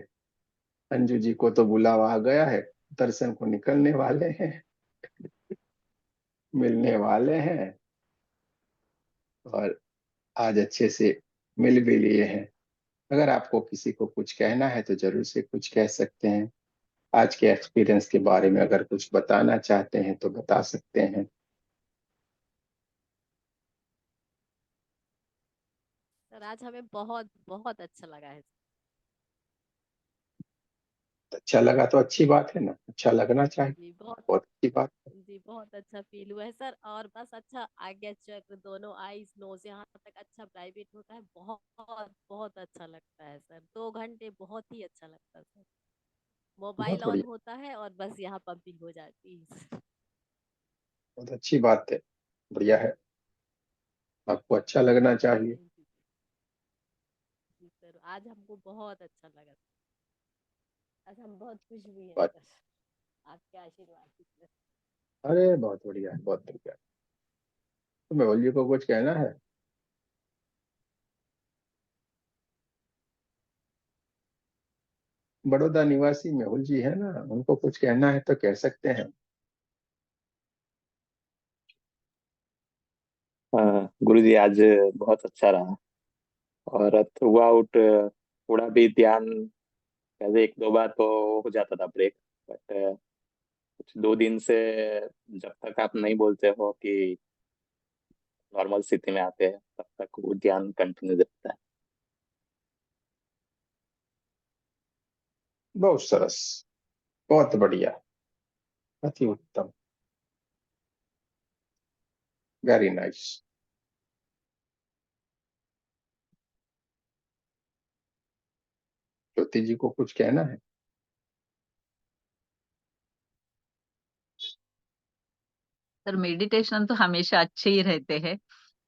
[SPEAKER 1] अंजू जी को तो बुलावा आ गया है, दर्शन को निकलने वाले हैं, मिलने वाले हैं, और आज अच्छे से मिल भी लिए हैं। अगर आपको किसी को कुछ कहना है तो जरूर से कुछ कह सकते हैं। आज के एक्सपीरियंस के बारे में अगर कुछ बताना चाहते हैं तो बता सकते हैं।
[SPEAKER 5] सर आज हमें बहुत बहुत अच्छा लगा है।
[SPEAKER 1] अच्छा लगा तो अच्छी बात है ना, अच्छा लगना चाहिए,
[SPEAKER 5] जी बहुत
[SPEAKER 1] बहुत अच्छी बात है।
[SPEAKER 5] जी बहुत अच्छा फील हुआ है सर। और बस अच्छा आज्ञा चक्र दोनों आईज नोज यहाँ तक अच्छा प्राइवेट होता है, बहुत बहुत अच्छा लगता है सर। 2 घंटे बहुत ही अच्छा लगता है सर। मोबाइल
[SPEAKER 1] बहुत
[SPEAKER 5] ऑन
[SPEAKER 1] बढ़िया,
[SPEAKER 5] होता है और बस यहाँ पंपिंग हो जाती है।
[SPEAKER 1] बहुत अच्छी बात है, बढ़िया है, आपको अच्छा लगना चाहिए।
[SPEAKER 5] थैंक यू जी सर, आज हमको बहुत अच्छा लगा। आज हम बहुत खुश भी हैं
[SPEAKER 1] बात,
[SPEAKER 5] सर आपके आशीर्वाद से।
[SPEAKER 1] अरे बहुत बढ़िया है, बहुत बढ़िया। तो मेहुल जी को कुछ कहना है? बड़ौदा निवासी मेहुल जी है ना, उनको कुछ कहना है तो कह सकते हैं।
[SPEAKER 7] हाँ गुरुजी, आज बहुत अच्छा रहा। और थ्रू आउट थोड़ा भी ध्यान, पहले एक दो बार तो हो जाता था ब्रेक, बट कुछ 2 दिन से जब तक आप नहीं बोलते हो कि नॉर्मल स्थिति में आते हैं, तब तक वो ध्यान कंटिन्यू रहता है।
[SPEAKER 1] बहुत सरस, बहुत बढ़िया, अति उत्तम, वेरी नाइस। ज्योति जी को कुछ कहना है?
[SPEAKER 8] सर मेडिटेशन तो हमेशा अच्छे ही रहते हैं।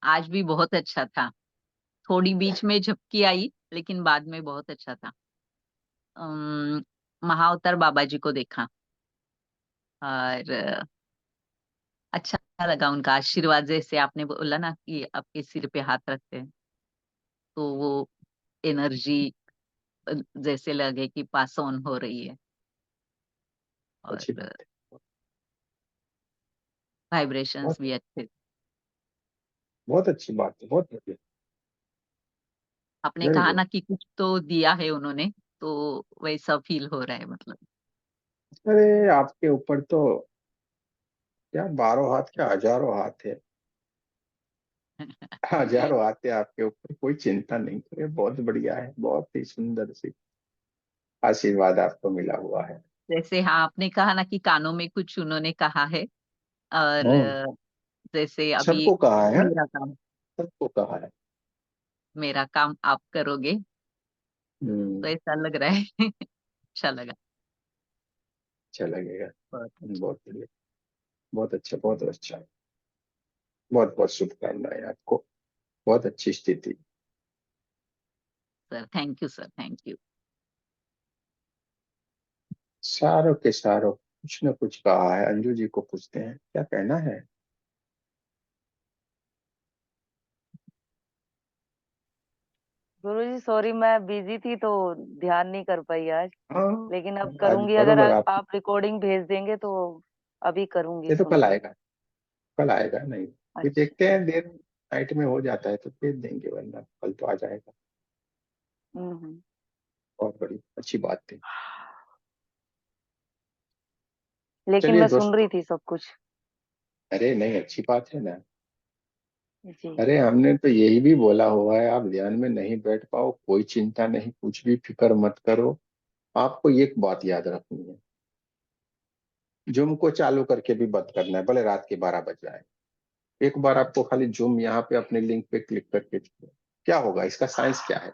[SPEAKER 8] आज भी बहुत अच्छा था। थोड़ी बीच में झपकी आई, लेकिन बाद में बहुत अच्छा था। महाअवतार बाबा जी को देखा और अच्छा लगा उनका आशीर्वाद। जैसे आपने बोला ना कि आपके सिर पे हाथ रखते हैं तो वो एनर्जी जैसे लगे कि पास ऑन हो रही है, और
[SPEAKER 1] अच्छी बात है,
[SPEAKER 8] वाइब्रेशंस
[SPEAKER 1] बहुत
[SPEAKER 8] भी अच्छे।
[SPEAKER 1] बहुत अच्छी बात है, बहुत बढ़िया,
[SPEAKER 8] आपने
[SPEAKER 1] वेरी
[SPEAKER 8] कहा
[SPEAKER 1] गुड।
[SPEAKER 8] ना कि कुछ तो दिया है उन्होंने, तो वैसा फील हो रहा है मतलब।
[SPEAKER 1] अरे आपके ऊपर तो क्या 12 हाथ, क्या हजारों हाथ है, हजारों हाथ है आपके ऊपर, कोई चिंता नहीं करे, बहुत बढ़िया है, बहुत ही सुंदर सी आशीर्वाद आपको मिला हुआ है।
[SPEAKER 8] जैसे हाँ, आपने कहा ना कि कानों में कुछ उन्होंने कहा है, और
[SPEAKER 1] हम्म,
[SPEAKER 8] जैसे अभी
[SPEAKER 1] सबको कहा है,
[SPEAKER 8] मेरा काम
[SPEAKER 1] सबको कहा है।
[SPEAKER 8] मेरा काम आप करोगे, तो
[SPEAKER 1] हम्म,
[SPEAKER 8] ऐसा लग रहा है। अच्छा लगा।
[SPEAKER 1] अच्छा लगेगा,
[SPEAKER 8] बहुत अच्छा।
[SPEAKER 1] बहुत बढ़िया, बहुत अच्छा, बहुत अच्छा, बहुत बहुत शुभकामनाएं आपको, बहुत अच्छी स्थिति।
[SPEAKER 8] Sir thank you, sir thank you.
[SPEAKER 1] सारों के सारों कुछ न कुछ कहा है, अंजू जी को पूछते हैं क्या कहना है।
[SPEAKER 9] गुरुजी सॉरी, मैं बिजी थी तो ध्यान नहीं कर पाई आज।
[SPEAKER 1] हाँ,
[SPEAKER 9] लेकिन अब
[SPEAKER 1] आज
[SPEAKER 9] करूंगी, अगर
[SPEAKER 1] बरोबर आप,
[SPEAKER 9] आप रिकॉर्डिंग भेज देंगे तो अभी करूंगी,
[SPEAKER 1] ये तो कल
[SPEAKER 9] सुनूंगी।
[SPEAKER 1] आएगा, कल आएगा, नहीं फिर
[SPEAKER 9] अच्छा।
[SPEAKER 1] देखते हैं, देर नाइट में हो जाता है तो भेज देंगे, वरना कल तो आ जाएगा।
[SPEAKER 9] हम्म।
[SPEAKER 1] बहुत बड़ी अच्छी बात थी।
[SPEAKER 9] लेकिन
[SPEAKER 1] चलिए
[SPEAKER 9] मैं सुन
[SPEAKER 1] दोस्तों,
[SPEAKER 9] रही थी सब कुछ।
[SPEAKER 1] अरे नहीं, अच्छी बात है ना।
[SPEAKER 9] जी।
[SPEAKER 1] अरे हमने तो यही भी बोला हुआ है, आप ध्यान में नहीं बैठ पाओ कोई चिंता नहीं, कुछ भी फिक्र मत करो। आपको एक बात याद रखनी है, जूम को चालू करके भी बंद करना है, भले रात के 12 बज जाए। एक बार आपको खाली जूम यहाँ पे अपने लिंक पे क्लिक करके छोड़ो। क्या होगा, इसका साइंस क्या है,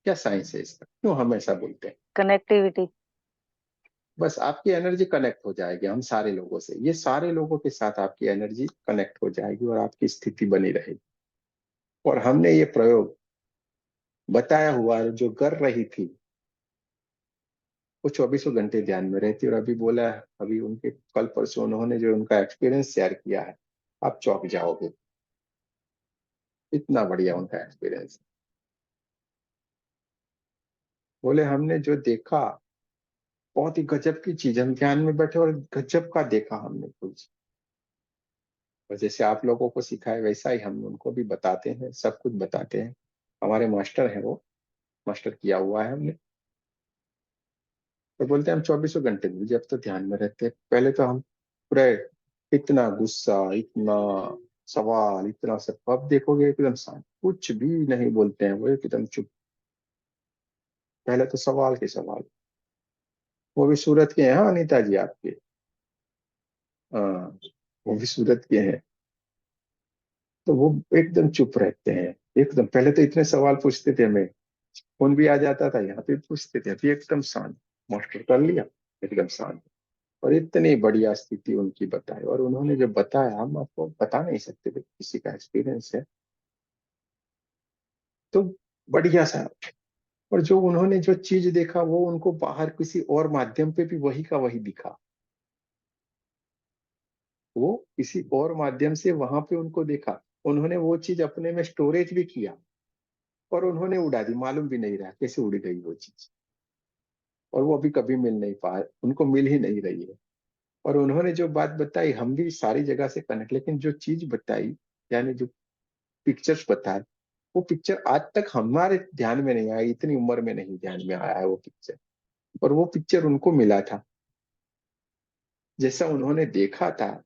[SPEAKER 1] क्या साइंस है इसका, क्यों हमेशा बोलते हैं?
[SPEAKER 9] कनेक्टिविटी।
[SPEAKER 1] बस आपकी एनर्जी कनेक्ट हो जाएगी हम सारे लोगों से, ये सारे लोगों के साथ आपकी एनर्जी कनेक्ट हो जाएगी और आपकी स्थिति बनी रहेगी। और हमने ये प्रयोग बताया हुआ है, जो कर रही थी वो 24 घंटे ध्यान में रहती, और अभी बोला है, अभी उनके कल परसों उन्होंने जो उनका एक्सपीरियंस शेयर किया है, आप चौंक जाओगे, इतना बढ़िया उनका एक्सपीरियंस। बोले हमने जो देखा बहुत ही गजब की चीज, हम ध्यान में बैठे और गजब का देखा हमने कुछ। और जैसे आप लोगों को सिखाए वैसा ही हम उनको भी बताते हैं, सब कुछ बताते हैं, हमारे मास्टर हैं वो, मास्टर किया हुआ है हमने। तो बोलते हैं हम 24 घंटे गुरुजी अब तो ध्यान में रहते हैं। पहले तो हम पूरे इतना गुस्सा, इतना सवाल, इतना सब, अब देखोगे एकदम शांत, कुछ भी नहीं बोलते हैं, वो एकदम चुप। पहले तो सवाल के सवाल। वो भी सूरत के हैं, हाँ अनीता जी आपके, हाँ वो भी सूरत के हैं। तो वो एकदम चुप रहते हैं एकदम। पहले तो इतने सवाल पूछते थे हमें, फोन भी आ जाता था, यहाँ पे पूछते थे, अभी एकदम शांत। मास्टर कर लिया, एकदम शांत। और इतनी बढ़िया स्थिति उनकी बताई, और उन्होंने जो बताया हम आपको बता नहीं सकते थे, किसी का एक्सपीरियंस है तो बढ़िया सा। और जो उन्होंने जो चीज देखा वो उनको बाहर किसी और माध्यम पे भी वही का वही दिखा। वो किसी और माध्यम से वहां पे उनको देखा, उन्होंने वो चीज अपने में स्टोरेज भी किया और उन्होंने उड़ा दी, मालूम भी नहीं रहा कैसे उड़ गई वो चीज। और वो अभी कभी मिल नहीं पाए, उनको मिल ही नहीं रही है। और उन्होंने जो बात बताई, हम भी सारी जगह से कनेक्ट, लेकिन जो चीज बताई, यानी जो पिक्चर्स बताए, वो पिक्चर आज तक हमारे ध्यान में नहीं आया, इतनी उम्र में नहीं ध्यान में आया है वो पिक्चर। और वो पिक्चर उनको मिला था, जैसा उन्होंने देखा था,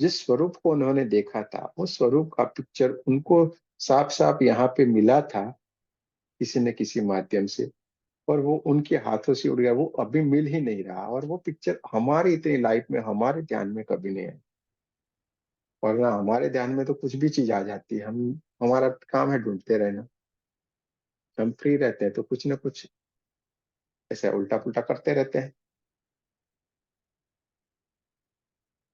[SPEAKER 1] जिस स्वरूप को उन्होंने देखा था, उस स्वरूप का पिक्चर उनको साफ साफ यहाँ पे मिला था किसी न किसी माध्यम से। और वो उनके हाथों से उड़ गया, वो अभी मिल ही नहीं रहा। और वो पिक्चर हमारी इतनी लाइफ में, हमारे ध्यान में कभी नहीं है। वरना हमारे ध्यान में तो कुछ भी चीज आ जाती है, हम, हमारा काम है ढूंढते रहना। हम फ्री रहते हैं तो कुछ ना कुछ ऐसा उल्टा पुल्टा करते रहते हैं।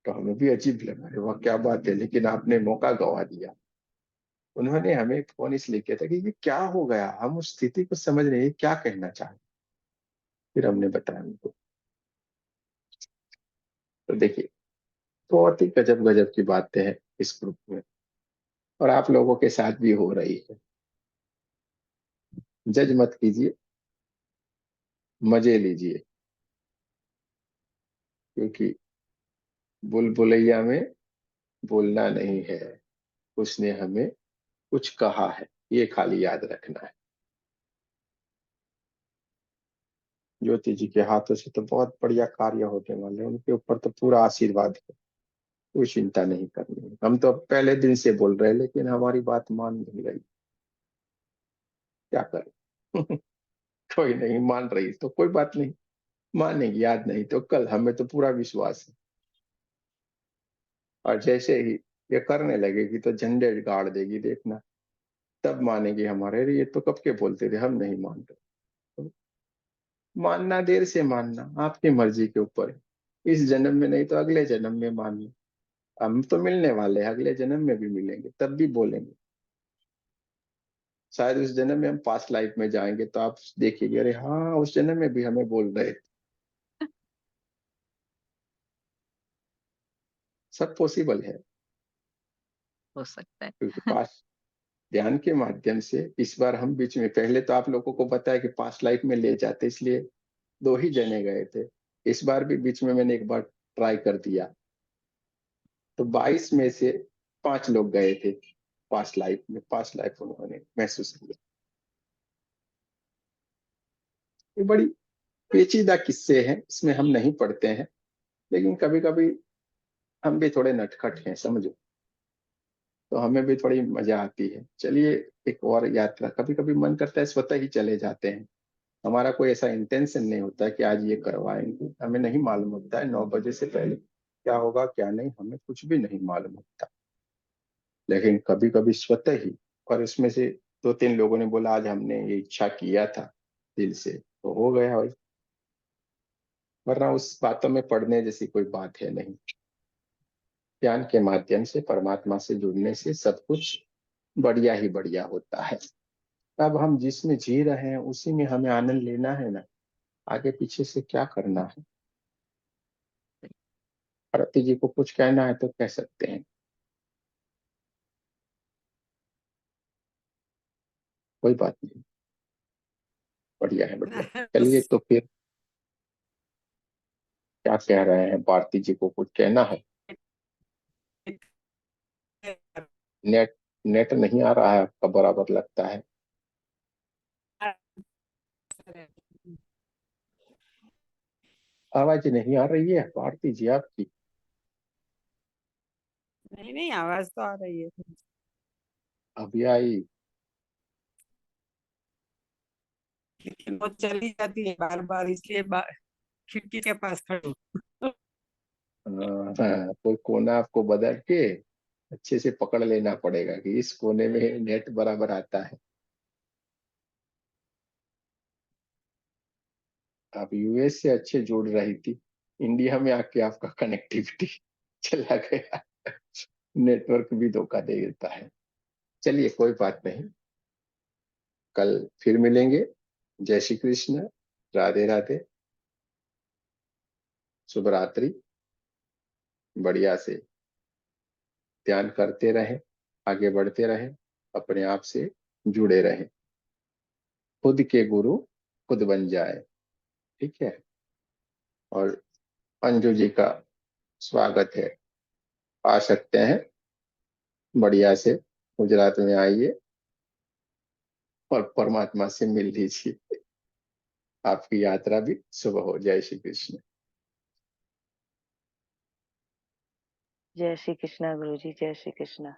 [SPEAKER 1] तो हमें भी अजीब लगा, अरे वाह क्या बात है, लेकिन आपने मौका गवा दिया। उन्होंने हमें फोन इसलिए किया था कि ये क्या हो गया, हम उस स्थिति को समझ रहे हैं क्या कहना चाहते। फिर हमने बताया उनको। तो देखिए, बहुत ही गजब गजब की बातें हैं इस ग्रुप में, और आप लोगों के साथ भी हो रही है। जज मत कीजिए, मजे लीजिए, क्योंकि बुलबुलैया में बोलना नहीं है, उसने हमें कुछ कहा है, ये खाली याद रखना है। ज्योति जी के हाथों से तो बहुत बढ़िया कार्य होने वाले हैं, उनके ऊपर तो पूरा आशीर्वाद है, कोई चिंता नहीं करनी है। हम तो पहले दिन से बोल रहे हैं, लेकिन हमारी बात मान नहीं रही, क्या करें। कोई नहीं मान रही तो कोई बात नहीं, मानेगी आज नहीं तो कल, हमें तो पूरा विश्वास है। और जैसे ही ये करने लगेगी तो झंडे गाड़ देगी, देखना, तब मानेगी हमारे। अरे ये तो कब के बोलते थे, हम नहीं मानते। तो मानना देर से मानना आपकी मर्जी के ऊपर है। इस जन्म में नहीं तो अगले जन्म में मानना। हम तो मिलने वाले हैं, अगले जन्म में भी मिलेंगे, तब भी बोलेंगे। शायद उस जन्म में हम पास्ट लाइफ में जाएंगे तो आप देखिएगा, अरे हाँ उस जन्म में भी हमें बोल रहे थे। सब पॉसिबल है,
[SPEAKER 8] हो सकता है।
[SPEAKER 1] क्योंकि पास्ट ध्यान के माध्यम से इस बार हम बीच में, पहले तो आप लोगों को बताया कि पास्ट लाइफ में ले जाते, इसलिए 2 ही जने गए थे। इस बार भी बीच में मैंने एक बार ट्राई कर दिया, तो 22 में से 5 लोग गए थे पास्ट लाइफ में, पास्ट लाइफ उन्होंने महसूस किया। ये बड़ी पेचीदा किस्से हैं, इसमें हम नहीं पढ़ते हैं, लेकिन कभी कभी हम भी थोड़े नटखट हैं समझो, तो हमें भी थोड़ी मजा आती है। चलिए, एक और यात्रा, कभी कभी मन करता है स्वतः ही चले जाते हैं। हमारा कोई ऐसा इंटेंशन नहीं होता कि आज ये करवाएंगे, हमें नहीं मालूम होता है 9 बजे से पहले क्या होगा क्या नहीं, हमें कुछ भी नहीं मालूम होता। लेकिन कभी कभी स्वतः ही, और इसमें से 2-3 लोगों ने बोला आज हमने ये इच्छा किया था दिल से, तो हो गया भाई। वरना उस बातों में पढ़ने जैसी कोई बात है नहीं। ज्ञान के माध्यम से परमात्मा से जुड़ने से सब कुछ बढ़िया ही बढ़िया होता है। अब हम जिसमें जी रहे हैं उसी में हमें आनंद लेना है ना, आगे पीछे से क्या करना है। भारती जी को कुछ कहना है तो कह सकते हैं, कोई बात नहीं, बढ़िया है बढ़िया। चलिए तो फिर क्या कह रहे हैं, भारती जी को कुछ कहना है। नेट नेट नहीं आ रहा है आपका बराबर लगता है। आवाज नहीं आ रही है भारती जी आपकी?
[SPEAKER 10] नहीं नहीं, आवाज तो आ रही है।
[SPEAKER 1] अभी आई।
[SPEAKER 10] लेकिन वो चली जाती है बार बार, इसलिए खिड़की के पास खड़ी हूँ।
[SPEAKER 1] हाँ, कोई कोना आपको बदल के अच्छे से पकड़ लेना पड़ेगा कि इस कोने में नेट बराबर आता है। आप यूएस से अच्छे जुड़ रही थी, इंडिया में आके आपका कनेक्टिविटी चला गया। नेटवर्क भी धोखा दे देता है। चलिए कोई बात नहीं, कल फिर मिलेंगे। जय श्री कृष्ण, राधे राधे, शुभ रात्रि। बढ़िया से ध्यान करते रहें, आगे बढ़ते रहें, अपने आप से जुड़े रहें, खुद के गुरु खुद बन जाए। ठीक है। और अंजू जी का स्वागत है, आ सकते हैं, बढ़िया से गुजरात में आइए और परमात्मा से मिल लीजिए। आपकी यात्रा भी शुभ हो। जय श्री कृष्ण।
[SPEAKER 9] जय श्री कृष्णा गुरु जी, जय श्री कृष्णा।